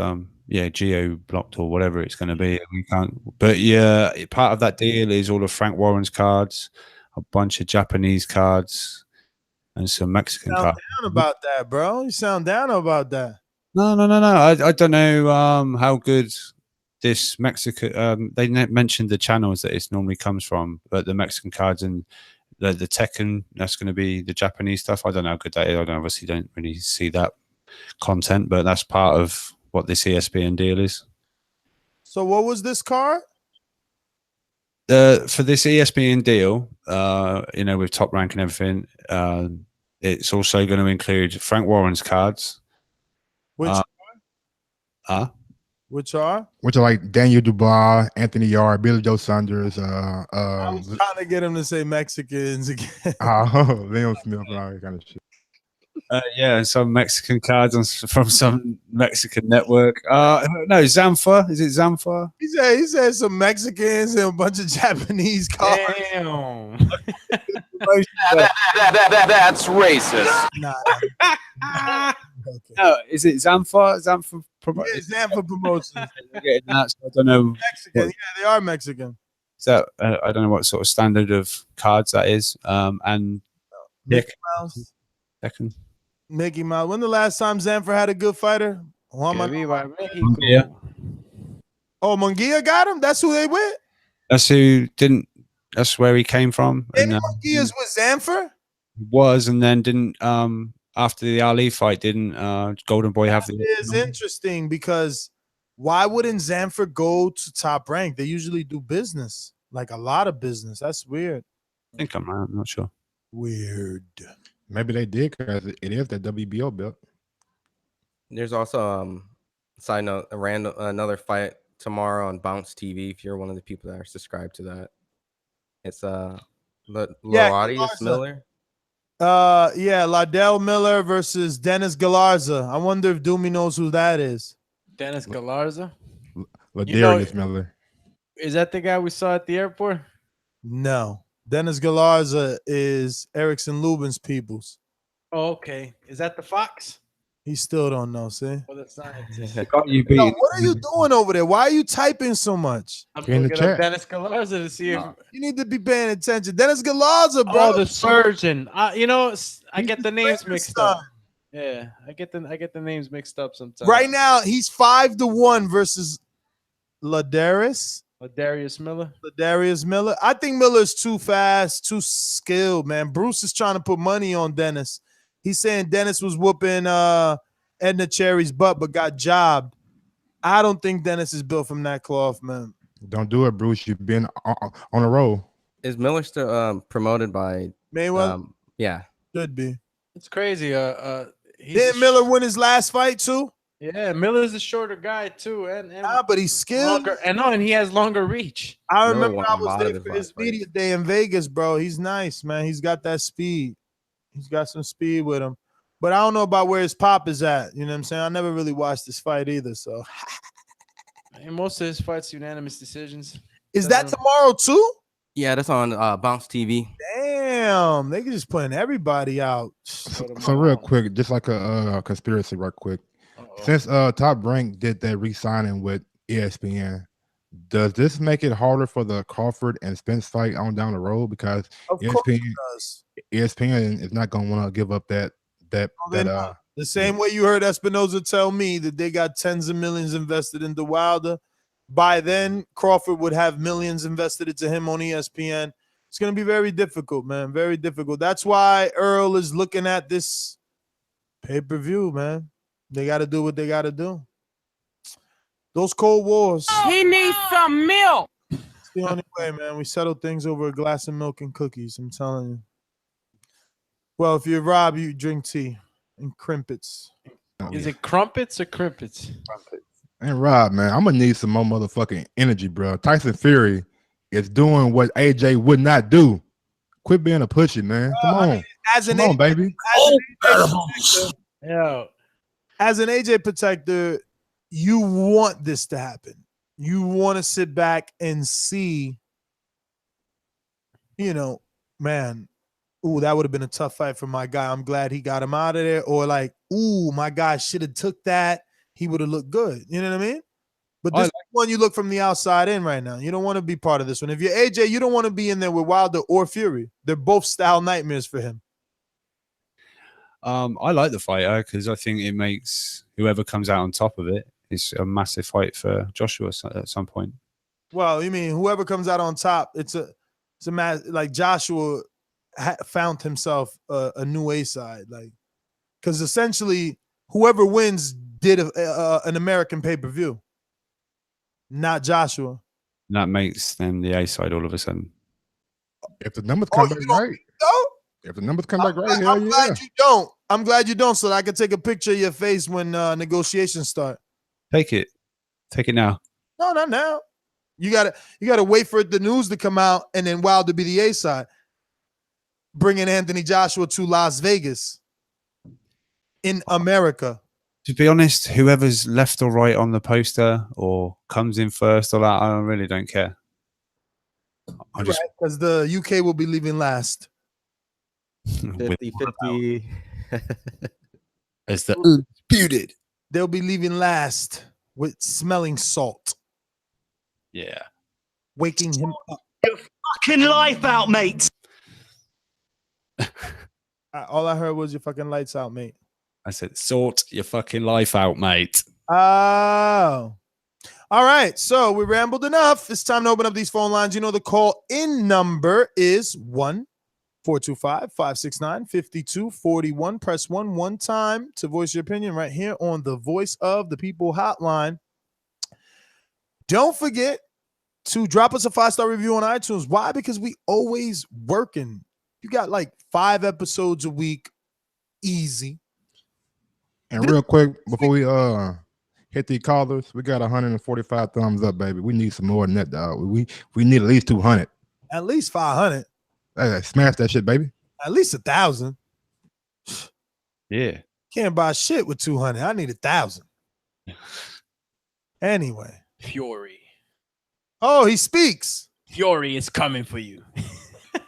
geo blocked or whatever it's going to be. We can't. But yeah, part of that deal is all of Frank Warren's cards, a bunch of Japanese cards, and some Mexican sound cards. down about that, bro. You sound down about that. No. I don't know how good this Mexican. They mentioned the channels that it normally comes from, but the Mexican cards and the Tekken, that's going to be the Japanese stuff. I don't know how good that is. I obviously don't really see that content, but that's part of what this ESPN deal is. So what was this card? For this ESPN deal, with Top Rank and everything, it's also going to include Frank Warren's cards. Which Which are like Daniel Dubois, Anthony Yard, Billy Joe Saunders. I was trying to get him to say Mexicans again. Leon Smith and all that kind of shit. And some Mexican cards from some Mexican network. No, Zamfa. Is it Zamfa? He said some Mexicans and a bunch of Japanese cards. Damn. That's racist. No, is it Zamfa? Zamfa Zamfa Promotions. I don't know. Mexican. Yeah, they are Mexican. So I don't know what sort of standard of cards that is. And Mickey Mouse. Second. Mickey Mouse. When the last time Zamfir had a good fighter? Yeah. Oh, Munguia got him? That's who they with? That's who didn't. That's where he came from. And Munguia's with Zamfir? Was and then didn't. After the Ali fight, didn't Golden Boy have the? It's interesting because why wouldn't Zamfir go to Top Rank? They usually do business, like a lot of business. That's weird. I think I'm right. I'm not sure. Weird. Maybe they did because it is that WBO belt. There's also side note, another fight tomorrow on Bounce TV. If you're one of the people that are subscribed to that, it's Loadius Miller. Ladell Miller versus Dennis Galarza. I wonder if Doomy knows who that is. Dennis Galarza. Ladarius Miller. Is that the guy we saw at the airport? No. Dennis Galarza is Erickson Lubin's peoples. Oh, okay. Is that the Fox? He still don't know, see? Well, that's not what are you doing over there? Why are you typing so much? I'm looking up Dennis Galarza to see if you need to be paying attention. Dennis Galarza, bro. Oh, the surgeon. I get the names mixed up. Yeah, I get the names mixed up sometimes. Right now, he's 5-1 versus Ladarius Miller. I think Miller's too fast, too skilled, man. Bruce is trying to put money on Dennis. He's saying Dennis was whooping Edna Cherry's butt, but got jobbed. I don't think Dennis is built from that cloth, man. Don't do it, Bruce. You've been on a roll. Is Miller still promoted by Mayweather? Yeah, should be. It's crazy. Didn't Miller win his last fight too? Yeah, Miller's a shorter guy too, but he's skilled. And he has longer reach. I remember I was there for his media day in Vegas, bro. He's nice, man. He's got that speed. He's got some speed with him. But I don't know about where his pop is at. You know what I'm saying? I never really watched this fight either. So and most of his fights unanimous decisions. Is that tomorrow too? Yeah, that's on Bounce TV. Damn, they can just putting everybody out. So real quick, just like a conspiracy, right quick. Since Top Rank did that re-signing with ESPN, does this make it harder for the Crawford and Spence fight on down the road? Because ESPN is not going to want to give up that. The same way you heard Espinoza tell me that they got tens of millions invested into Wilder. By then, Crawford would have millions invested into him on ESPN. It's going to be very difficult, man. Very difficult. That's why Earl is looking at this pay-per-view, man. They got to do what they got to do. Those Cold Wars. He needs some milk. It's the only way, man. We settle things over a glass of milk and cookies. I'm telling you. Well, if you're Rob, you drink tea and crimpets. Is it crumpets or crimpets? And Rob, man, I'm gonna need some more motherfucking energy, bro. Tyson Fury is doing what AJ would not do. Quit being a pushy, man. Come on, come on, baby. As an AJ protector, you want this to happen. You want to sit back and see, man, ooh, that would have been a tough fight for my guy. I'm glad he got him out of there. Or like, ooh, my guy should have took that. He would have looked good. You know what I mean? But this one, you look from the outside in right now. You don't want to be part of this one. If you're AJ, you don't want to be in there with Wilder or Fury. They're both style nightmares for him. I like the fighter because I think it makes whoever comes out on top of it is a massive fight for Joshua at some point. Well, you mean whoever comes out on top? It's a like Joshua found himself a new A side, like because essentially whoever wins did an American pay-per-view, not Joshua. And that makes them the A side all of a sudden. If the numbers come back right. If the numbers come back right, hell yeah. Glad you don't. I'm glad you don't, so that I can take a picture of your face when negotiations start. Take it now. No, not now. You gotta wait for the news to come out and then Wilder be the A side. Bringing Anthony Joshua to Las Vegas in America. To be honest, whoever's left or right on the poster or comes in first or that, I really don't care. Because the UK will be leaving last. 50-50. As the undisputed. They'll be leaving last with smelling salt. Yeah. Waking him up. Your fucking life out, mate. All I heard was your fucking lights out, mate. I said, sort your fucking life out, mate. Oh. All right. So we rambled enough. It's time to open up these phone lines. You know, the call in number is 1-425-569-5241. Press 1 time to voice your opinion right here on the Voice of the People hotline. Don't forget to drop us a 5-star review on iTunes. Why? Because we always working. You got like 5 episodes a week. Easy. And real quick, before we hit the callers, we got 145 thumbs up, baby. We need some more than that, dog. We need at least 200. At least 500. Hey, smash that shit, baby. At least 1,000. Yeah. Can't buy shit with 200. I need 1,000. Anyway. Fury. Oh, he speaks. Fury is coming for you.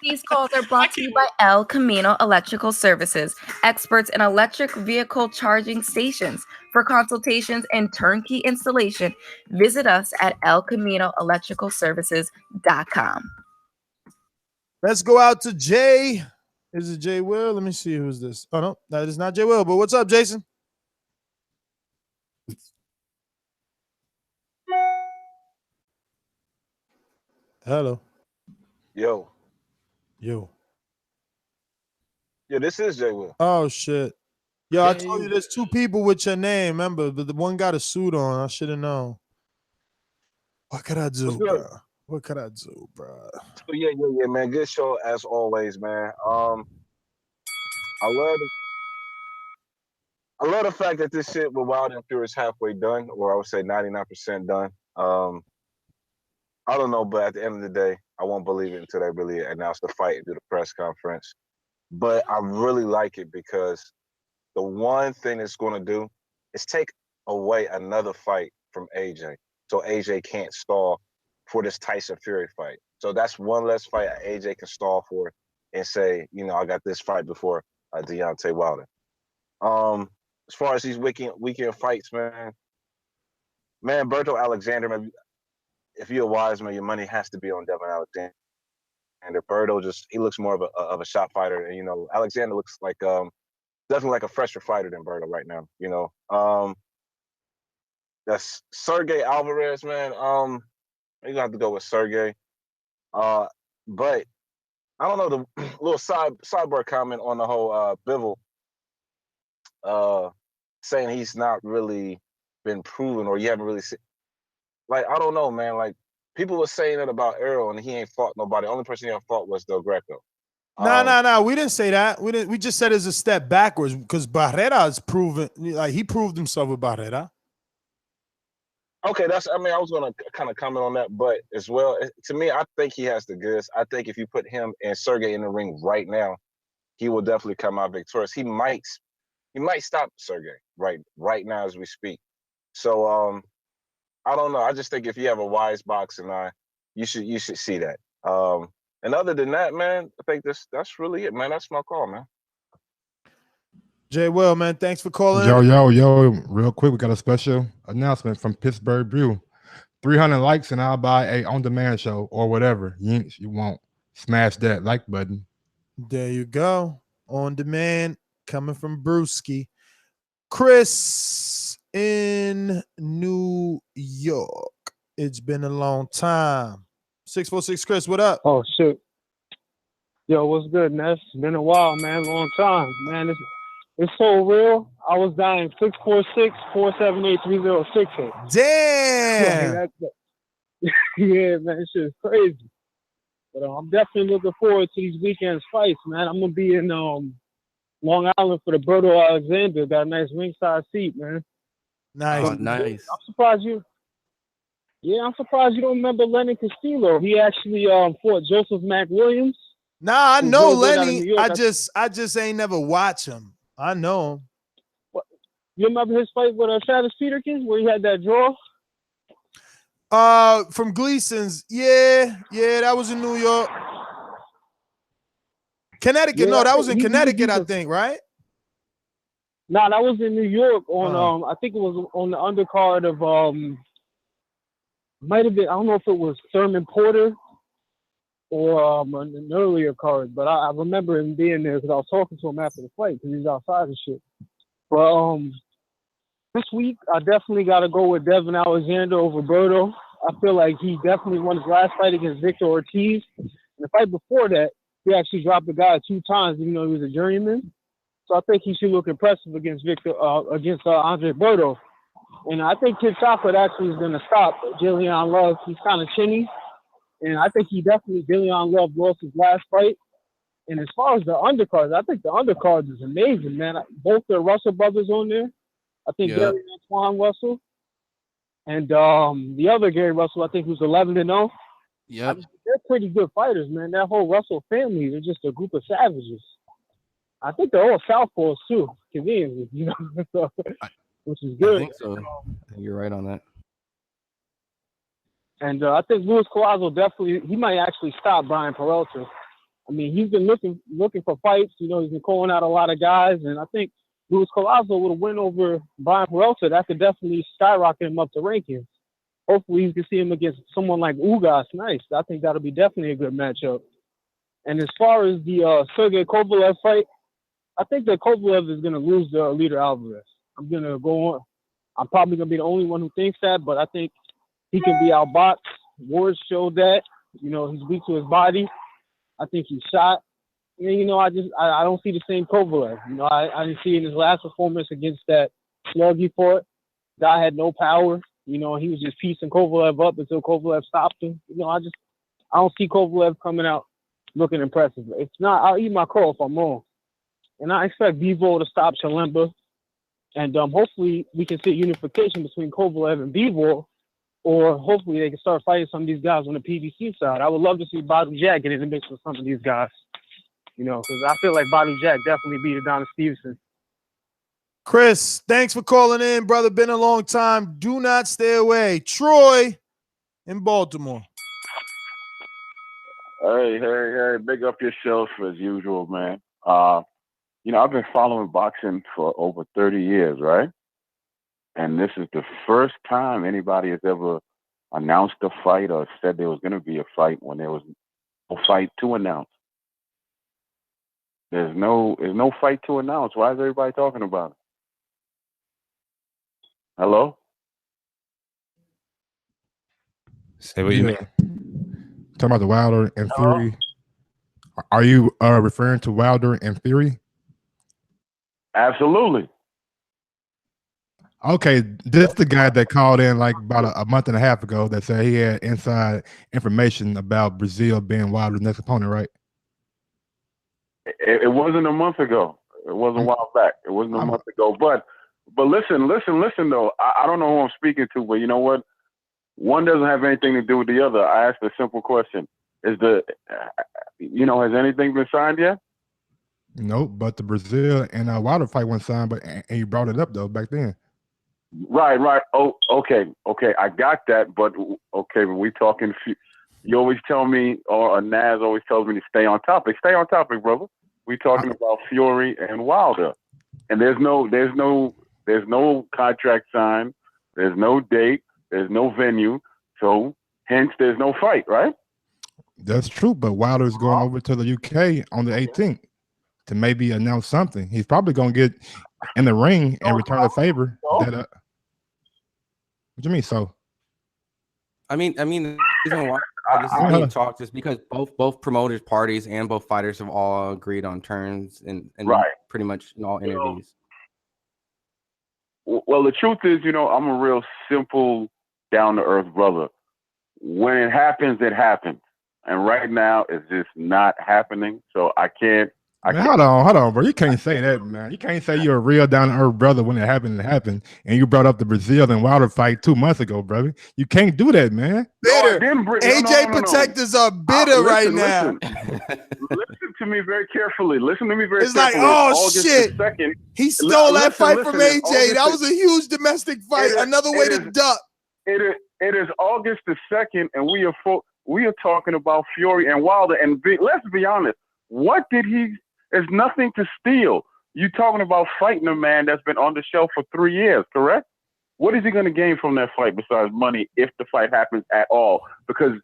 These calls are brought to you by El Camino Electrical Services, experts in electric vehicle charging stations. For consultations and turnkey installation, visit us at elcaminoelectricalservices.com. Let's go out to Jay. Is it Jay Will? Let me see who's this. Oh, no, that is not Jay Will. But what's up, Jason? Hello. Yo. Yo. Yeah, this is Jay Will. Oh, shit. Yo, I told you there's 2 people with your name, remember? But the one got a suit on. I should have known. What could I do, bro? What could I do, bro? So yeah, man. Good show as always, man. I love the fact that this shit with Wilder and Fury is halfway done, or I would say 99% done. I don't know, but at the end of the day, I won't believe it until they really announce the fight and do the press conference. But I really like it because the one thing it's going to do is take away another fight from AJ. So AJ can't stall for this Tyson Fury fight. So that's one less fight AJ can stall for and say, I got this fight before Deontay Wilder. As far as these weekend fights, man, Berto Alexander, man, if you're a wise man, your money has to be on Tevin Alexander. And Berto he looks more of a shot fighter. And, Alexander looks like definitely like a fresher fighter than Berto right now, That's Sergey Alvarez, man. You're gonna have to go with Sergey. But I don't know, the little sidebar comment on the whole Bivol saying he's not really been proven or you haven't really seen. Like, I don't know, man. Like, people were saying that about Errol, and he ain't fought nobody. The only person he ain't fought was Del Greco. No. We didn't say that. We just said it's a step backwards because Barrera is proven. Like, he proved himself with Barrera. Okay, I was gonna kind of comment on that, but as well, to me, I think he has the goods. I think if you put him and Sergey in the ring right now, he will definitely come out victorious. He might stop Sergey right now as we speak. So I don't know. I just think if you have a wise boxing eye, you should see that. And other than that, man, I think that's really it, man. That's my call, man. Jay Will, man, thanks for calling. Yo, real quick, we got a special announcement from Pittsburgh Brew. 300 likes and I'll buy a on-demand show or whatever you want. Smash that like button. There you go. On demand, coming from Brewski. Chris in New York. It's been a long time. 646 Chris, what up? Oh, shit. Yo, what's good, Ness? Been a while, man. Long time. Man, it's so real. I was dying 646-478-3068. Damn. Yeah, man, this shit is crazy. But I'm definitely looking forward to these weekend's fights, man. I'm gonna be in Long Island for the Berto Alexander. Got a nice ringside seat, man. Nice. Oh, nice. I'm surprised you don't remember Lenny Castillo. He actually fought Joseph McWilliams. Nah, I know Who's real good out of Lenny. New York. I just ain't never watch him. I know him. You remember his fight with Travis Peterkins where he had that draw? From Gleason's. Yeah, that was in New York. Connecticut. Yeah, No, that was in he Connecticut, was- I think, right? Nah, that was in New York on I think it was on the undercard of might have been, I don't know if it was Thurman Porter or an earlier card, but I remember him being there because I was talking to him after the fight because he's outside and shit. But this week I definitely got to go with Devin Alexander over Berto. I feel like he definitely won his last fight against Victor Ortiz. And the fight before that, he actually dropped the guy 2 times, even though he was a journeyman. So I think he should look impressive against Andre Berto. And I think Kid Chocolate actually is going to stop Jillian Love. He's kind of chinny. And I think Jillian Love lost his last fight. And as far as the undercards, I think the undercards is amazing, man. Both the Russell brothers on there. I think Gary Antoine Russell. And the other Gary Russell, I think, who's 11-0. Yep. They're pretty good fighters, man. That whole Russell family, they're just a group of savages. I think they're all southpaws too, conveniently, you know, so, which is good. I think so. You're right on that. And I think Luis Collazo he might actually stop Brian Peralta. I mean, he's been looking for fights. You know, he's been calling out a lot of guys, and I think Luis Collazo with a win over Brian Peralta, that could definitely skyrocket him up the rankings. Hopefully, you can see him against someone like Ugas. Nice. I think that'll be definitely a good matchup. And as far as the Sergey Kovalev fight, I think that Kovalev is going to lose to Leader Alvarez. I'm going to go on. I'm probably going to be the only one who thinks that, but I think he can be outboxed. Ward showed that. You know, he's weak to his body. I think he's shot. And, you know, I don't see the same Kovalev. You know, I didn't see in his last performance against that slug he fought. Guy had no power. You know, he was just piecing Kovalev up until Kovalev stopped him. You know, I don't see Kovalev coming out looking impressive. If not, I'll eat my crow if I'm wrong. And I expect Bivol to stop Chalemba. And hopefully we can see unification between Kovalev and Bivol, or hopefully they can start fighting some of these guys on the PBC side. I would love to see Badu Jack get in the mix with some of these guys. You know, because I feel like Badu Jack definitely beat Adonis Stevenson. Chris, thanks for calling in, brother. Been a long time. Do not stay away. Troy in Baltimore. Hey, big up yourself as usual, man. You know, I've been following boxing for over 30 years, right? And this is the first time anybody has ever announced a fight or said there was going to be a fight when there was no fight to announce. There's no fight to announce. Why is everybody talking about it? Hello? Say what you mean. Talking about the Wilder and Fury. Are you referring to Wilder and Fury? Absolutely. Okay, this is the guy that called in like about a month and a half ago that said he had inside information about Brazil being Wilder's next opponent, right? It wasn't a month ago. It wasn't a while back. It wasn't a month ago. But listen though. I don't know who I'm speaking to, but you know what? One doesn't have anything to do with the other. I asked a simple question: has anything been signed yet? Nope. But the Brazil and Wilder fight wasn't signed, and you brought it up though back then. Right. Oh, okay. I got that, but okay, when we talking, you always tell me, or Naz always tells me to stay on topic. Stay on topic, brother. We talking about Fury and Wilder, and there's no contract signed. There's no date. There's no venue. So hence, there's no fight, right? That's true, but Wilder's going over to the UK on the 18th to maybe announce something. He's probably going to get in the ring and return a favor. What do you mean? So, I mean, the reason why this is being talked is because both promoters, parties, and both fighters have all agreed on terms and right, pretty much in all interviews. Well, the truth is, I'm a real simple, down to earth brother. When it happens, it happens, and right now it's just not happening. So I can't. Hold on, bro. You can't say that, man. You can't say you're a real down to earth brother when it happened. And you brought up the Brazil and Wilder fight 2 months ago, brother. You can't do that, man. Bitter. AJ protectors are bitter right now. Listen to me very carefully. It's like, oh shit, he stole that fight from AJ. That was a huge domestic fight. Another way to duck. It is August the 2nd, and we are talking about Fury and Wilder. And let's be honest, what did he? There's nothing to steal. You talking about fighting a man that's been on the shelf for 3 years, correct? What is he going to gain from that fight besides money if the fight happens at all? Because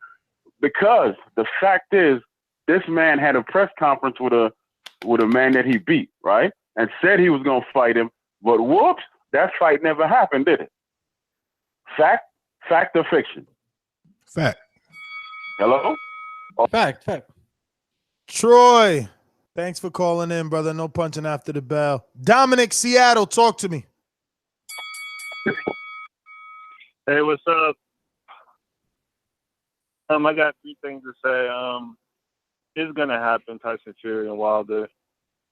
the fact is, this man had a press conference with a man that he beat, right? And said he was going to fight him, but whoops, that fight never happened, did it? Fact or fiction? Fact. Hello? Fact. Troy, thanks for calling in, brother. No punching after the bell. Dominic, Seattle, talk to me. Hey, what's up? I got 3 things to say. It's gonna happen, Tyson Fury and Wilder.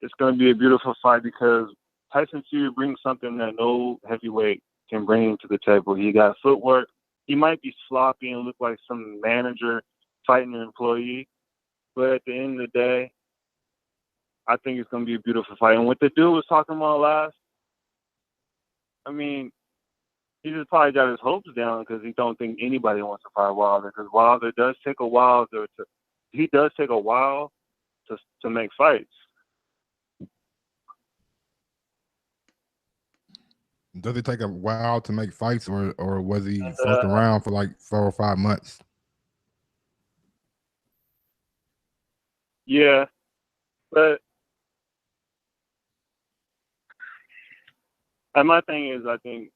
It's gonna be a beautiful fight because Tyson Fury brings something that no heavyweight can bring to the table. He got footwork. He might be sloppy and look like some manager fighting an employee, but at the end of the day, I think it's going to be a beautiful fight. And what the dude was talking about last, I mean, he just probably got his hopes down because he don't think anybody wants to fight Wilder. Because Wilder does take a while to make fights. Does it take a while to make fights, or was he fucking around for like 4 or 5 months? Yeah, but my thing is, I think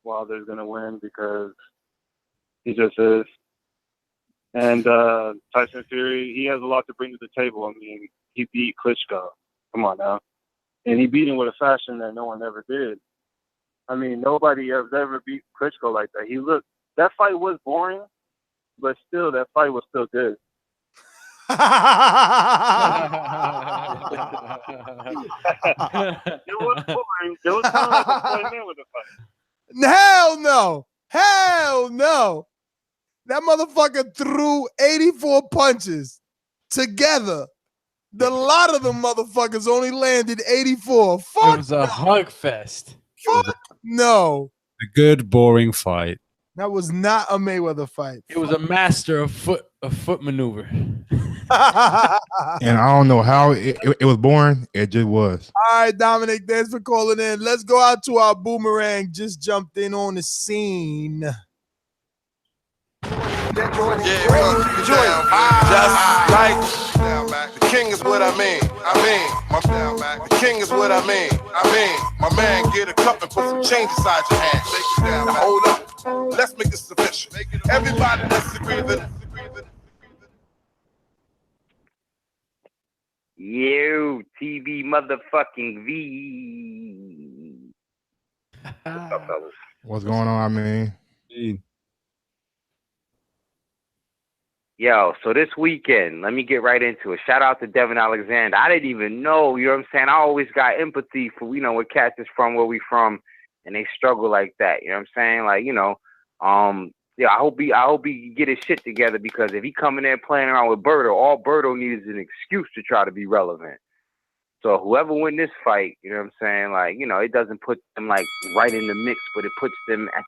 Wilder's gonna win because he just is. And Tyson Fury, he has a lot to bring to the table. I mean, he beat Klitschko. Come on now, and he beat him with a fashion that no one ever did. I mean, nobody has ever beat Klitschko like that. That fight was boring, but still, that fight was still good. It was boring. It was kind of like a Floyd Mayweather fight. Hell no. That motherfucker threw 84 punches together. The lot of them motherfuckers only landed 84. Fuck. It was a hug fest. Fuck no. A good, boring fight. That was not a Mayweather fight. It was a master of foot maneuver. And I don't know how it was born. It just was. All right, Dominic, thanks for calling in. Let's go out to our Boomerang. Just jumped in on the scene. Just like the king is what I mean. The king is what I mean. My man, get a cup and put some change inside your hand. Now hold up. Let's make this official. Everybody, let's agree that. Yo, TV motherfucking V. What's up, fellas? What's going on? I mean, yo, so this weekend, let me get right into it. Shout out to Tevin Alexander. I didn't even know, you know what I'm saying? I always got empathy for, where cats is from, where we from, and they struggle like that. You know what I'm saying? Like, yeah, I hope he get his shit together, because if he coming there playing around with Berto, all Berto needs is an excuse to try to be relevant. So whoever win this fight, you know what I'm saying? Like, you know, it doesn't put them like right in the mix, but it puts them at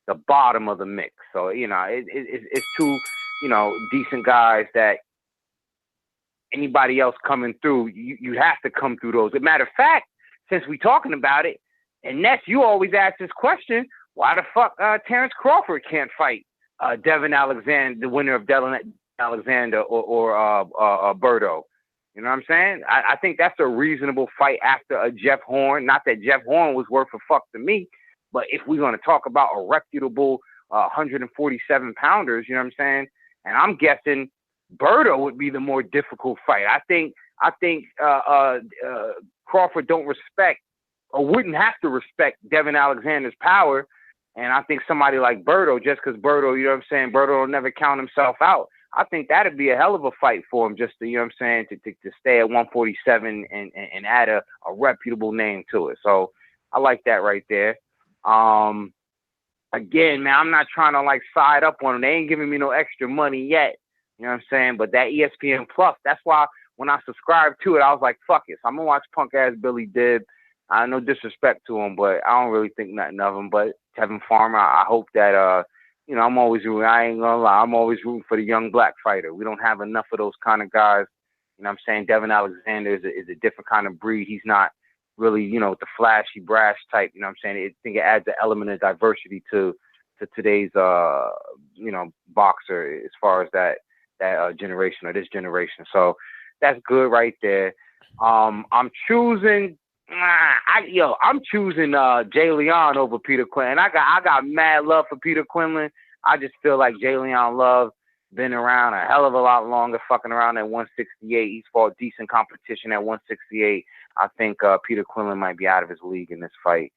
the bottom of the mix. So, you know, it's two, you know, decent guys that anybody else coming through, you have to come through those. As a matter of fact, since we talking about it, and Ness, you always ask this question, why the fuck Terrence Crawford can't fight Devin Alexander, the winner of Devin Alexander or Berto? You know what I'm saying? I think that's a reasonable fight after a Jeff Horn. Not that Jeff Horn was worth a fuck to me, but if we're going to talk about a reputable 147 pounders, you know what I'm saying? And I'm guessing Berto would be the more difficult fight. I think Crawford don't respect or wouldn't have to respect Devin Alexander's power. And I think somebody like Berto, just because Berto, you know what I'm saying, Berto will never count himself out. I think that'd be a hell of a fight for him, just to, you know what I'm saying, to stay at 147 and add a reputable name to it. So I like that right there. Again, man, I'm not trying to like side up on them. They ain't giving me no extra money yet. You know what I'm saying? But that ESPN Plus, that's why when I subscribed to it, I was like, fuck it. So I'm going to watch punk ass Billy Dibb. No disrespect to him, but I don't really think nothing of him. But Tevin Farmer, I hope that, you know, I'm always rooting. I ain't going to lie. I'm always rooting for the young black fighter. We don't have enough of those kind of guys. You know what I'm saying? Devin Alexander is a different kind of breed. He's not really, you know, the flashy, brash type. You know what I'm saying? I think it adds an element of diversity to today's, you know, boxer as far as that generation or this generation. So that's good right there. I'm choosing Jay Leon over Peter Quinlan. I got mad love for Peter Quinlan. I just feel like Jay Leon Love been around a hell of a lot longer, fucking around at 168. He's fought decent competition at 168. I think Peter Quinlan might be out of his league in this fight,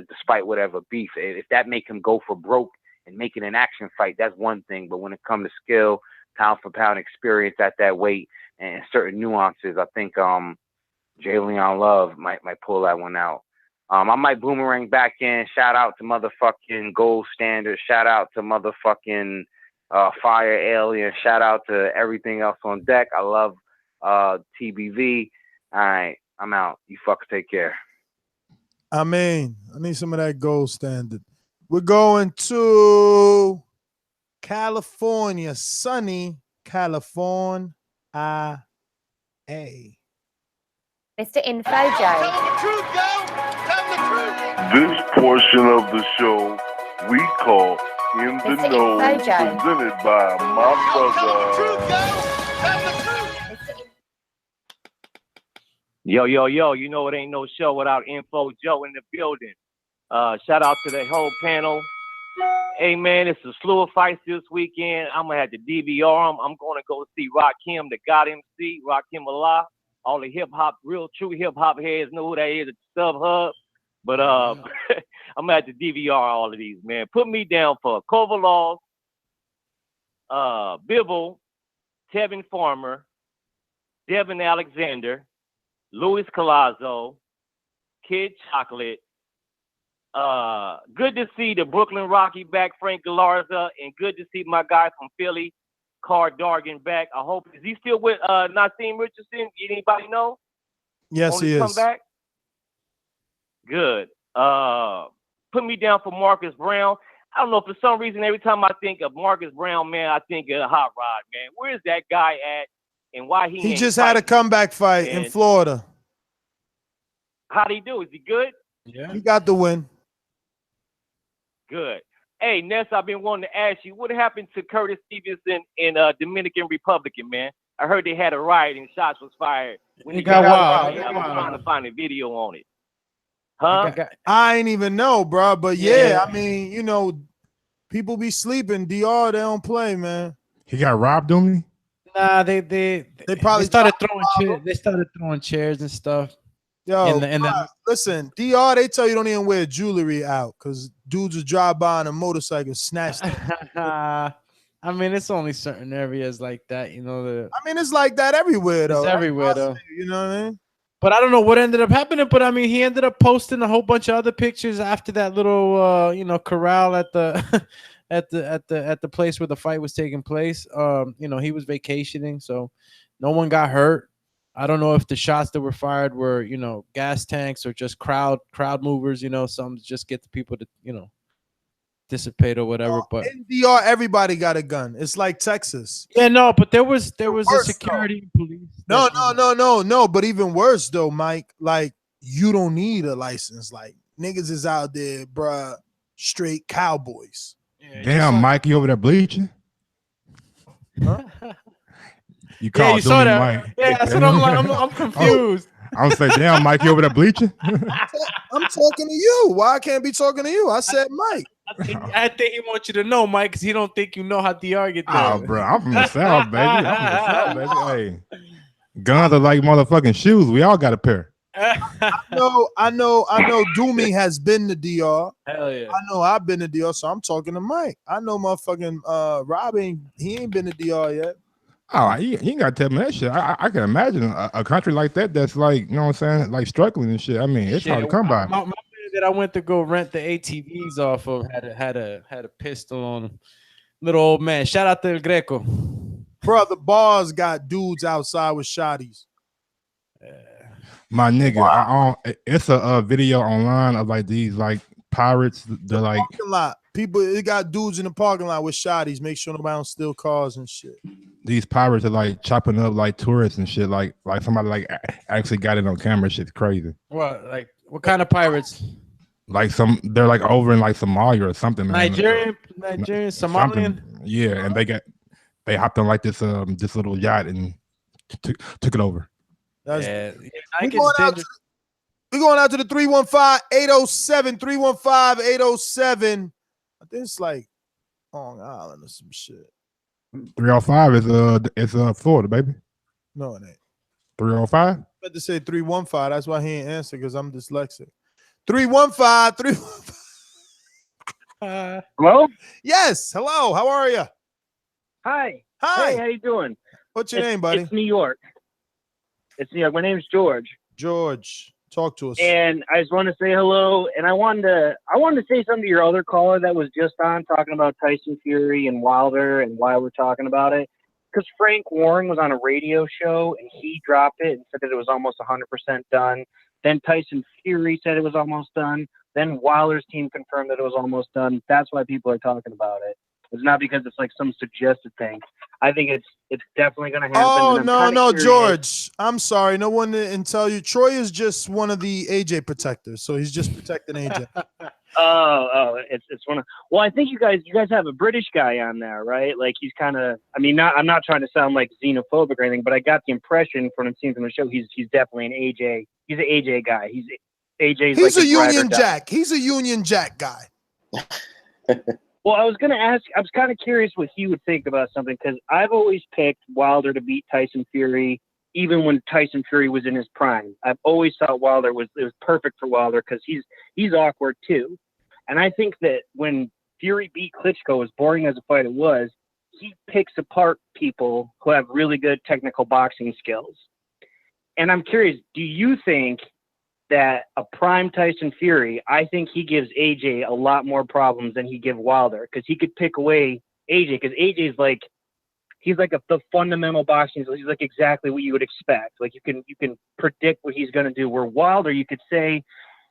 despite whatever beef. If that make him go for broke and make it an action fight, that's one thing. But when it comes to skill, pound for pound experience at that weight and certain nuances, I think Jay Leon Love might pull that one out. I might boomerang back in. Shout out to motherfucking Gold Standard. Shout out to motherfucking Fire Alien. Shout out to everything else on deck. I love TBV. All right, I'm out. You fuckers take care. I mean, I need some of that Gold Standard. We're going to California, sunny California. Mr. Info Joe. This portion of the show we call In the Mr. Know, Info Joe. presented by my brother. Yo, you know it ain't no show without Info Joe in the building. Shout out to the whole panel. Hey, man, it's a slew of fights this weekend. I'm going to have to DVR them. I'm going to go see Rakim, the God MC, Rakim Allah. All the hip-hop, real true hip-hop heads know who that is at the StubHub. But I'm going to have to DVR all of these, man. Put me down for Kovalov, Bivol, Tevin Farmer, Devin Alexander, Luis Collazo, Kid Chocolate. Good to see the Brooklyn Rocky back, Frank Galarza, and good to see my guy from Philly, Card Dargan, back. I hope, is he still with Naseem Richardson? Anybody know? Yes, he is. Come back? Good. Put me down for Marcus Brown. I don't know, for some reason, every time I think of Marcus Brown, man, I think of Hot Rod, man. Where's that guy at and why he ain't just had a comeback fight in Florida. How'd he do? Is he good? Yeah. He got the win. Good. Hey, Ness, I've been wanting to ask you, what happened to Curtis Stevenson in Dominican Republic, man? I heard they had a riot and shots was fired. When he got wild. I was trying to find a video on it. Huh? I ain't even know, bro. But yeah, I mean, you know, people be sleeping. DR, they don't play, man. He got robbed on me? Nah, they probably started throwing chairs. They started throwing chairs and stuff. Yo, listen, DR, they tell you don't even wear jewelry out because dudes will drive by on a motorcycle, snatch them. I mean, it's only certain areas like that, you know. I mean, it's like that everywhere, though. It's everywhere, though. You know what I mean? But I don't know what ended up happening. But I mean, he ended up posting a whole bunch of other pictures after that little, you know, corral at the at the place where the fight was taking place. You know, he was vacationing, so no one got hurt. I don't know if the shots that were fired were, gas tanks or just crowd movers, some to just get the people to, dissipate or whatever. But in DR, everybody got a gun. It's like Texas. yeah, no, but there was a security police. No. But even worse though, Mike. Like you don't need a license. Like niggas is out there, bruh, straight cowboys. Damn, Mike, you over there bleaching? Huh? You called you saw Dooney that. Mike. Yeah, that's what I'm like. I'm confused. I was like, damn, Mike, you over there bleaching? I'm talking to you. Why I can't be talking to you? I said Mike. I think he wants you to know, Mike, because he don't think you know how DR get there. Oh, bro, I'm from the South, baby. I'm from the South, baby. Hey, guns are like motherfucking shoes. We all got a pair. I know. Doomy has been to DR. Hell yeah. I know I've been to DR, so I'm talking to Mike. I know motherfucking Rob he ain't been to DR yet. Oh, you ain't got to tell me that shit. I can imagine a country like that's like, you know what I'm saying, like struggling and shit. I mean, it's hard to come by. My man that I went to go rent the ATVs off of had a pistol on him. Little old man. Shout out to El Greco. Bro, the bars got dudes outside with shotties. My nigga, it's a video online of like these like pirates. They're like parking lot. People, it got dudes in the parking lot with shotties. Make sure nobody don't steal cars and shit. These pirates are like chopping up like tourists and shit. Like somebody like actually got it on camera. Shit's crazy. What? Like what kind of pirates? Like they're like over in like Somalia or something. Man. Nigerian, Somalian. Something. Yeah, and they hopped on like this little yacht and took it over. We're going out to the 315-807, 315-807. I think it's like Long Island or some shit. 305 is Florida, baby. No, it ain't. 305? I had to say 315. That's why he ain't answer, because I'm dyslexic. 315. Hello? Yes. Hello. How are you? Hi. Hi. Hey, how you doing? What's your name, buddy? It's New York. It's New York. My name's George. George, talk to us. And I just want to say hello. And I wanted to say something to your other caller that was just on talking about Tyson Fury and Wilder and why we're talking about it. Because Frank Warren was on a radio show and he dropped it and said that it was almost 100% done. Then Tyson Fury said it was almost done. Then Wilder's team confirmed that it was almost done. That's why people are talking about it. It's not because it's like some suggested thing. I think it's definitely going to happen. Oh, no, curious. George. I'm sorry. No one didn't tell you. Troy is just one of the AJ protectors, so he's just protecting AJ. It's one of. Well, I think you guys have a British guy on there, right? Like he's kind of. I mean, I'm not trying to sound like xenophobic or anything, but I got the impression from the scene from the show he's definitely an AJ. He's an AJ guy. He's He's like a Union Jack. He's a Union Jack guy. Well, I was going to ask, I was kind of curious what he would think about something, because I've always picked Wilder to beat Tyson Fury, even when Tyson Fury was in his prime. I've always thought it was perfect for Wilder because he's awkward too. And I think that when Fury beat Klitschko, as boring as a fight it was, he picks apart people who have really good technical boxing skills. And I'm curious, do you think that a prime Tyson Fury, I think he gives AJ a lot more problems than he give Wilder, because he could pick away AJ, because AJ's like, he's like the fundamental boxing. He's like exactly what you would expect. Like you can predict what he's going to do. Where Wilder, you could say,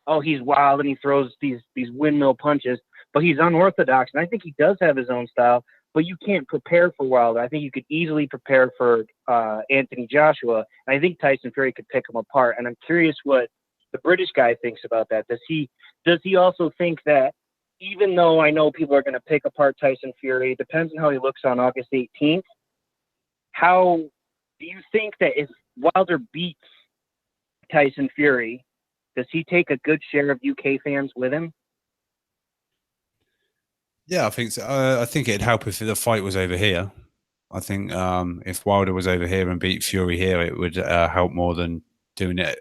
oh, he's wild and he throws these windmill punches, but he's unorthodox. And I think he does have his own style, but you can't prepare for Wilder. I think you could easily prepare for Anthony Joshua. And I think Tyson Fury could pick him apart. And I'm curious what the British guy thinks about that. Does he also think that, even though I know people are going to pick apart Tyson Fury, it depends on how he looks on August 18th. How do you think that if Wilder beats Tyson Fury, does he take a good share of UK fans with him? Yeah, I think so. I think it'd help if the fight was over here. I think if Wilder was over here and beat Fury here, it would help more than doing it,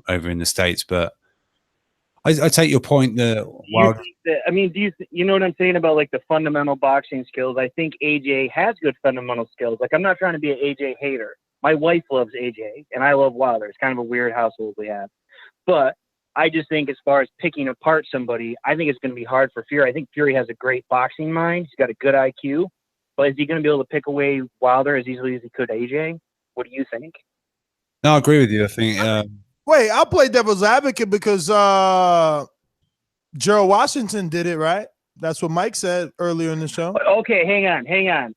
over in the States. But I take your point that Wilder. Do you know what I'm saying about like the fundamental boxing skills? I think AJ has good fundamental skills. Like I'm not trying to be an AJ hater. My wife loves AJ and I love Wilder. It's kind of a weird household we have. But I just think as far as picking apart somebody, I think it's going to be hard for Fury. I think Fury has a great boxing mind. He's got a good IQ. But is he going to be able to pick away Wilder as easily as he could AJ? What do you think? No, I agree with you. I think. Wait, I'll play devil's advocate because Gerald Washington did it, right? That's what Mike said earlier in the show. Okay, hang on.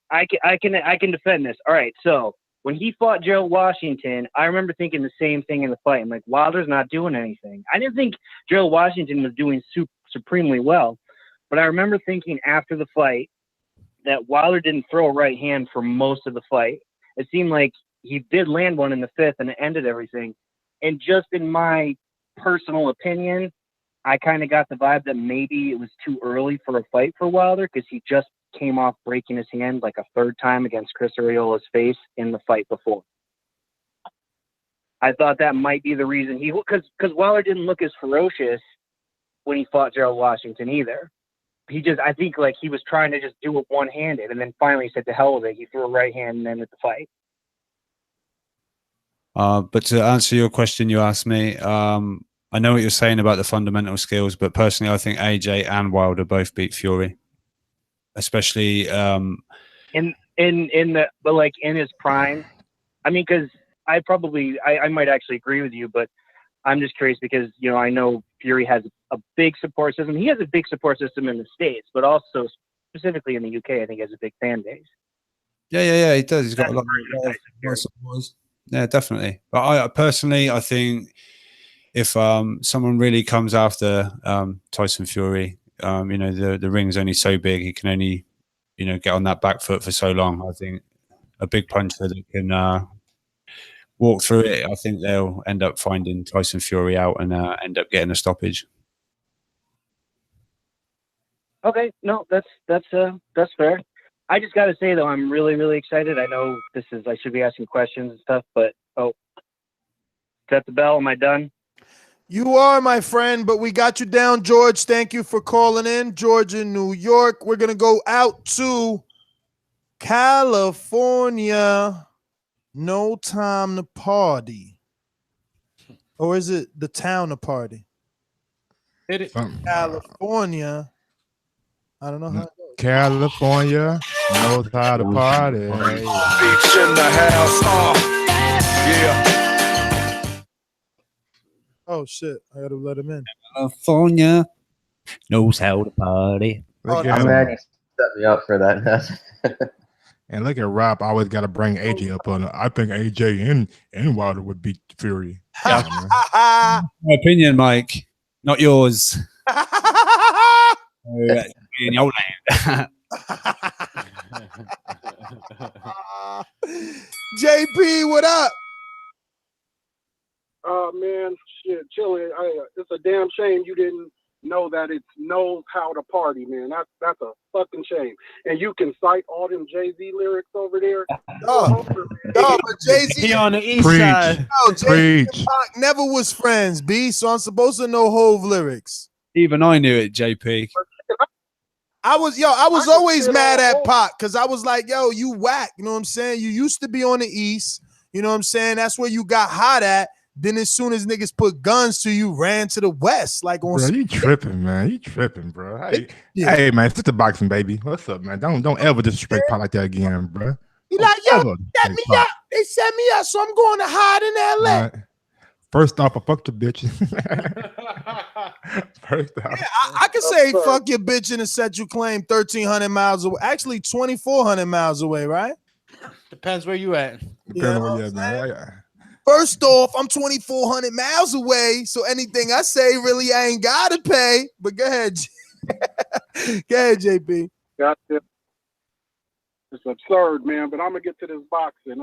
I can defend this. All right, so when he fought Gerald Washington, I remember thinking the same thing in the fight. I'm like, Wilder's not doing anything. I didn't think Gerald Washington was doing supremely well, but I remember thinking after the fight that Wilder didn't throw a right hand for most of the fight. It seemed like he did land one in the fifth, and it ended everything. And just in my personal opinion, I kind of got the vibe that maybe it was too early for a fight for Wilder because he just came off breaking his hand like a third time against Chris Ariola's face in the fight before. I thought that might be the reason because Wilder didn't look as ferocious when he fought Gerald Washington either. I think like he was trying to just do it one-handed, and then finally he said to hell with it. He threw a right hand and ended the fight. But to answer your question you asked me, I know what you're saying about the fundamental skills, but personally, I think AJ and Wilder both beat Fury, especially in his prime. I mean, because I might actually agree with you, but I'm just curious because I know Fury has a big support system. He has a big support system in the States, but also specifically in the UK, I think he has a big fan base. Yeah, he does. He's got a lot of supporters. Yeah, definitely. But I personally, I think if someone really comes after Tyson Fury, the ring's only so big, he can only get on that back foot for so long. I think a big puncher that can walk through it, I think they'll end up finding Tyson Fury out and end up getting a stoppage. Okay, no, that's fair. I just got to say though, I'm really, really excited. I know I should be asking questions and stuff, but is that the bell? Am I done? You are, my friend, but we got you down, George. Thank you for calling in. George in New York. We're going to go out to California. No time to party. Or is it the town to party? Hit it. California. I don't know how. California knows how to party. Beach in the house. Yeah. Oh shit! I gotta let him in. California knows how to party. I'm glad you set me up for that. And look at Rob. I always got to bring AJ up on it. I think AJ and Wilder would beat Fury. My opinion, Mike, not yours. In your land. JP, what up? Man, shit, chilling. It's a damn shame you didn't know that it knows how to party, man. That's a fucking shame. And you can cite all them Jay-Z lyrics over there. No, but Jay-Z He on the east side. No, Jay-Z and Pac never was friends, B. So I'm supposed to know Hove lyrics. Even I knew it, JP. I was always mad at Pac because I was like, yo, you whack. You know what I'm saying? You used to be on the East. You know what I'm saying? That's where you got hot at. Then as soon as niggas put guns to you, ran to the West. Like on. Bro, you tripping, man. You tripping, bro. Hey, man, it's the boxing, baby. What's up, man? Don't ever disrespect Pac like that again, bro. He like, yo, set me up. They set me up, so I'm going to hide in LA. Right. First off, I fucked the bitch. First off. Yeah, I can say fuck your bitch in a set you claim 1,300 miles away. Actually, 2,400 miles away, right? Depends where you at. Depends on where you at, man. First off, I'm 2,400 miles away, so anything I say really I ain't gotta pay. But go ahead, go ahead, JP. Gotcha. It's absurd, man. But I'm gonna get to this boxing.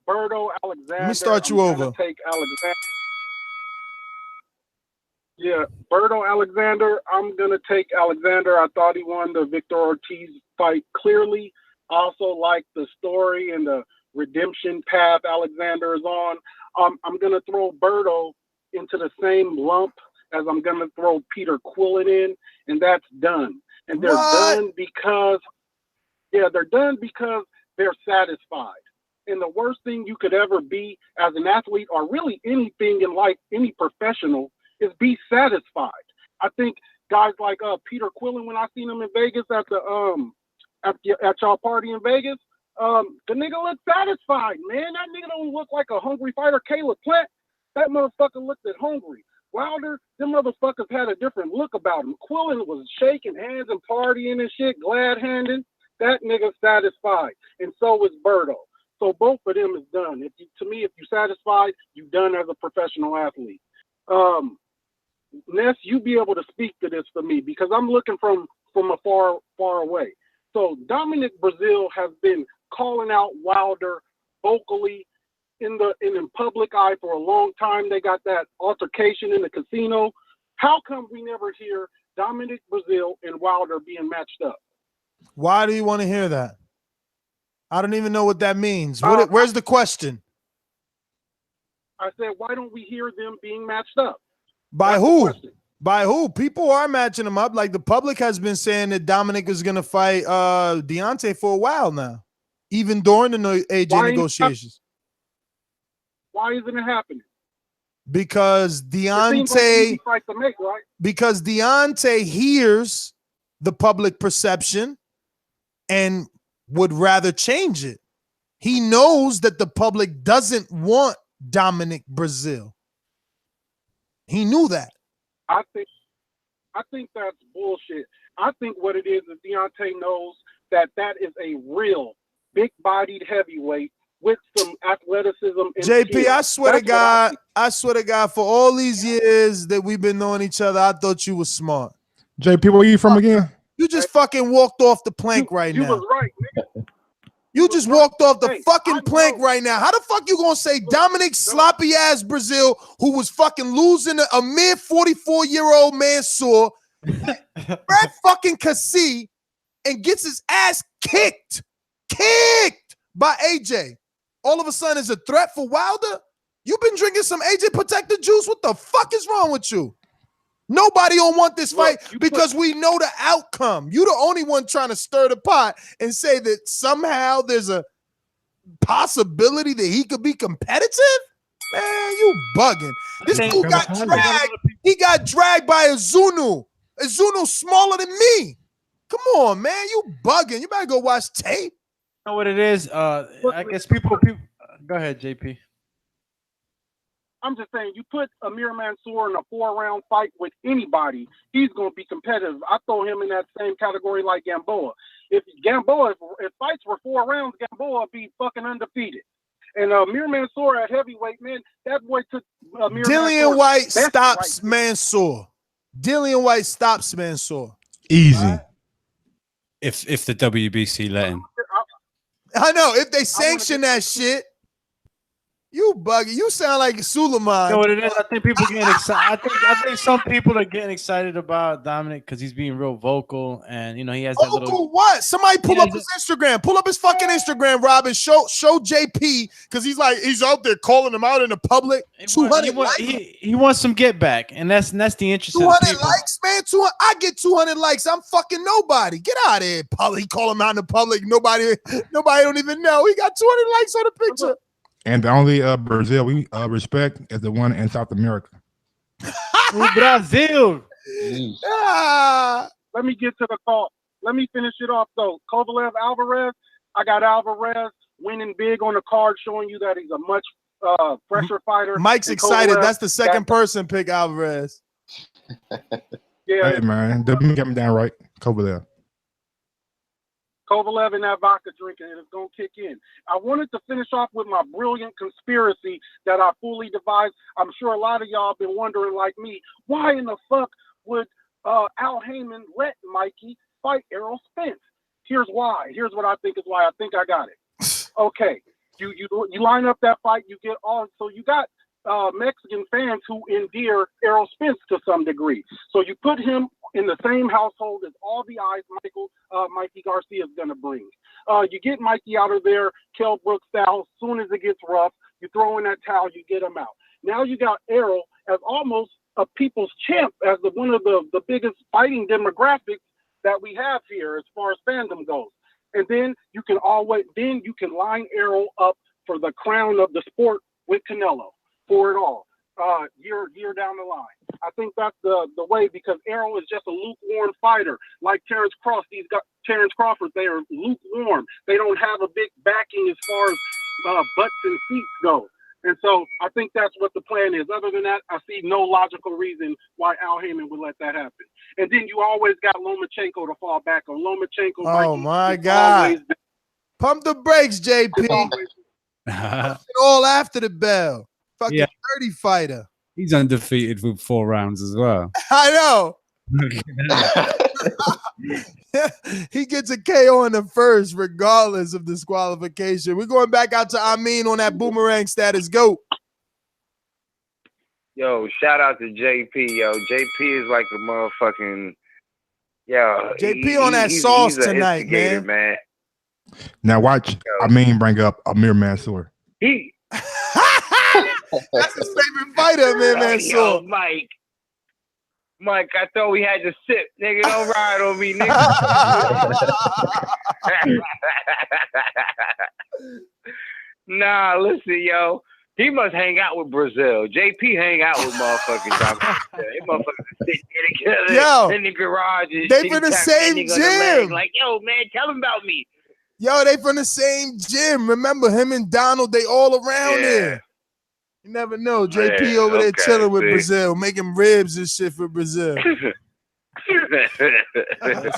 Berto Alexander. Let me start you over. Take Alexander. Yeah, Berto Alexander. I'm gonna take Alexander. I thought he won the Victor Ortiz fight clearly. Also like the story and the redemption path Alexander is on. I'm gonna throw Berto into the same lump as I'm gonna throw Peter Quillen in, and that's done. And they're done because they're satisfied. And the worst thing you could ever be as an athlete, or really anything in life, any professional, is be satisfied. I think guys like Peter Quillen, when I seen him in Vegas at the at y'all party in Vegas, The nigga looked satisfied, man. That nigga don't look like a hungry fighter. Caleb Plant, that motherfucker looked at hungry. Wilder, them motherfuckers had a different look about him. Quillen was shaking hands and partying and shit, glad-handing. That nigga satisfied, and so is Berto. So both of them is done. To me, if you're satisfied, you're done as a professional athlete. Ness, you be able to speak to this for me because I'm looking from a far away. So Dominic Brazil has been calling out Wilder vocally in public eye for a long time. They got that altercation in the casino. How come we never hear Dominic Brazil and Wilder being matched up? Why do you want to hear that? I don't even know what that means. Where's the question? I said, why don't we hear them being matched up? By who? By who? People are matching them up. Like the public has been saying that Dominic is going to fight Deontay for a while now, even during the AJ negotiations. Why isn't it happening? Because Deontay, because Deontay hears the public perception and would rather change it. He knows that the public doesn't want Dominic Brazil. He knew that. I think that's bullshit. I think what it is Deontay knows that is a real big-bodied heavyweight with some athleticism. And JP, skill. I swear to God, for all these years that we've been knowing each other, I thought you were smart. JP, where you from again? You just fucking walked off the plank right now. You was right, nigga. You just walked off the fucking plank right now. How the fuck you gonna say Dominic sloppy ass Brazil, who was fucking losing a mere 44-year-old Mansoor, Brad fucking Cassie, and gets his ass kicked by AJ? All of a sudden is a threat for Wilder? You've been drinking some AJ Protector juice? What the fuck is wrong with you? Nobody don't want this fight because we know the outcome. You're the only one trying to stir the pot and say that somehow there's a possibility that he could be competitive? Man, you bugging. This dude got dragged. He got dragged by Azunu. Azunu's smaller than me. Come on, man. You bugging. You better go watch tape. You know what it is? I guess people. Go ahead, JP. I'm just saying, you put Amir Mansour in a 4-round fight with anybody, he's going to be competitive. I throw him in that same category like Gamboa. If fights were 4 rounds, Gamboa would be fucking undefeated. And Amir Mansour at heavyweight, man, that boy took Amir Dillian White stops Mansour. Dillian White stops Mansour. Easy. If the WBC let him. I know. If they sanction that shit. You buggy. You sound like Suleiman. You know what it is? I think people getting excited. I think some people are getting excited about Dominic because he's being real vocal, and you know he has that little. What? Somebody pull up his Instagram. Pull up his fucking Instagram, Robin. Show JP because he's out there calling him out in the public. 200 likes. He wants some get back, and that's the interest. 200 likes, man. 200. I get 200 likes. I'm fucking nobody. Get out of here, public. He call him out in the public. Nobody don't even know. He got 200 likes on the picture. And the only Brazil we respect is the one in South America. Brazil. Let me get to the call. Let me finish it off, though. Kovalev, Alvarez. I got Alvarez winning big on the card, showing you that he's a much fresher fighter. Mike's excited. That's the second person pick Alvarez. Yeah. Hey, man. Don't get me down right. Kovalev. Kovalev and that vodka drinking, and it's going to kick in. I wanted to finish off with my brilliant conspiracy that I fully devised. I'm sure a lot of y'all been wondering, like me, why in the fuck would Al Heyman let Mikey fight Errol Spence? Here's why. Here's what I think is why. I think I got it. Okay, you line up that fight, you get all. So you got Mexican fans who endear Errol Spence to some degree. So you put him in the same household as all the eyes Mikey Garcia is going to bring. You get Mikey out of there, Kell Brook style. As soon as it gets rough, you throw in that towel, you get him out. Now you got Errol as almost a people's champ, as one of the biggest fighting demographics that we have here as far as fandom goes. And then you can line Errol up for the crown of the sport with Canelo for it all. year down the line. I think that's the way, because Errol is just a lukewarm fighter. Like Terrence Crawford, they are lukewarm. They don't have a big backing as far as butts and seats go. And so I think that's what the plan is. Other than that, I see no logical reason why Al Heyman would let that happen. And then you always got Lomachenko to fall back on. Lomachenko. Oh, my God. Pump the brakes, JP. All after the bell. Fucking 30 fighter. He's undefeated with 4 rounds as well. I know. He gets a KO in the first, regardless of disqualification. We're going back out to Amin on that boomerang status. Go. Yo, shout out to JP. Yo, JP is like a motherfucking. Yo, JP on that sauce tonight, man. Now watch. Bring up Amir Mansour. That's his favorite fighter, man. Yo, Mike, I thought we had to sip. Nigga, don't ride on me, nigga. Nah, listen, yo. He must hang out with Brazil. JP hang out with motherfucking Dr. They motherfuckers sit there together in the garage. They from the same gym. Like, yo, man, tell him about me. Yo, they from the same gym. Remember him and Donald, they all around there. You never know. JP over there chilling with Brazil, making ribs and shit for Brazil.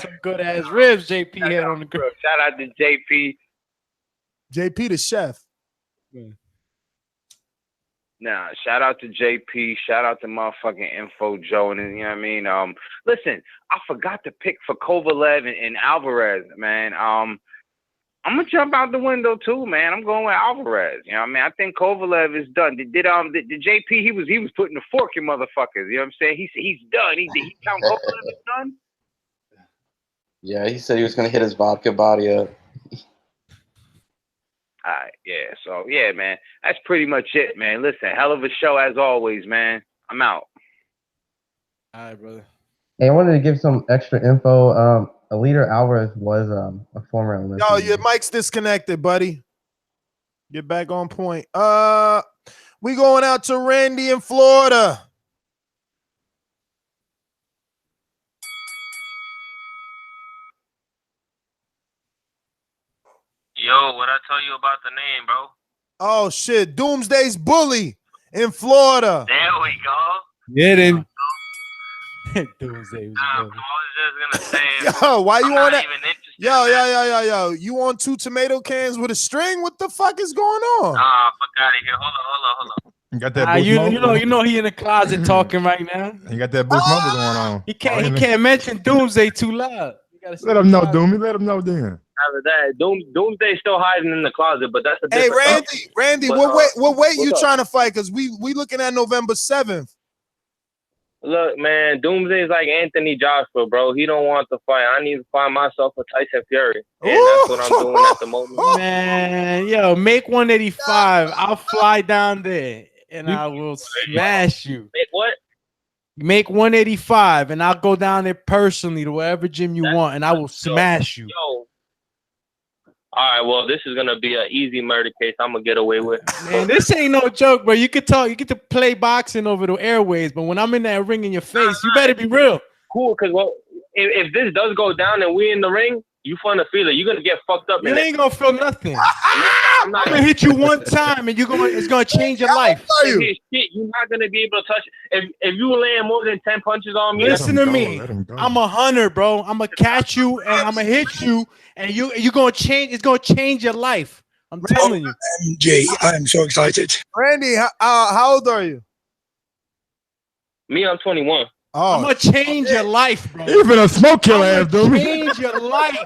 Some good ass ribs JP had on the grill. Shout out to JP. JP the chef. Nah, shout out to JP. Shout out to motherfucking Info Joe. And you know what I mean? Listen, I forgot to pick for Kovalev and Alvarez, man. I'm gonna jump out the window too, man. I'm going with Alvarez. You know what I mean? I think Kovalev is done. Did JP? He was putting the fork in motherfuckers. You know what I'm saying? He's done. He count Kovalev is done. Yeah, he said he was gonna hit his vodka body up. All right, yeah. So yeah, man, that's pretty much it, man. Listen, hell of a show as always, man. I'm out. All right, brother. Hey, I wanted to give some extra info. Alida Alvarez was a former Olympian. Yo, your mic's disconnected, buddy. Get back on point. We going out to Randy in Florida. Yo, what I tell you about the name, bro? Oh shit, Doomsday's Bully in Florida. There we go. Get him. Doomsday was I was just gonna say. Yo, why you on that? Yo. You on 2 tomato cans with a string? What the fuck is going on? Fuck out of here. Hold on. You got that boost you know he in the closet talking right now. You got that boost mobile going on. He can't mention Doomsday too loud. Let him know, Doomy. Let him know then. After that, Doomsday's still hiding in the closet, but that's a different. Hey, Randy, what weight you trying to fight? Because we looking at November 7th. Look, man, Doomsday's like Anthony Joshua, bro. He don't want to fight. I need to find myself a Tyson Fury, and that's what I'm doing at the moment. Man, yo, make 185. I'll fly down there and I will smash you. Make what? Make 185, and I'll go down there personally to wherever gym you want, and I will smash you. Yo. All right, well, this is gonna be an easy murder case. I'm gonna get away with. Man, this ain't no joke, bro. You could talk, you get to play boxing over the airways, but when I'm in that ring in your face, you better be real. Cool, because if this does go down and we in the ring, you finna feel it. You're gonna get fucked up. You ain't gonna feel nothing. I'm gonna hit you one time, and it's gonna change your life. You're not gonna be able to touch it. If you land more than 10 punches on me, listen to me. I'm a hunter, bro. I'm gonna catch you and I'm gonna hit you, and you're gonna change. It's gonna change your life. I'm telling you. MG, I am so excited. Randy, how old are you? Me, I'm 21. Oh, I'm gonna change your life, bro. You finna smoke your ass, dude. Change your life.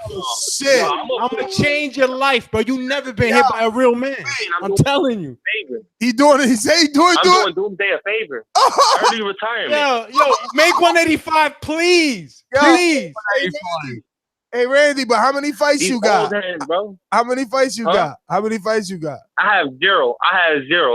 Shit. I'm gonna change your life, bro. You never been hit by a real man. I'm telling you. He doing it. He say he doing it. I'm doing Doomsday a favor. Early retirement. Yo, make 185, please. Please. Hey, Randy, but how many fights you got? Hands, bro. How many fights you got? How many fights you got? I have zero.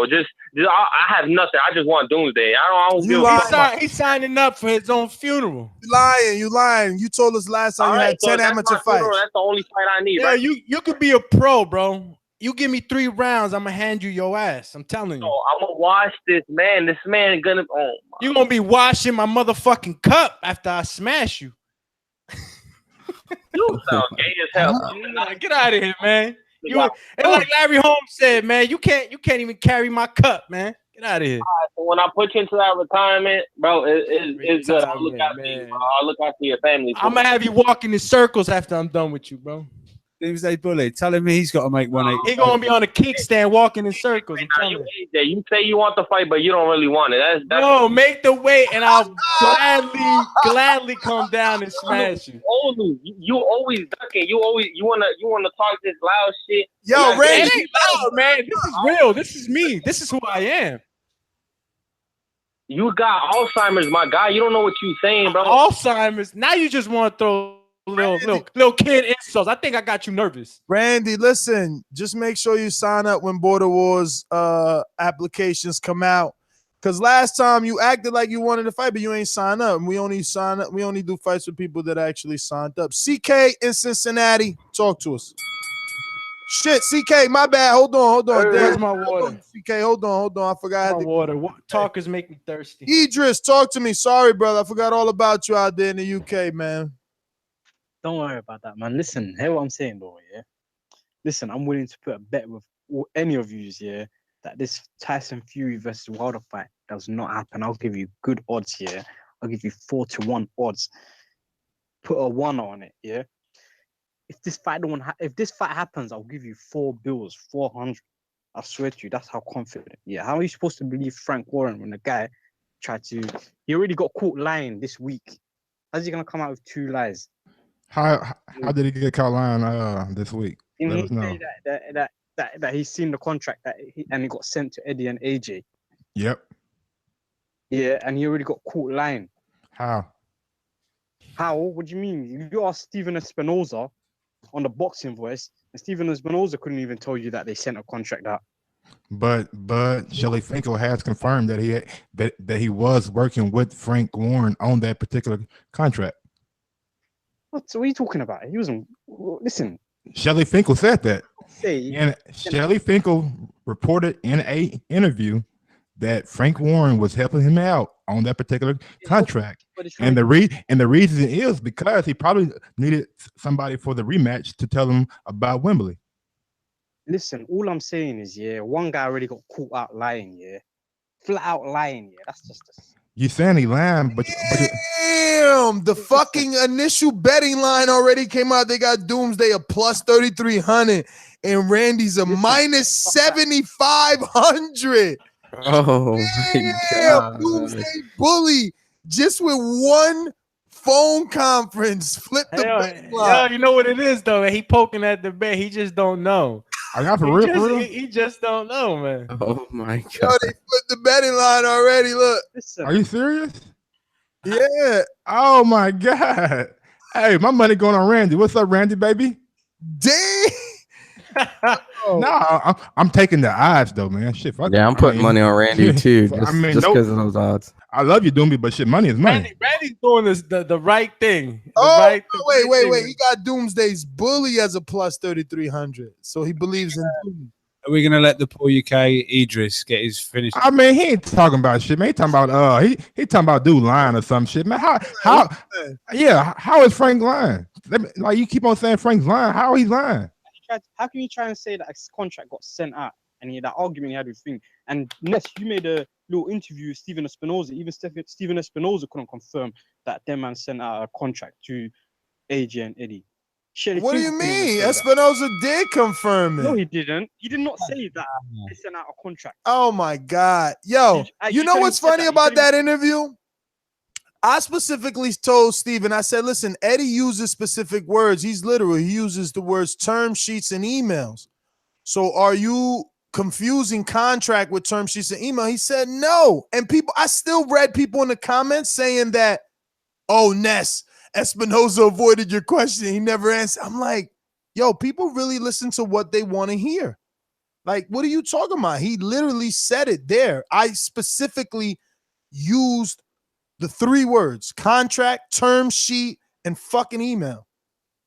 Just I have nothing. I just want Doomsday. I don't give He's signing up for his own funeral. You lying. You told us last time you had 10 amateur fights. That's the only fight I need. Yeah, right? you could be a pro, bro. You give me 3 rounds, I'm gonna hand you your ass. I'm telling you. I'm gonna watch this man. This man gonna. Oh, You gonna be washing my motherfucking cup after I smash you. you sound gay as hell. Get out of here, man. And like Larry Holmes said, man, you can't even carry my cup, man. Get out of here. So when I put you into that retirement, bro, it's good. I'll look out for you, bro. I'll look out for your family. I'm gonna have you walking in circles after I'm done with you, bro. Doomsday Bully, telling me he's got to make 180. He gonna be on a kickstand walking in circles. I'm telling you. You say you want the fight, but you don't really want it. That's no, make the weight, and I'll gladly come down and smash you. You always ducking. You wanna talk this loud shit. Yo, Randy, it ain't loud, man. This is real. This is me. This is who I am. You got Alzheimer's, my guy. You don't know what you saying, bro. Alzheimer's. Now you just want to throw little kid insults. I think I got you nervous. Randy, listen, just make sure you sign up when Border Wars applications come out. Because last time you acted like you wanted to fight, but you ain't signed up. And we only do fights with people that actually signed up. CK in Cincinnati, talk to us. Shit, CK, my bad. Hold on. There's my water. CK, hold on. I forgot. My water. Talkers make me thirsty. Idris, talk to me. Sorry, brother. I forgot all about you out there in the UK, man. Don't worry about that, man. Listen, hear what I'm saying, though, yeah? Listen, I'm willing to put a bet with any of you, yeah, that this Tyson Fury versus Wilder fight does not happen. I'll give you good odds here. I'll give you 4-1 odds. Put a 1 on it, yeah? If this fight happens, I'll give you 4 bills, 400. I swear to you, that's how confident. Yeah, how are you supposed to believe Frank Warren when the guy he already got caught lying this week? How's he gonna come out with 2 lies? How did he get caught lying this week? Let us know. That he's seen the contract and he got sent to Eddie and AJ. Yep. Yeah, and he already got caught lying. How? What do you mean? You asked Steven Espinoza on the Boxing Voice, and Steven Espinoza couldn't even tell you that they sent a contract out. But Shelly Finkel has confirmed that he was working with Frank Warren on that particular contract. What are you talking about? He wasn't. Listen. Shelly Finkel said that. And Shelly Finkel reported in an interview that Frank Warren was helping him out on that particular contract. And the reason is because he probably needed somebody for the rematch to tell him about Wembley. Listen, all I'm saying is, yeah, one guy already got caught out lying, yeah. Flat out lying, yeah. That's just you saying he lying, but damn, the fucking initial betting line already came out. They got Doomsday a plus 3,300 and Randy's a minus 7,500. Oh my God. Doomsday Bully just with one phone conference flipped the betting line. You know what it is though. He poking at the bet. He just don't know. I got for real. He just don't know, man. Oh my God. Yo, they flipped the betting line already. Look. Are you serious? Yeah. Oh my God. Hey, my money going on Randy. What's up, Randy, baby? Dang. No, I'm taking the odds though, man. Shit, fuck yeah, I'm putting money on Randy too, just because of those odds. I love you, Doomby, but shit, money is money. Randy's doing the right thing. Wait. He got Doomsday's Bully as a plus 3,300, so he believes in Doomsday. Are we gonna let the poor UK Idris get his finish? I mean, he ain't talking about shit, man. He talking about he talking about dude lying or some shit, man. How is Frank lying? Like you keep on saying Frank's lying. How he's lying? How can you try and say that his contract got sent out and that argument he had with thing? And yes, you made a little interview with Steven Espinoza. Even Steven Espinoza couldn't confirm that their man sent out a contract to AJ and Eddie. What do you mean? Espinoza did confirm it. No, he didn't. He did not say that they sent out a contract. Oh my God. Yo, you know what's funny about that interview? I specifically told Steven, I said, listen, Eddie uses specific words. He uses the words term sheets and emails. So are you confusing contract with term sheets and email? He said no. And I still read people in the comments saying that, oh, Ness, Espinoza avoided your question. He never answered. I'm like, yo, people really listen to what they want to hear. Like, what are you talking about? He literally said it there. I specifically used the 3 words: contract, term sheet, and fucking email.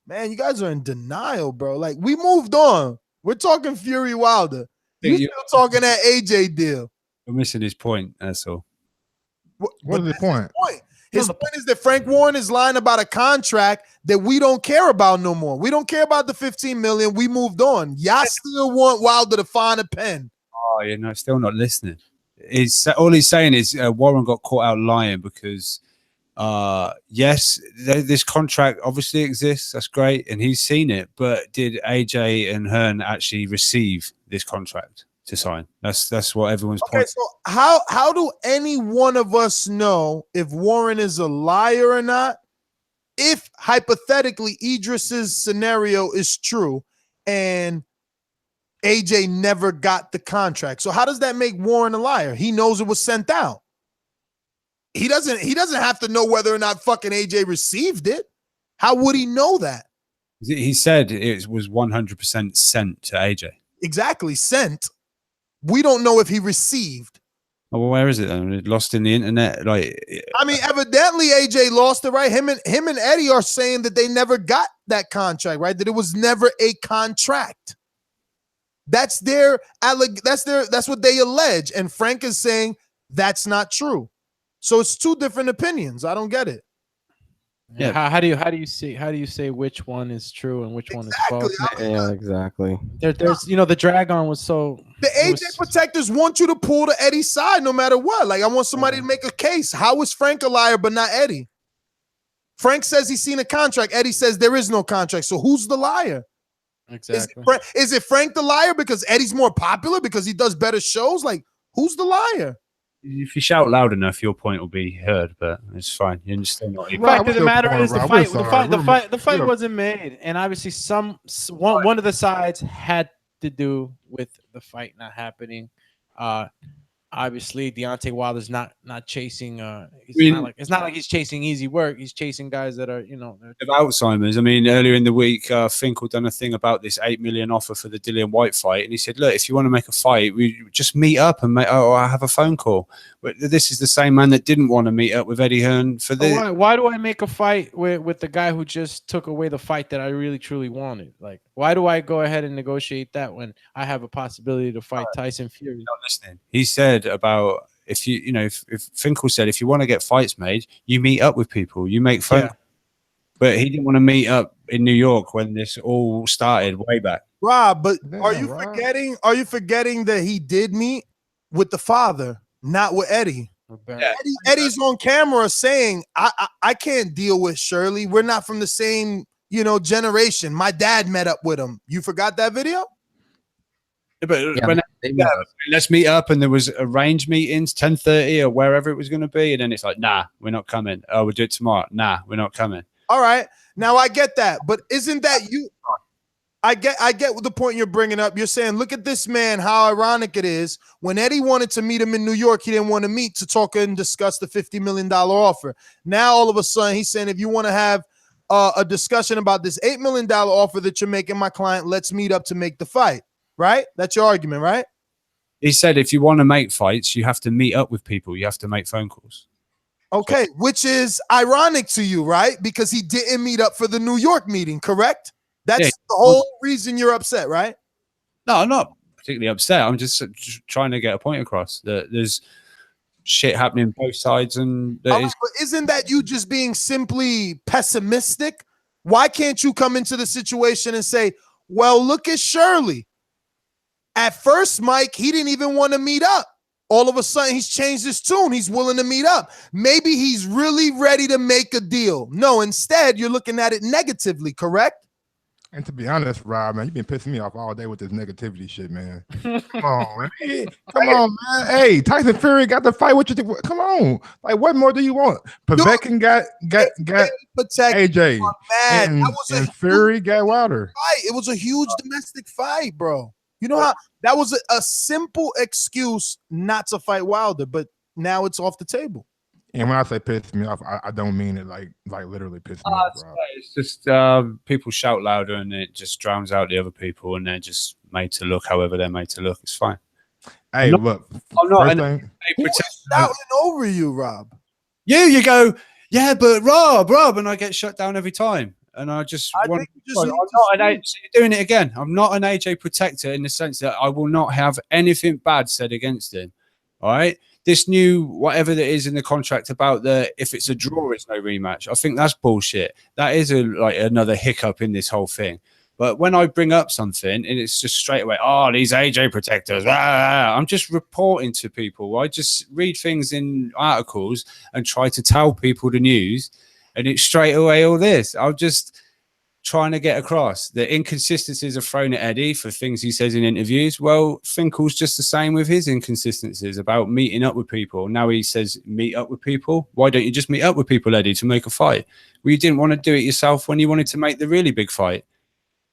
Man, you guys are in denial, bro. Like, we moved on. We're talking Fury Wilder. You still talking that AJ deal. You're missing his point. That's all. What is the point? His point is that Frank Warren is lying about a contract that we don't care about no more. We don't care about the $15 million. We moved on. Y'all still want Wilder to find a pen. Oh, still not listening. All he's saying is Warren got caught out lying because, yes, this contract obviously exists. That's great, and he's seen it. But did AJ and Hearn actually receive this contract to sign? That's what everyone's Okay, so how do any one of us know if Warren is a liar or not? If hypothetically Idris's scenario is true and AJ never got the contract, so how does that make Warren a liar? He knows it was sent out. He doesn't have to know whether or not fucking AJ received it. How would he know that? He said it was 100% sent to AJ. Exactly, sent. We don't know if he received. Oh, well, where is it then? Lost in the internet? I mean, evidently AJ lost it, right? Him and Eddie are saying that they never got that contract, right? That it was never a contract. That's what they allege, and Frank is saying that's not true. So it's two different opinions. I don't get it. Yeah. How do you say which one is true and which one is false? Yeah, exactly. There's the Dragon was so the AJ protectors want you to pull the Eddie side no matter what. Like I want somebody to make a case. How is Frank a liar but not Eddie? Frank says he's seen a contract. Eddie says there is no contract. So who's the liar? Exactly. Is it Frank the liar because Eddie's more popular because he does better shows? Like who's the liar? If you shout loud enough, your point will be heard, but it's fine. You're still not even. The fact of the matter is the fight wasn't made, and obviously one of the sides had to do with the fight not happening. Obviously, Deontay Wilder's not chasing. It's not like he's chasing easy work. He's chasing guys that are of Alzheimer's. I mean, earlier in the week, Finkel done a thing about this $8 million offer for the Dillian White fight, and he said, "Look, if you want to make a fight, we just meet up and I have a phone call." But this is the same man that didn't want to meet up with Eddie Hearn for this. Why do I make a fight with the guy who just took away the fight that I really truly wanted? Like, why do I go ahead and negotiate that when I have a possibility to fight Tyson Fury? Not listening. He said about if Finkel said if you want to get fights made, you meet up with people, you make phone. Yeah. But he didn't want to meet up in New York when this all started way back. Rob, but are you forgetting that he did meet with the father, not with Eddie? Yeah. Eddie's on camera saying, I can't deal with Shirley. We're not from the same, generation. My dad met up with him. You forgot that video? But let's meet up, and there was arranged meetings, 10:30 or wherever it was going to be, and then it's like, nah, we're not coming. Oh, we'll do it tomorrow. Nah, we're not coming. All right, now I get that, but isn't that you? I get the point you're bringing up. You're saying, look at this man, how ironic it is. When Eddie wanted to meet him in New York, he didn't want to meet to talk and discuss the $50 million offer. Now all of a sudden, he's saying, if you want to have a discussion about this $8 million offer that you're making my client, let's meet up to make the fight. Right? That's your argument, right? He said if you want to make fights, you have to meet up with people. You have to make phone calls. Okay, which is ironic to you, right? Because he didn't meet up for the New York meeting, correct? That's the whole reason you're upset, right? No, I'm not particularly upset. I'm just trying to get a point across that there's shit happening both sides. And But isn't that you just being simply pessimistic? Why can't you come into the situation and say, well, look at Shirley. At first, Mike, he didn't even want to meet up. All of a sudden, he's changed his tune. He's willing to meet up. Maybe he's really ready to make a deal. No, instead, you're looking at it negatively, correct? And to be honest, Rob, man, you've been pissing me off all day with this negativity shit, man. Come on, man. Hey, come on, man. Hey, Tyson Fury got the fight. What you think? Come on. Like, what more do you want? Povetkin got AJ. And Fury got Wilder. Fight. It was a huge domestic fight, bro. You know how that was a simple excuse not to fight Wilder, but now it's off the table. And when I say piss me off, I don't mean it like literally piss me off, bro. It's just people shout louder and it just drowns out the other people, and they're just made to look however they're made to look. It's fine. Hey, look. I'm not shouting over you, Rob. You go, yeah, but Rob, and I get shut down every time. And I just I want. think you just I'm need not to an so you're doing it again. I'm not an AJ protector in the sense that I will not have anything bad said against him. All right. This new whatever that is in the contract about if it's a draw, it's no rematch. I think that's bullshit. That is another hiccup in this whole thing. But when I bring up something and it's just straight away, oh, these AJ protectors, I'm just reporting to people. I just read things in articles and try to tell people the news, and it's straight away all this. I'm just trying to get across the inconsistencies are thrown at Eddie for things he says in interviews. Well, Finkel's just the same with his inconsistencies about meeting up with people. Now he says meet up with people. Why don't you just meet up with people, Eddie, to make a fight? Well, you didn't want to do it yourself when you wanted to make the really big fight.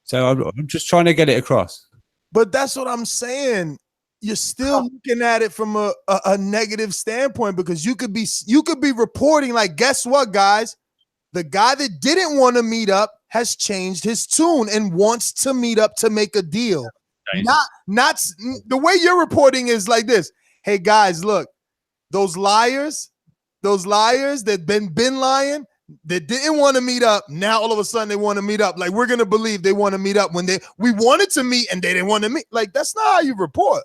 So I'm just trying to get it across. But that's what I'm saying. You're still looking at it from a negative standpoint, because you could be reporting like, guess what, guys? The guy that didn't want to meet up has changed his tune and wants to meet up to make a deal. Not the way you're reporting is like this. Hey guys, look, those liars that been lying, that didn't want to meet up, now all of a sudden they want to meet up. Like, we're gonna believe they want to meet up when we wanted to meet and they didn't want to meet. Like, that's not how you report.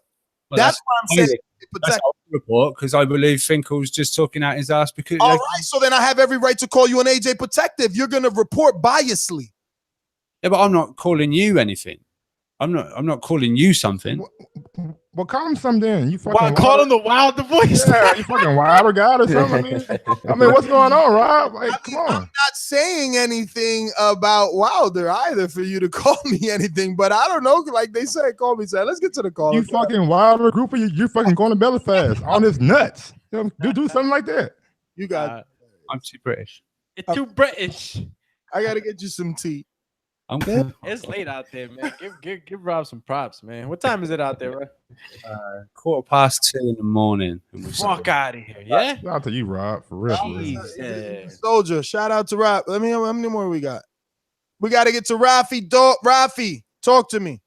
Well, that's what I'm saying. That's how I report, because I believe Finkel's just talking out his ass. Because all right, so then I have every right to call you an AJ protector if you're gonna report biasly. Yeah, but I'm not calling you anything. I'm not calling you something. Well, call him something then. You fucking call him the Wilder voice. Yeah, you fucking Wilder guy or something. I mean, what's going on, Rob? Like, come on. I'm not saying anything about Wilder either for you to call me anything, but I don't know. Like they said, call me. Say, let's get to the call. You fucking Wilder group, you fucking going to Belfast on this nuts. You know, do something like that. You got. I'm too British. It's too British. I gotta get you some tea. I'm good. It's late out there, man. Give Rob some props, man. What time is it out there, bro? 2:15 in the morning. Fuck out of here, yeah. Shout out to you, Rob, for real. Soldier, shout out to Rob. Let me know how many more we got. We got to get to Rafi. Rafi, talk to me.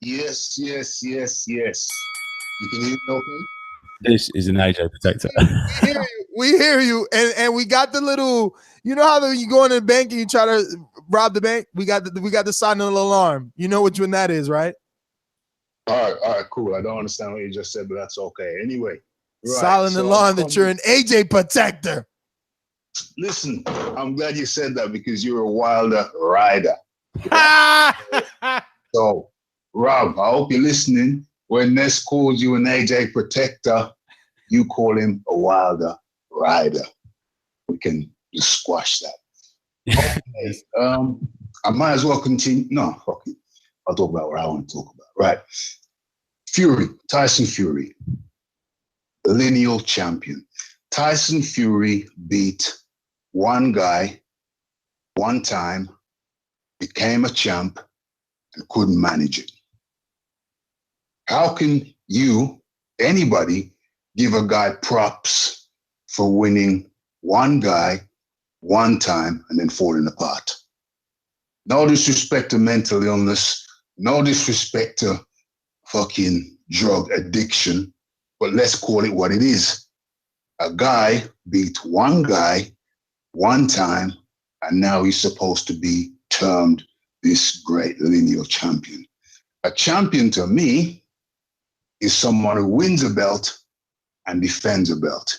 Yes. You can hear me okay? This is an AJ protector. We hear you. And we got the little, you know how you go in the bank and you try to rob the bank? We got the silent alarm. You know which one that is, right? All right, cool. I don't understand what you just said, but that's okay. Anyway. Right, silent alarm that you're an AJ protector. Listen, I'm glad you said that, because you're a Wilder rider. So, Rob, I hope you're listening. When Ness calls you an AJ protector, you call him a Wilder rider. We can just squash that. Okay. I might as well continue. No, fuck it. I'll talk about what I want to talk about. Right. Tyson Fury, the lineal champion. Tyson Fury beat one guy one time, became a champ, and couldn't manage it. How can anybody, give a guy props for winning one guy one time and then falling apart? No disrespect to mental illness, no disrespect to fucking drug addiction, but let's call it what it is. A guy beat one guy one time, and now he's supposed to be termed this great lineal champion. A champion to me is someone who wins a belt and defends a belt.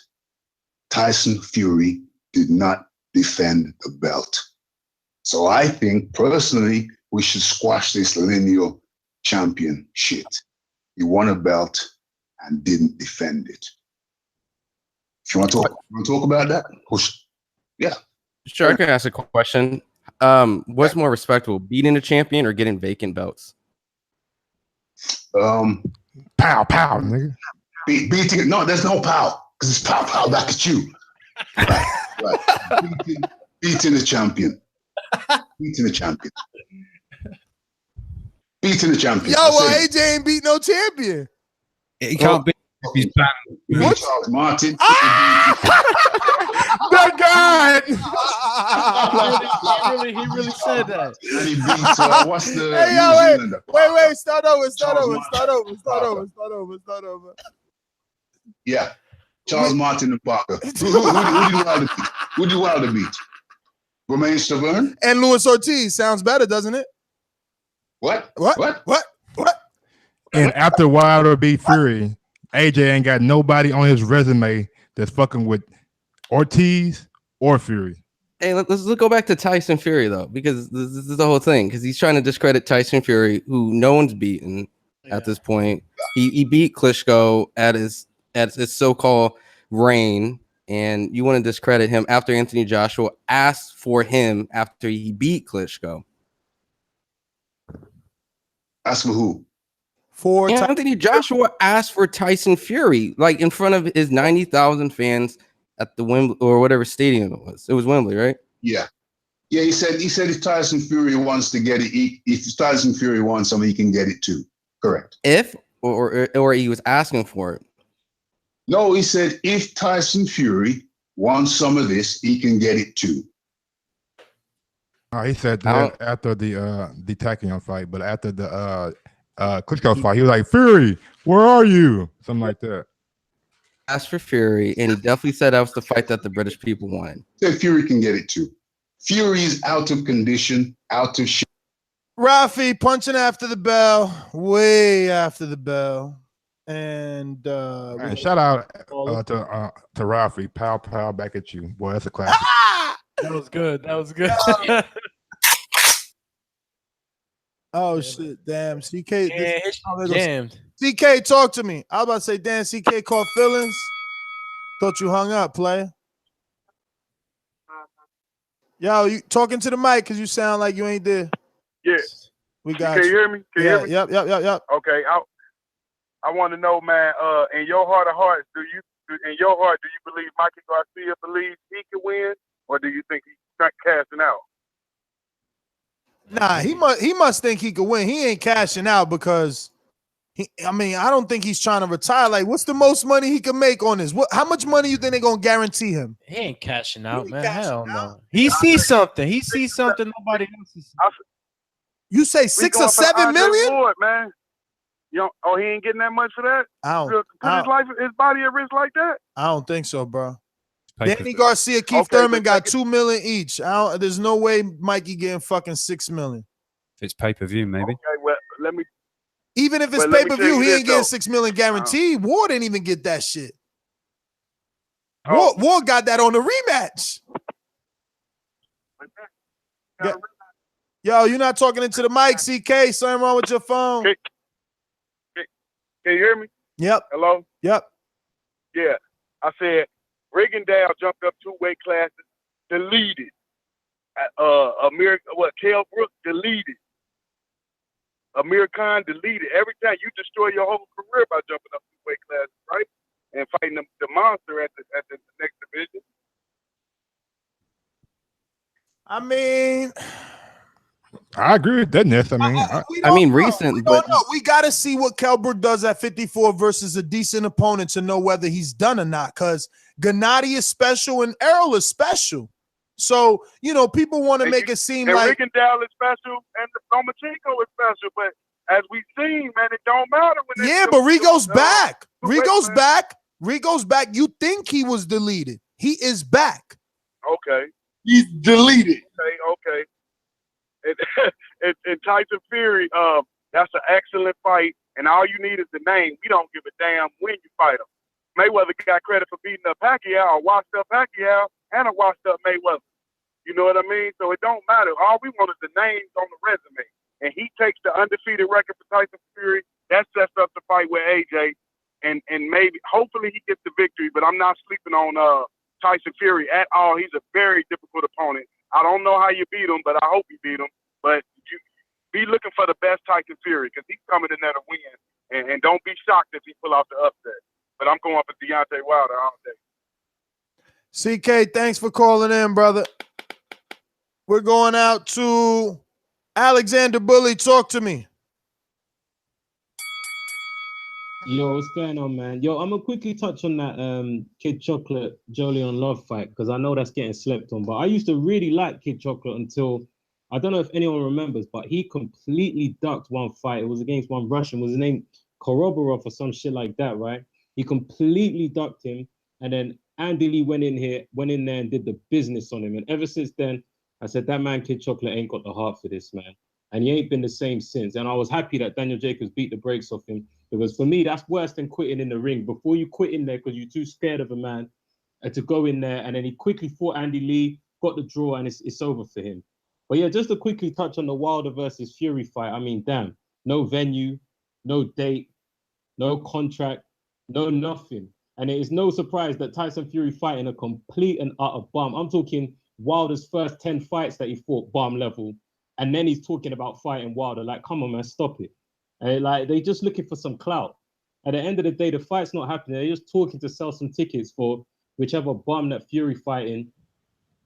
Tyson Fury did not defend the belt. So I think, personally, we should squash this lineal champion shit. He won a belt and didn't defend it. If you want to talk about that, yeah. Sure, I can ask a question. What's more respectable, beating a champion or getting vacant belts? Pow, nigga. Beating it. No, there's no pow, because it's pow back at you. Right. Beating the champion. Beating the champion. Yo, well, AJ ain't beat no champion. He can't beat. He's banned. Charles Martin. That guy. He really said that. And he beat, what's the Hey, yo, wait, start over. Yeah, Charles Martin and Parker. Who did Wilder beat? Romain Stavern? And Luis Ortiz. Sounds better, doesn't it? What? And after Wilder beat Fury, AJ ain't got nobody on his resume that's fucking with Ortiz or Fury. Hey, let's go back to Tyson Fury though, because this is the whole thing. Because he's trying to discredit Tyson Fury, who no one's beaten at this point. He beat Klitschko at his so-called reign, and you want to discredit him after Anthony Joshua asked for him after he beat Klitschko. Ask for who? For Anthony Joshua asked for Tyson Fury, like in front of his 90,000 fans at the Wembley or whatever stadium it was. It was Wembley, right? Yeah. Yeah, he said if Tyson Fury wants to get it, if Tyson Fury wants something, he can get it too. Correct. If or he was asking for it. No, he said if Tyson Fury wants some of this, he can get it too. He said that after the Takion fight, but after the Klitschko fight, he was like, Fury, where are you? Something like that. Asked for Fury, and he definitely said that was the fight that the British people wanted. Said Fury can get it too. Fury is out of condition, out of shape. Rafi punching after the bell, way after the bell. And Man, shout out to Rafi. Pow, back at you. Boy, that's a classic. That was good. That was good. Oh shit! Damn, CK. Yeah, jammed. CK, talk to me. I was about to say, damn, CK caught feelings. Thought you hung up, player. Yo, you talking to the mic because you sound like you ain't there. Yeah. We got Can you. you hear me? Can you hear me? Yep. Okay. I want to know, man. In your heart of hearts, do you believe Mikey Garcia believes he can win, or do you think he's casting out? Nah, he must think he could win. He ain't cashing out because I don't think he's trying to retire. Like, what's the most money he can make on this? How much money you think they're gonna guarantee him? He ain't cashing out, man. Hell no. He sees something. He sees something nobody else sees. You say 6 or 7 million? Ward, man. He ain't getting that much for that. Put his body at risk like that. I don't think so, bro. Danny Garcia, Keith Thurman got 2 million each. There's no way Mikey getting fucking 6 million. If it's pay-per-view, maybe. Okay, well, let me. Even if it's pay-per-view, he ain't getting 6 million guaranteed. Ward didn't even get that shit. Ward got that on the rematch. Yo, you're not talking into the mic, CK. Something wrong with your phone. Can you hear me? Yep. Hello? Yep. Yeah. I said Rigondeaux jumped up 2 weight classes, deleted. Kell Brook deleted. Amir Khan deleted. Every time you destroy your whole career by jumping up 2 weight classes, right? And fighting the monster at the next division. I mean, I agree with that, Ness. Recent, but we got to see what Kell Brook does at 54 versus a decent opponent to know whether he's done or not. Because Gennady is special and Errol is special. So, people want to make it seem like Rigondeaux is special and Lomachenko is special, but as we've seen, man, it don't matter when but Rigo's back. Rigo's back. You think he was deleted. He is back. Okay. He's deleted. Okay. And Tyson Fury, that's an excellent fight, and all you need is the name. We don't give a damn when you fight him. Mayweather got credit for beating up Pacquiao, a washed up Pacquiao, and a washed up Mayweather. You know what I mean? So it don't matter. All we want is the names on the resume. And he takes the undefeated record for Tyson Fury. That sets up the fight with AJ. And maybe, hopefully he gets the victory, but I'm not sleeping on Tyson Fury at all. He's a very difficult opponent. I don't know how you beat him, but I hope you beat him. But you be looking for the best Tyson Fury because he's coming in there to win. And don't be shocked if he pull out the upset. But I'm going for Deontay Wilder all day. CK, thanks for calling in, brother. We're going out to Alexander Bully. Talk to me. Yo, what's going on, man? Yo, I'm gonna quickly touch on that Kid Chocolate Jolion Love fight because I know that's getting slept on. But I used to really like Kid Chocolate until I don't know if anyone remembers, but he completely ducked one fight. It was against one Russian. Was his name Koroborov or some shit like that, right? He completely ducked him, and then Andy Lee went in there and did the business on him. And ever since then, I said, that man, Kid Chocolate, ain't got the heart for this, man. And he ain't been the same since. And I was happy that Daniel Jacobs beat the brakes off him, because for me, that's worse than quitting in the ring. Before you quit in there because you're too scared of a man, to go in there, and then he quickly fought Andy Lee, got the draw, and it's over for him. But yeah, just to quickly touch on the Wilder versus Fury fight. I mean, damn, no venue, no date, no contract, no nothing. And it is no surprise that Tyson Fury fighting a complete and utter bum. I'm talking Wilder's first 10 fights that he fought bum level. And then he's talking about fighting Wilder. Like, come on, man, stop it. And like, they just looking for some clout. At the end of the day, the fight's not happening. They're just talking to sell some tickets for whichever bum that Fury fighting.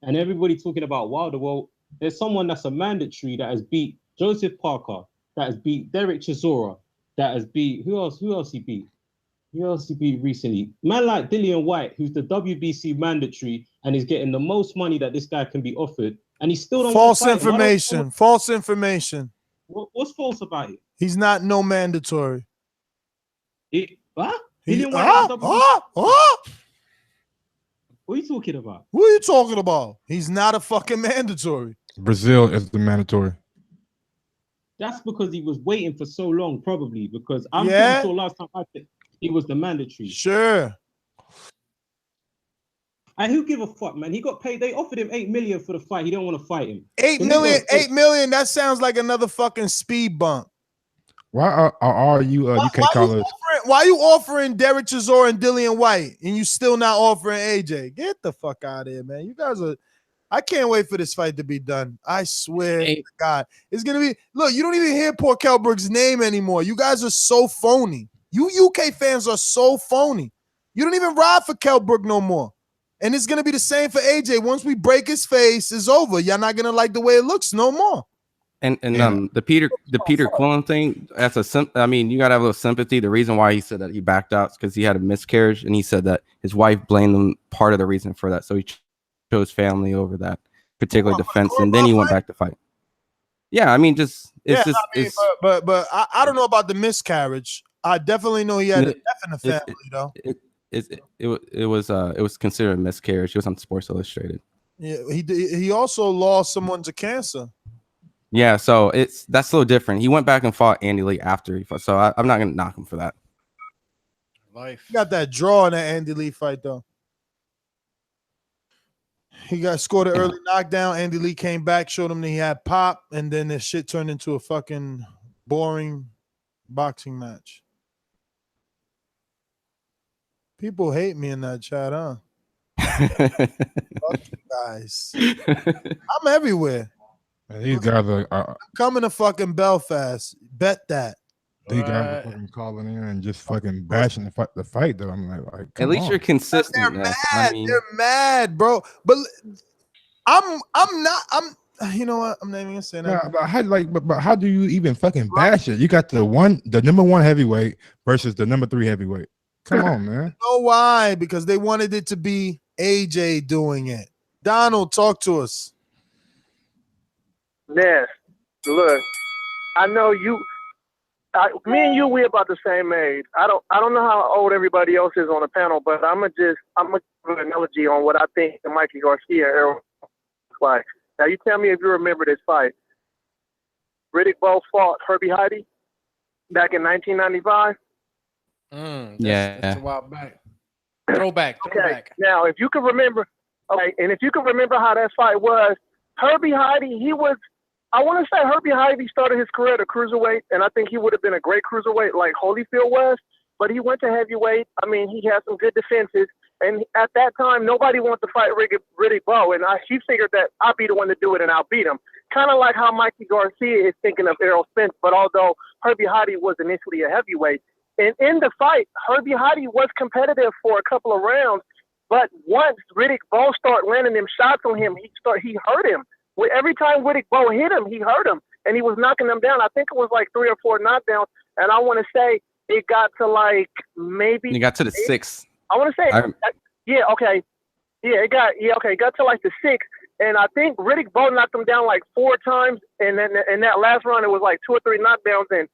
And everybody talking about Wilder. Well, there's someone that's a mandatory that has beat Joseph Parker, that has beat Derek Chisora, that has beat, who else he beat? Who else he beat recently? Man like Dillian White, who's the WBC mandatory and is getting the most money that this guy can be offered. And he still don't False information. False information. What's false about it? He's not no mandatory. What? He, Dillian White What are you talking about? What are you talking about? He's not a fucking mandatory. Brazil is the mandatory. That's because he was waiting for so long, probably, because I'm pretty sure last time I think he was the mandatory. Sure. And who give a fuck, man? He got paid. They offered him $8 million for the fight. He don't want to fight him. $8 million. That sounds like another fucking speed bump. Why are you? You can't call us. Why are you offering Derek Chisora and Dillian White and you still not offering AJ? Get the fuck out of here, man. You guys are. I can't wait for this fight to be done. I swear to God, it's gonna be. Look, you don't even hear poor Kell Brook's name anymore. You guys are so phony. You UK fans are so phony. You don't even ride for Kell Brook no more. And it's gonna be the same for AJ. Once we break his face, it's over. Y'all not gonna like the way it looks no more. And the Peter Quillen thing, I mean, you gotta have a little sympathy. The reason why he said that he backed out is because he had a miscarriage, and he said that his wife blamed him part of the reason for that. So he chose family over that particular defense, and then he went back to fight. Yeah, I mean, but I don't know about the miscarriage. I definitely know he had a death in the family, though. It was considered a miscarriage. It was on Sports Illustrated. Yeah, he also lost someone to cancer. Yeah, so that's a little different. He went back and fought Andy Lee after he fought, so I'm not gonna knock him for that. He got that draw in that Andy Lee fight, though. He scored an early knockdown. Andy Lee came back, showed him that he had pop, and then this shit turned into a fucking boring boxing match. People hate me in that chat, huh? Fuck you guys. I'm everywhere. Man, these guys are coming to fucking Belfast. Bet that. These guys are fucking calling in and just fucking bashing the fight. Though I'm like at least you're consistent. They're mad. They're mad, bro. But I'm not. You know what? I'm not even gonna say that. Yeah, but how do you even fucking bash it? You got the number one heavyweight versus the number 3 heavyweight. Come on, man. You know why? Because they wanted it to be AJ doing it. Donald, talk to us. Yes. Look, I know you. Me and you, we about the same age. I don't know how old everybody else is on the panel, but I'm gonna give an analogy on what I think the Mikey Garcia era was like. Now you tell me if you remember this fight. Riddick Bowe fought Herbie Heidi back in 1995. That's a while back. Throwback. Now, if you can remember, and if you can remember how that fight was, Herbie Heidi, I want to say Herbie Heidi started his career at a cruiserweight, and I think he would have been a great cruiserweight like Holyfield was, but he went to heavyweight. I mean, he had some good defenses, and at that time, nobody wanted to fight Riddick Bowe, and he figured that I'll be the one to do it, and I'll beat him. Kind of like how Mikey Garcia is thinking of Errol Spence, but although Herbie Heidi was initially a heavyweight, and in the fight, Herbie Heidi was competitive for a couple of rounds, but once Riddick Bowe started landing them shots on him, he hurt him. Every time Riddick Bowe hit him, he hurt him, and he was knocking them down. I think it was like 3 or 4 knockdowns, and I want to say it got to like maybe. You got to the 6th. I want to say, it got to like the 6th, and I think Riddick Bowe knocked him down like 4 times, and then in that last round it was like 2 or 3 knockdowns, and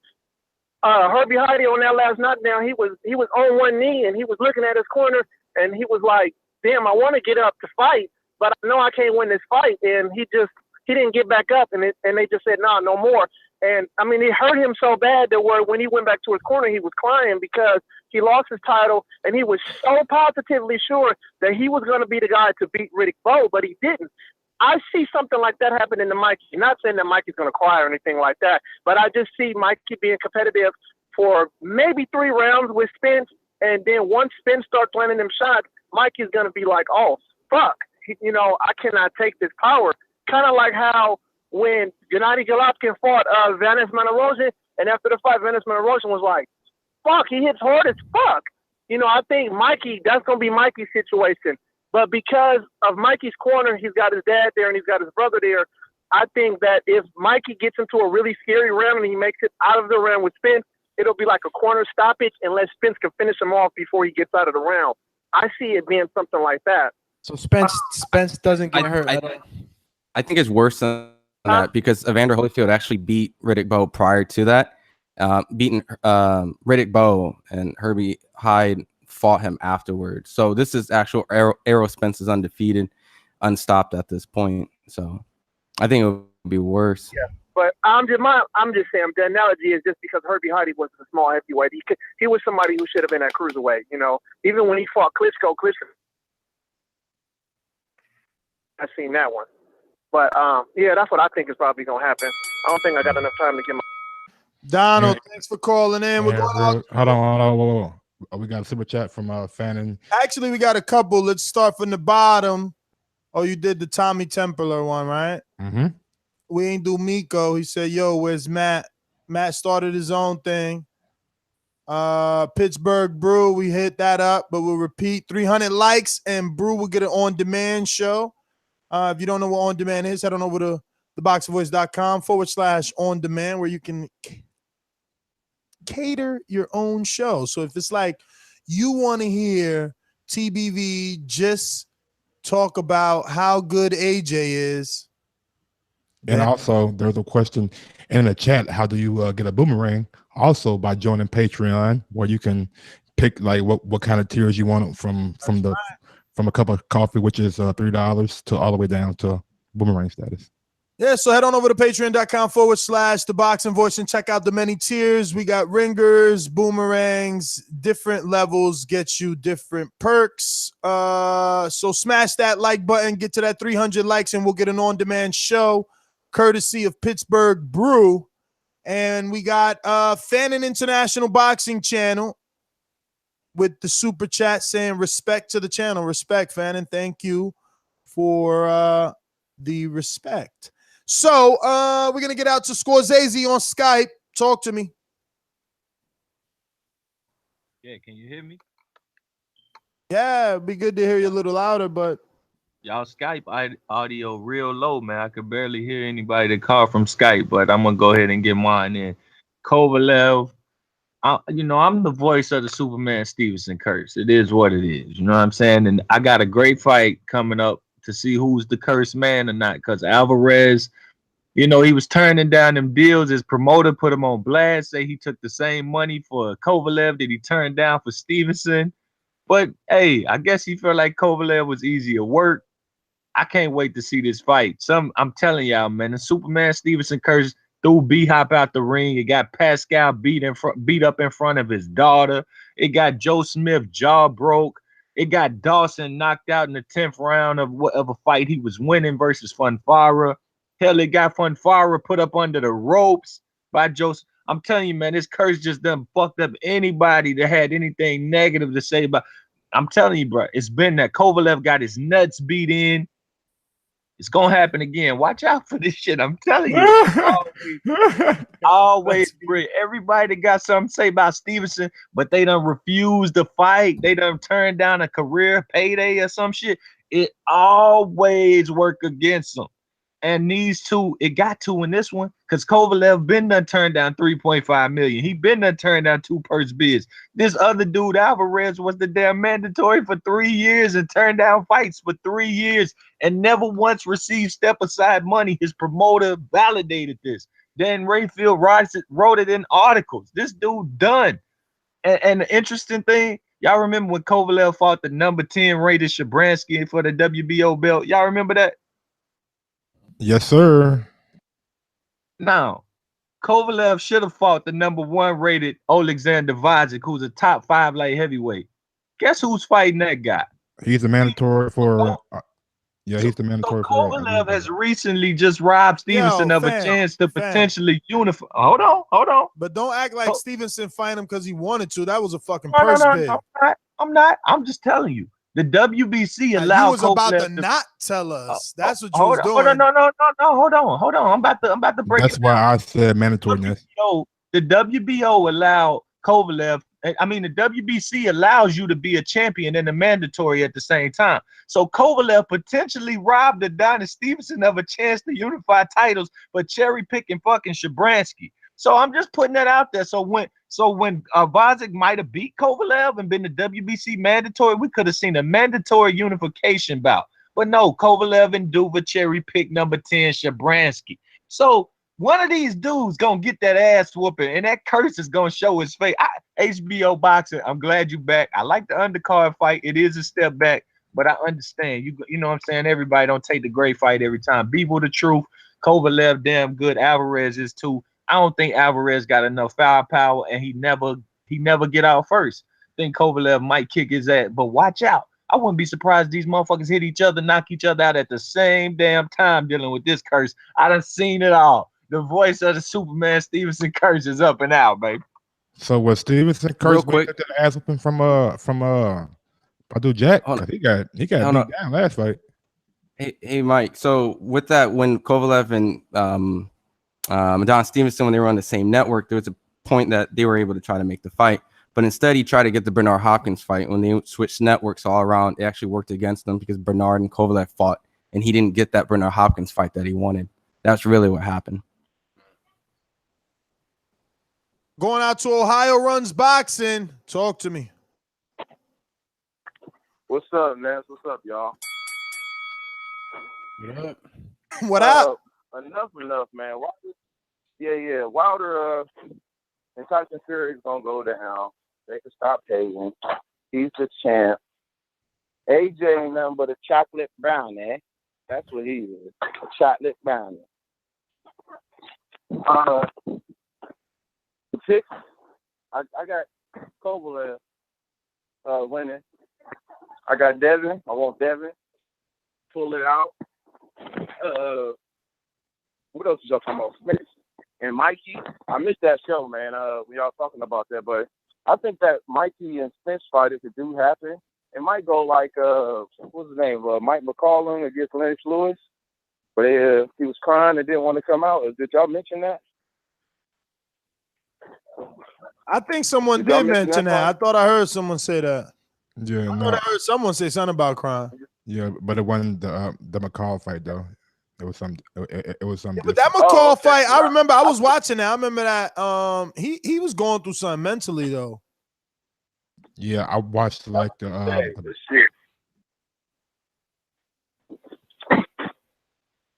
Herbie Heidi on that last knockdown, he was on one knee and he was looking at his corner and he was like, "Damn, I want to get up to fight, but I know I can't win this fight." And he just he didn't get back up, and they just said, no more. And, I mean, it hurt him so bad that when he went back to his corner, he was crying because he lost his title, and he was so positively sure that he was going to be the guy to beat Riddick Bowe, but he didn't. I see something like that happening to Mikey. Not saying that Mikey's going to cry or anything like that, but I just see Mikey being competitive for maybe 3 rounds with Spence, and then once Spence starts landing them shots, Mikey's going to be like, oh, fuck. I cannot take this power. Kind of like how when Gennady Golovkin fought Vanes Manarosian, and after the fight, Vanes Manarosian was like, fuck, he hits hard as fuck. I think Mikey, that's going to be Mikey's situation. But because of Mikey's corner, he's got his dad there and he's got his brother there. I think that if Mikey gets into a really scary round and he makes it out of the round with Spence, it'll be like a corner stoppage unless Spence can finish him off before he gets out of the round. I see it being something like that. So Spence doesn't get hurt at all. I think it's worse than that because Evander Holyfield actually beat Riddick Bowe prior to that. Beating Riddick Bowe and Herbie Hyde fought him afterwards. So this is actual Errol Spence is undefeated, unstopped at this point. So I think it would be worse. Yeah, but I'm just saying the analogy is just because Herbie Hyde was a small heavyweight. He was somebody who should have been at cruiserweight. Even when he fought Klitschko, I've seen that one. But yeah, that's what I think is probably gonna happen. I don't think I got enough time to get my. Donald, thanks for calling in. We're going out. Hold on. Whoa. We got a super chat from Fannin. Actually, we got a couple. Let's start from the bottom. Oh, you did the Tommy Templar one, right? Mm-hmm. We ain't do Miko. He said, yo, where's Matt? Matt started his own thing. Pittsburgh Brew, we hit that up, but we'll repeat 300 likes and Brew will get an on-demand show. If you don't know what on-demand is, head on over to ThaBoxingvoice.com/on-demand where you can cater your own show. So if it's like you want to hear TBV just talk about how good AJ is. And also, there's a question in the chat. How do you get a boomerang? Also, by joining Patreon, where you can pick like what kind of tiers you want from a cup of coffee, which is $3, to all the way down to boomerang status. Yeah, so head on over to patreon.com/ThaBoxingVoice and check out the many tiers. We got ringers, boomerangs, different levels get you different perks. So smash that like button, get to that 300 likes, and we'll get an on-demand show courtesy of Pittsburgh Brew. And we got Fannin International Boxing Channel with the super chat saying respect to the channel. Respect, Fannin. Thank you for the respect. So we're going to get out to Scorsese on Skype. Talk to me. Yeah, can you hear me? Yeah, it'd be good to hear you a little louder, but y'all Skype audio real low, man. I could barely hear anybody that called from Skype, but I'm going to go ahead and get mine in. Kovalev, I'm the voice of the Superman Stevenson curse. It is what it is. You know what I'm saying? And I got a great fight coming up to see who's the cursed man or not, because Alvarez, he was turning down them deals. His promoter put him on blast, say he took the same money for Kovalev that he turned down for Stevenson. But hey, I guess he felt like Kovalev was easier work. I can't wait to see this fight. I'm telling y'all, man, the Superman Stevenson curse threw B-Hop out the ring. It got Pascal beat up in front of his daughter. It got Joe Smith jaw broke. It got Dawson knocked out in the 10th round of a fight he was winning versus Funfara. Hell, it got Funfara put up under the ropes by Joseph. I'm telling you, man, this curse just done fucked up anybody that had anything negative to say about. I'm telling you, bro, it's been that Kovalev got his nuts beat in. It's gonna happen again. Watch out for this shit. I'm telling you. always bring everybody that got something to say about Stevenson, but they done refused to fight. They done turned down a career payday or some shit. It always work against them. And these two, it got to in this one, because Kovalev been done turned down $3.5 million. He been done turned down 2 purse bids. This other dude, Alvarez, was the damn mandatory for 3 years and turned down fights for 3 years and never once received step aside money. His promoter validated this. Dan Rayfield wrote it in articles. This dude done. And the interesting thing, y'all remember when Kovalev fought the number 10 rated Shabransky for the WBO belt? Y'all remember that? Yes, sir. Now, Kovalev should have fought the #1 rated Alexander Vajic, who's a top 5 light heavyweight. Guess who's fighting that guy? He's a mandatory for. He's the mandatory for. Kovalev has recently just robbed Stevenson Yo, of a chance to potentially unify. Hold on. But don't act like Stevenson fight him because he wanted to. That was a fucking No, purse bid. I'm not. I'm just telling you. The WBC allowed. You was about Kovalev to not tell us. That's what you hold was on, doing. No. Hold on. I'm about to break That's it why down. I said mandatoriness. The WBO allowed Kovalev. I mean, the WBC allows you to be a champion and a mandatory at the same time. So Kovalev potentially robbed Adonis Stevenson of a chance to unify titles, but cherry picking fucking Shabransky. So I'm just putting that out there. So when Vajic might have beat Kovalev and been the WBC mandatory, we could have seen a mandatory unification bout. But no, Kovalev and Duva cherry pick number 10 Shabransky. So one of these dudes gonna get that ass whooping, and that curse is gonna show his face. HBO boxing, I'm glad you back. I like the undercard fight. It is a step back, but I understand. You know what I'm saying? Everybody don't take the great fight every time. Bivol the truth. Kovalev damn good. Alvarez is too. I don't think Alvarez got enough firepower, and he never get out first. I think Kovalev might kick his ass, but watch out. I wouldn't be surprised these motherfuckers hit each other, knock each other out at the same damn time dealing with this curse. I done seen it all. The voice of the Superman Stevenson curse is up and out, baby. So was Stevenson cursed with the ass whooping from Padu Jack? He got beat down last fight. Hey, Mike. So with that, when Kovalev and Don Stevenson, when they were on the same network, there was a point that they were able to try to make the fight, but instead he tried to get the Bernard Hopkins fight. When they switched networks all around, it actually worked against them because Bernard and Kovalev fought, and he didn't get that Bernard Hopkins fight that he wanted. That's really what happened. Going out to Ohio Runs Boxing. Talk to me. What's up, Nance? What's up, y'all? What up? What up? Enough, man. Wilder and Tyson Fury is gonna go down. They can stop hating. He's the champ. AJ ain't nothing but a chocolate brownie. That's what he is. A chocolate brownie. Six. I got Kovalev winning. I got Devin. I want Devin. Pull it out. What else is y'all talking about? Smith and Mikey. I missed that show, man. When y'all talking about that, but I think that Mikey and Spence fight, if it do happen, it might go like what's his name? Mike McCollum against Lennox Lewis. But he was crying and didn't want to come out. Did y'all mention that? I think someone did mention that. I thought I heard someone say that. Yeah, I thought I heard someone say something about crying. Yeah, but it wasn't the McCall fight though. It was some. It was something. But that McCall fight, I remember. I was watching that. I remember that. He was going through something mentally though. Yeah, I watched like the shit.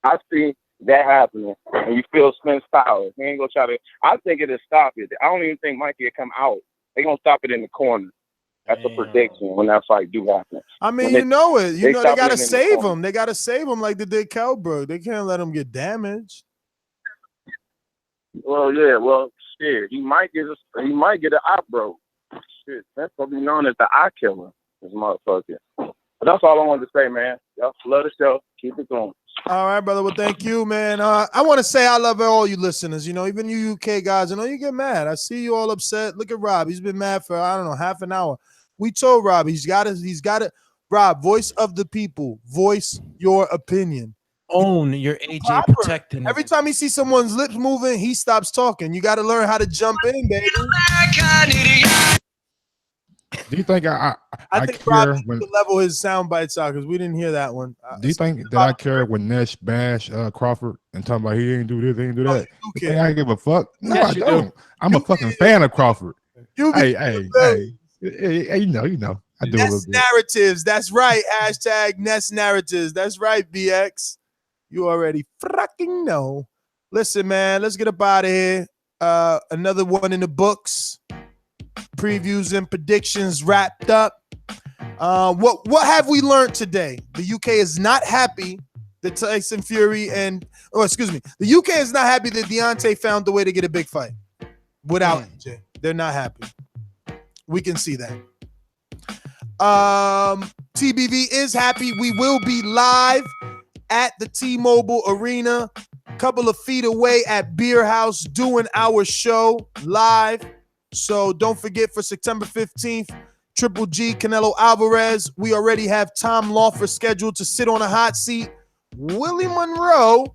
I see that happening, and you feel Spence power. He ain't gonna try to. I think it'll stop it. I don't even think Mikey will come out. They gonna stop it in the corner. That's a prediction when that fight do happen. I mean, when you know it. You know they gotta in the save corner. him. They gotta save him like they did Kelbrook. They can't let him get damaged. Well, yeah. Well, shit. He might get an eye broke. Shit, that's gonna be known as the eye killer. This motherfucker. But that's all I wanted to say, man. Y'all love the show. Keep it going. All right, brother. Well, thank you, man. I want to say I love all you listeners. You know, even you UK guys. I know you get mad. I see you all upset. Look at Rob. He's been mad for I don't know half an hour. We told Rob he's got it. Rob, voice of the people. Voice your opinion. Own your AJ protecting. Every time he sees someone's lips moving, he stops talking. You got to learn how to jump in, baby. Do you think I think care Rob needs when? to level his sound bites out because we didn't hear that one. Do you think that I care when Nash bash Crawford and talking about he ain't do this, he ain't do that? You think I give a fuck? No, Yes, I you don't. do. I'm a fucking fan of Crawford. Hey, you know, I do a little Nest bit. narratives. That's right. Hashtag Nest narratives. That's right, BX. You already fucking know. Listen, man, let's get up out of here. Another one in the books. Previews and predictions wrapped up. What have we learned today? The UK is not happy that Tyson Fury and the UK is not happy that Deontay found the way to get a big fight without AJ. They're not happy. We can see that. TBV is happy. We will be live at the T-Mobile Arena, a couple of feet away at Beer House, doing our show live. So don't forget, for September 15th, Triple G, Canelo Alvarez. We already have Tom Lawfer scheduled to sit on a hot seat. Willie Monroe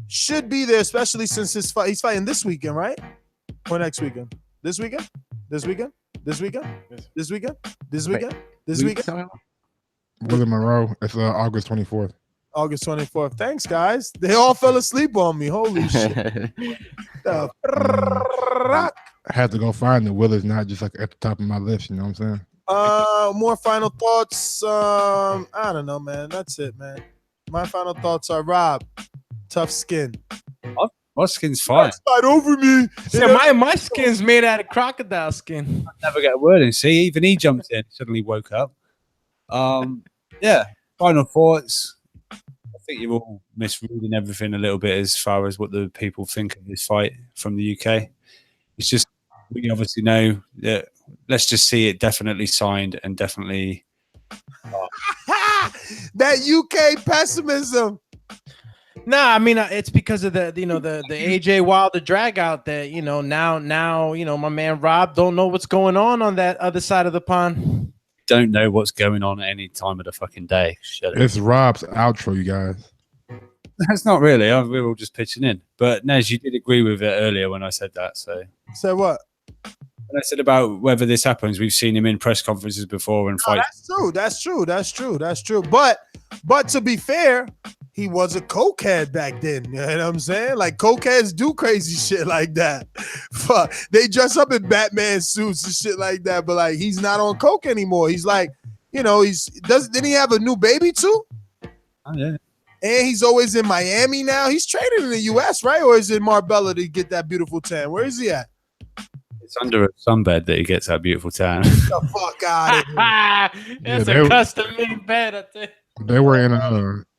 should be there, especially since he's fighting this weekend, right? Or next weekend? This weekend? This weekend? This weekend? This weekend? This weekend? This weekend? Willie Monroe. It's August 24th. August 24th. Thanks, guys. They all fell asleep on me. Holy shit. I had to go find the Willie's, not just like at the top of my list. You know what I'm saying? More final thoughts. I don't know, man. That's it, man. My final thoughts are Rob, tough skin. My skin's fine. Fight over me. Yeah, my skin's made out of crocodile skin. I never get a word in. See, even he jumped in, suddenly woke up. Yeah, final thoughts. I think you're all misreading everything a little bit as far as what the people think of this fight from the UK. It's just, we obviously know that, let's just see it definitely signed and definitely. That UK pessimism. Nah, I mean, it's because of the AJ Wilder drag out that, now, my man Rob don't know what's going on that other side of the pond. Don't know what's going on at any time of the fucking day. It's Rob's outro, you guys. That's not really. We're all just pitching in. But Nez, you did agree with it earlier when I said that. So what? When I said about whether this happens, we've seen him in press conferences before and fights. That's true. But to be fair, he was a cokehead back then. You know what I'm saying? Like, cokeheads do crazy shit like that. Fuck, they dress up in Batman suits and shit like that. But like, he's not on coke anymore. He's like, didn't he have a new baby too? Oh yeah. And he's always in Miami now. He's training in the U.S., right? Or is it Marbella to get that beautiful tan? Where is he at? It's under a sunbed that he gets that beautiful tan. Get the fuck out of here. That's a custom-made bed, I think. They were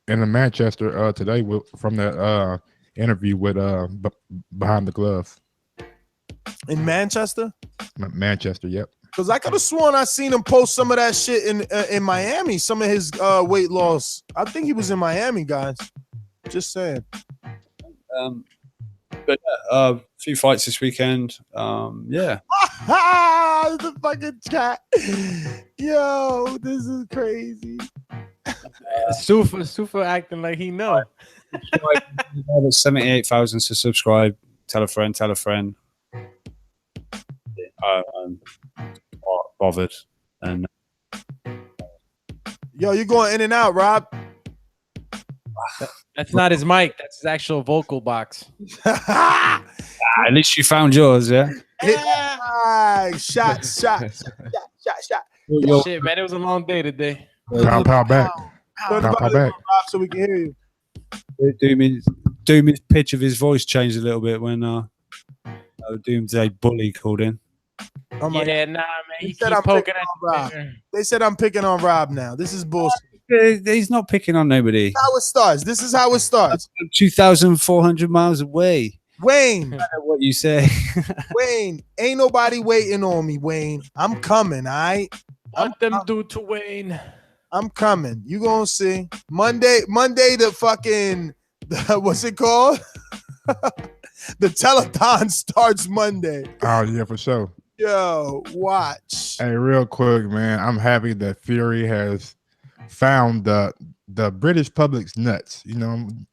in Manchester today from that interview with Behind the Glove. In Manchester? Manchester, yep. Because I could have sworn I seen him post some of that shit in Miami, some of his weight loss. I think he was in Miami, guys. Just saying. But a few fights this weekend. Yeah. The fucking chat. Yo, this is crazy. Sufa acting like he know. 78,000 to subscribe. Tell a friend. I'm bothered. And yo, you're going in and out, Rob. That's not his mic. That's his actual vocal box. At least you found yours, yeah? Shot. Shit, man, it was a long day today. Pow back. Pow back. Rob, so we can hear you. Doom's pitch of his voice changed a little bit when Doomsday Bully called in. Oh my yeah, God. Nah, man. He He said keep I'm poking picking at on Rob. They said I'm picking on Rob now. This is bullshit. He's not picking on nobody. How it starts. This is how it starts. 2,400 miles away. Wayne. No matter what you say. Wayne, ain't nobody waiting on me, Wayne. I'm coming, all right? What them do to Wayne? I'm coming. You gonna see. Monday, the fucking, what's it called? The telethon starts Monday. Oh, yeah, for sure. Yo, watch. Hey, real quick, man. I'm happy that Fury has found the British public's nuts.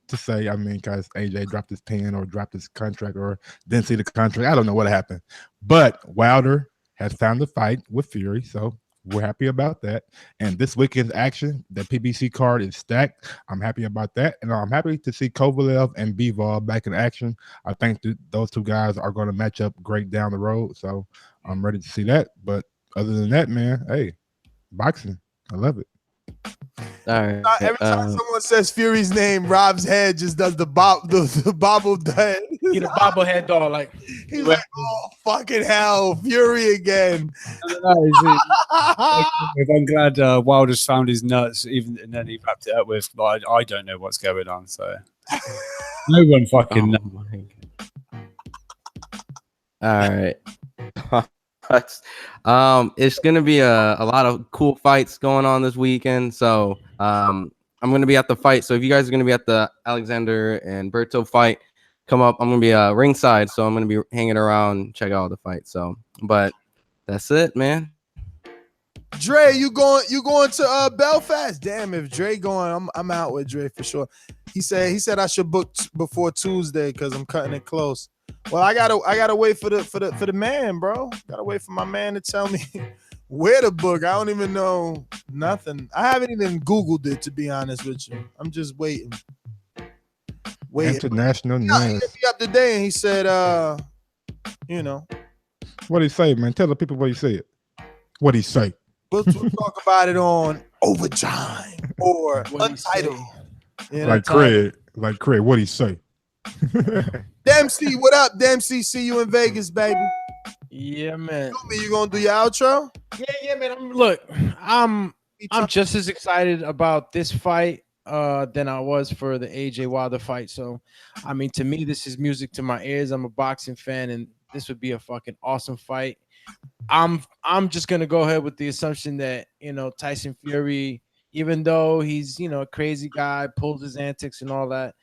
To say, because AJ dropped his pen or dropped his contract or didn't see the contract. I don't know what happened. But Wilder has found the fight with Fury, so we're happy about that. And this weekend's action, the PBC card is stacked. I'm happy about that. And I'm happy to see Kovalev and Bivol back in action. I think those two guys are going to match up great down the road. So I'm ready to see that. But other than that, man, hey, boxing. I love it. All right. Every time someone says Fury's name, Rob's head just does the bobbled head. He the bobblehead dog, like he's like, oh fucking hell, Fury again. I'm glad Wilder's found his nuts, even and then he wrapped it up with, like, I don't know what's going on. So no one fucking knows. All right. It's gonna be a lot of cool fights going on this weekend. So I'm gonna be at the fight. So if you guys are gonna be at the Alexander and Berto fight, come up. I'm gonna be ringside, so I'm gonna be hanging around, check out the fight. So, but that's it, man. Dre, you going to Belfast? Damn, if Dre going, I'm out with Dre for sure. He said I should book before Tuesday because I'm cutting it close. Well, I gotta wait for the man, bro. Gotta wait for my man to tell me where to book. I don't even know nothing. I haven't even Googled it, to be honest with you. I'm just waiting. International He news. hit me up today and he said, you know. What did he say, man? Tell the people what he said. What did he say? We'll talk about it on Overtime or Untitled. You know, Like Craig, what did he say? Dempsey, what up, Dempsey? See you in Vegas, baby. Yeah, man. You gonna do your outro? Yeah, man. I'm just as excited about this fight than I was for the AJ Wilder fight. So, I mean, to me, this is music to my ears. I'm a boxing fan, and this would be a fucking awesome fight. I'm just gonna go ahead with the assumption that, you know, Tyson Fury, even though he's, you know, a crazy guy, pulls his antics and all that,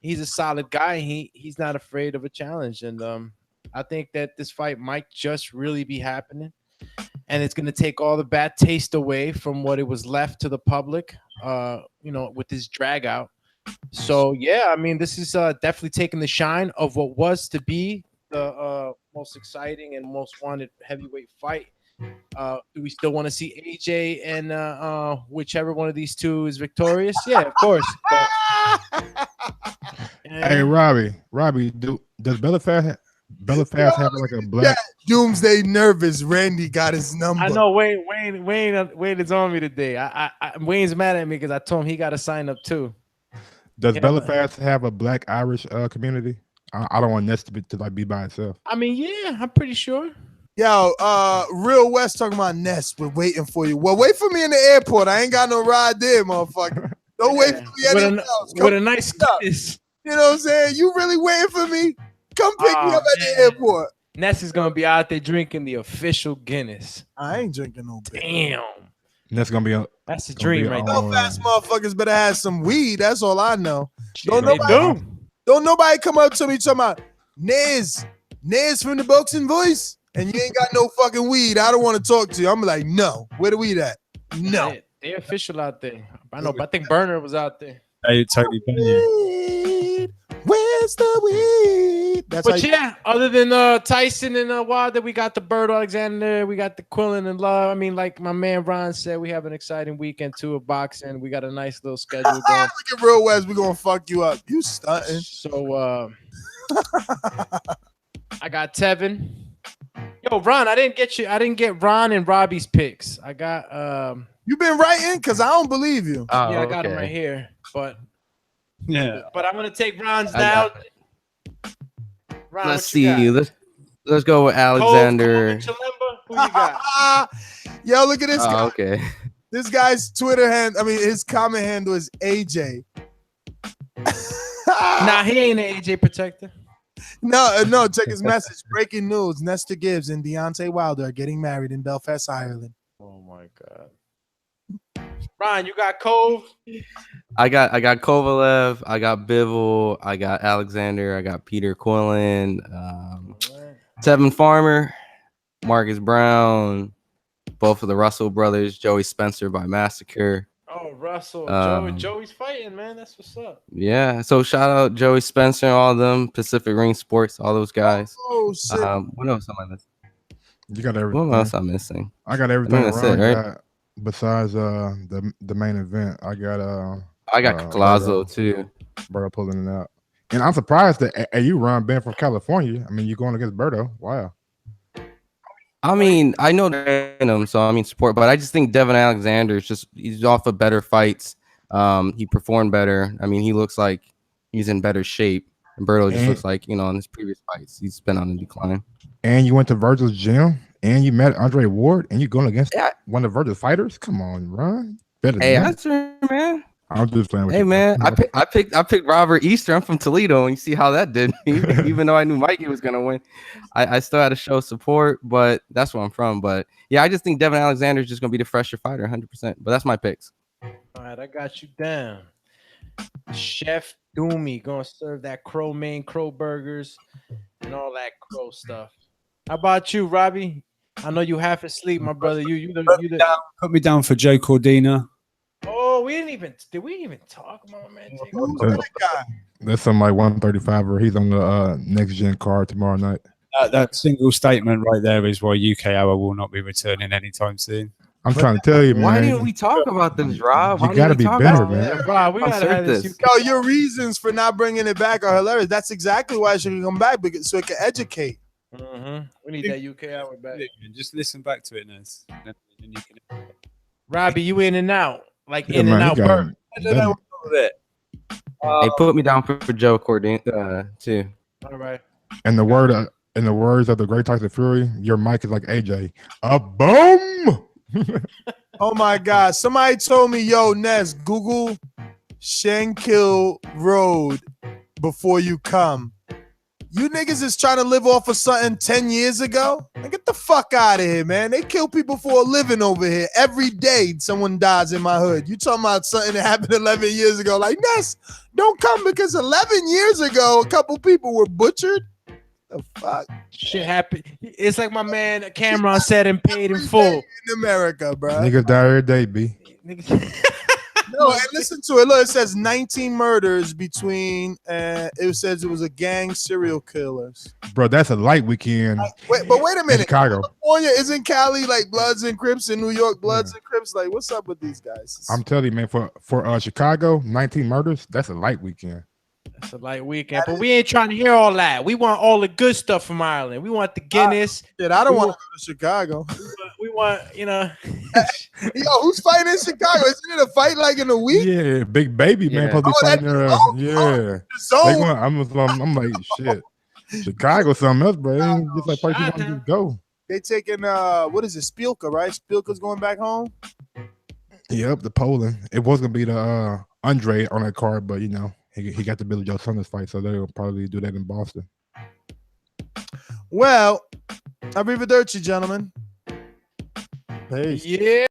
he's a solid guy. He's not afraid of a challenge, and I think that this fight might just really be happening, and it's gonna take all the bad taste away from what it was left to the public, you know, with this drag out. So yeah, I mean, this is definitely taking the shine of what was to be the most exciting and most wanted heavyweight fight. Do we still want to see AJ and whichever one of these two is victorious? Yeah, of course. But, Hey, Robbie, does Belfast have like a black? Yeah, Doomsday nervous. Randy got his number. I know Wayne is on me today. Wayne's mad at me because I told him he got to sign up too. Does Belfast have a Black Irish community? I don't want Ness to be by itself. I mean, yeah, I'm pretty sure. Yo, Real West talking about Ness. We're waiting for you. Well, wait for me in the airport. I ain't got no ride there, motherfucker. Don't wait for me anywhere else. With a nice Guinness. You know what I'm saying? You really waiting for me? Come pick me up at the airport. Ness is gonna be out there drinking the official Guinness. I ain't drinking no beer. Damn. Ness gonna be on. That's a dream right now. Fast motherfuckers better have some weed. That's all I know. Don't Don't nobody come up to me talking about Nez from the Boxing Voice, and you ain't got no fucking weed. I don't want to talk to you. I'm like, no. Where the weed at? No. They official out there. I know, but I think Burner was out there. Hey, totally weed. Where's the weed? But yeah, other than Tyson and Wilder, we got the Berto Alexander, we got the Quillen and Love. I mean, like my man Ron said, we have an exciting weekend too of boxing. We got a nice little schedule going. Look at Real West, we gonna fuck you up. You stunting. So I got Tevin. Yo, Ron, I didn't get Ron and Robbie's picks. I got You been writing? Because I don't believe you. Yeah, I got him right here. But yeah, but I'm gonna take Ron's now. Ron, Let's see. Let's go with Alexander. Who you got? Yo, look at this guy. Okay. This guy's Twitter his comment handle is AJ. Nah, he ain't an AJ protector. No, check his message. Breaking news: Nestor Gibbs and Deontay Wilder are getting married in Belfast, Ireland. Oh my God. Ron, you got Cove? I got Kovalev, I got Bivol, I got Alexander, I got Peter Quillen, Tevin Farmer, Marcus Brown, both of the Russell brothers, Joey Spencer by Massacre. Oh, Russell, Joey's fighting, man. That's what's up. Yeah, so shout out Joey Spencer, all of them, Pacific Ring Sports, all those guys. Oh shit! What else am I missing? You got everything. What else I'm missing? I got everything. That's it, right? Got, besides the main event, I got Colazo too. Berto pulling it out, and I'm surprised that you Ron Ben from California. I mean, you're going against Berto. Wow. I mean, I know they're in him, so I mean support, but I just think Devin Alexander is he's off of better fights. He performed better. I mean, he looks like he's in better shape. And Berto just looks like, in his previous fights, he's been on a decline. And you went to Virgil's gym, and you met Andre Ward, and you're going against one of Virgil's fighters? Come on, Ron. Better than that. Answer, man. I'm just playing with you. Hey, man, I picked Robert Easter. I'm from Toledo, and you see how that did me. Even though I knew Mikey was going to win, I still had to show support, but that's where I'm from. But, yeah, I just think Devin Alexander is just going to be the fresher fighter, 100%. But that's my picks. All right, I got you down. Chef Doomy gonna serve that crow burgers and all that crow stuff. How about you, Robbie? I know you half asleep, my brother. Put me down for Joe Cordina. Oh, did we even talk about my man? That's some like 135, or he's on the next gen card tomorrow night. That single statement right there is why UK Hour will not be returning anytime soon. I'm trying to tell you, man. Why didn't we talk about this, Rob? You got to be better, man. Rob, we gotta have this. Yo, your reasons for not bringing it back are hilarious. That's exactly why it should come back, so it can educate. Mm-hmm. We need that UK Hour back. Just listen back to it, Nez. Robbie, you in and out, like in and out. Hey, put me down for Joe Cordina too. All right. And the words of the great Tyson Fury, your mic is like AJ. A boom. Oh my God! Somebody told me, "Yo, Nez, Google Shankill Road before you come." You niggas is trying to live off of something 10 years ago. Man, get the fuck out of here, man. They kill people for a living over here. Every day someone dies in my hood. You talking about something that happened 11 years ago? Like, Nez, don't come because 11 years ago a couple people were butchered. The fuck? Shit happened. It's like my man Cameron said and paid in full. In America, bro. Niggas die every day, B. No, and listen to it. Look, it says 19 murders between, it says it was a gang serial killers. Bro, that's a light weekend. Wait a minute. In Chicago. California, isn't Cali like Bloods and Crips? In New York, Bloods and Crips? Like, what's up with these guys? I'm telling you, man, for Chicago, 19 murders, that's a light weekend. It's a light weekend, but we ain't trying to hear all that. We want all the good stuff from Ireland. We want the Guinness. Shit, I don't want to go to Chicago. We want, Yo, who's fighting in Chicago? Isn't it a fight like in a week? Yeah, big baby, man. Supposed to be fighting there. I'm like, shit. Chicago, something else, bro. It ain't just like place you want to just go. They taking what is it? Spielka, right? Spielka's going back home. Yep, the Poland. It was gonna be the Andre on that card, but he got the Billy Joe Saunders fight, so they'll probably do that in Boston. Well, arrivederci, gentlemen. Peace. Yeah.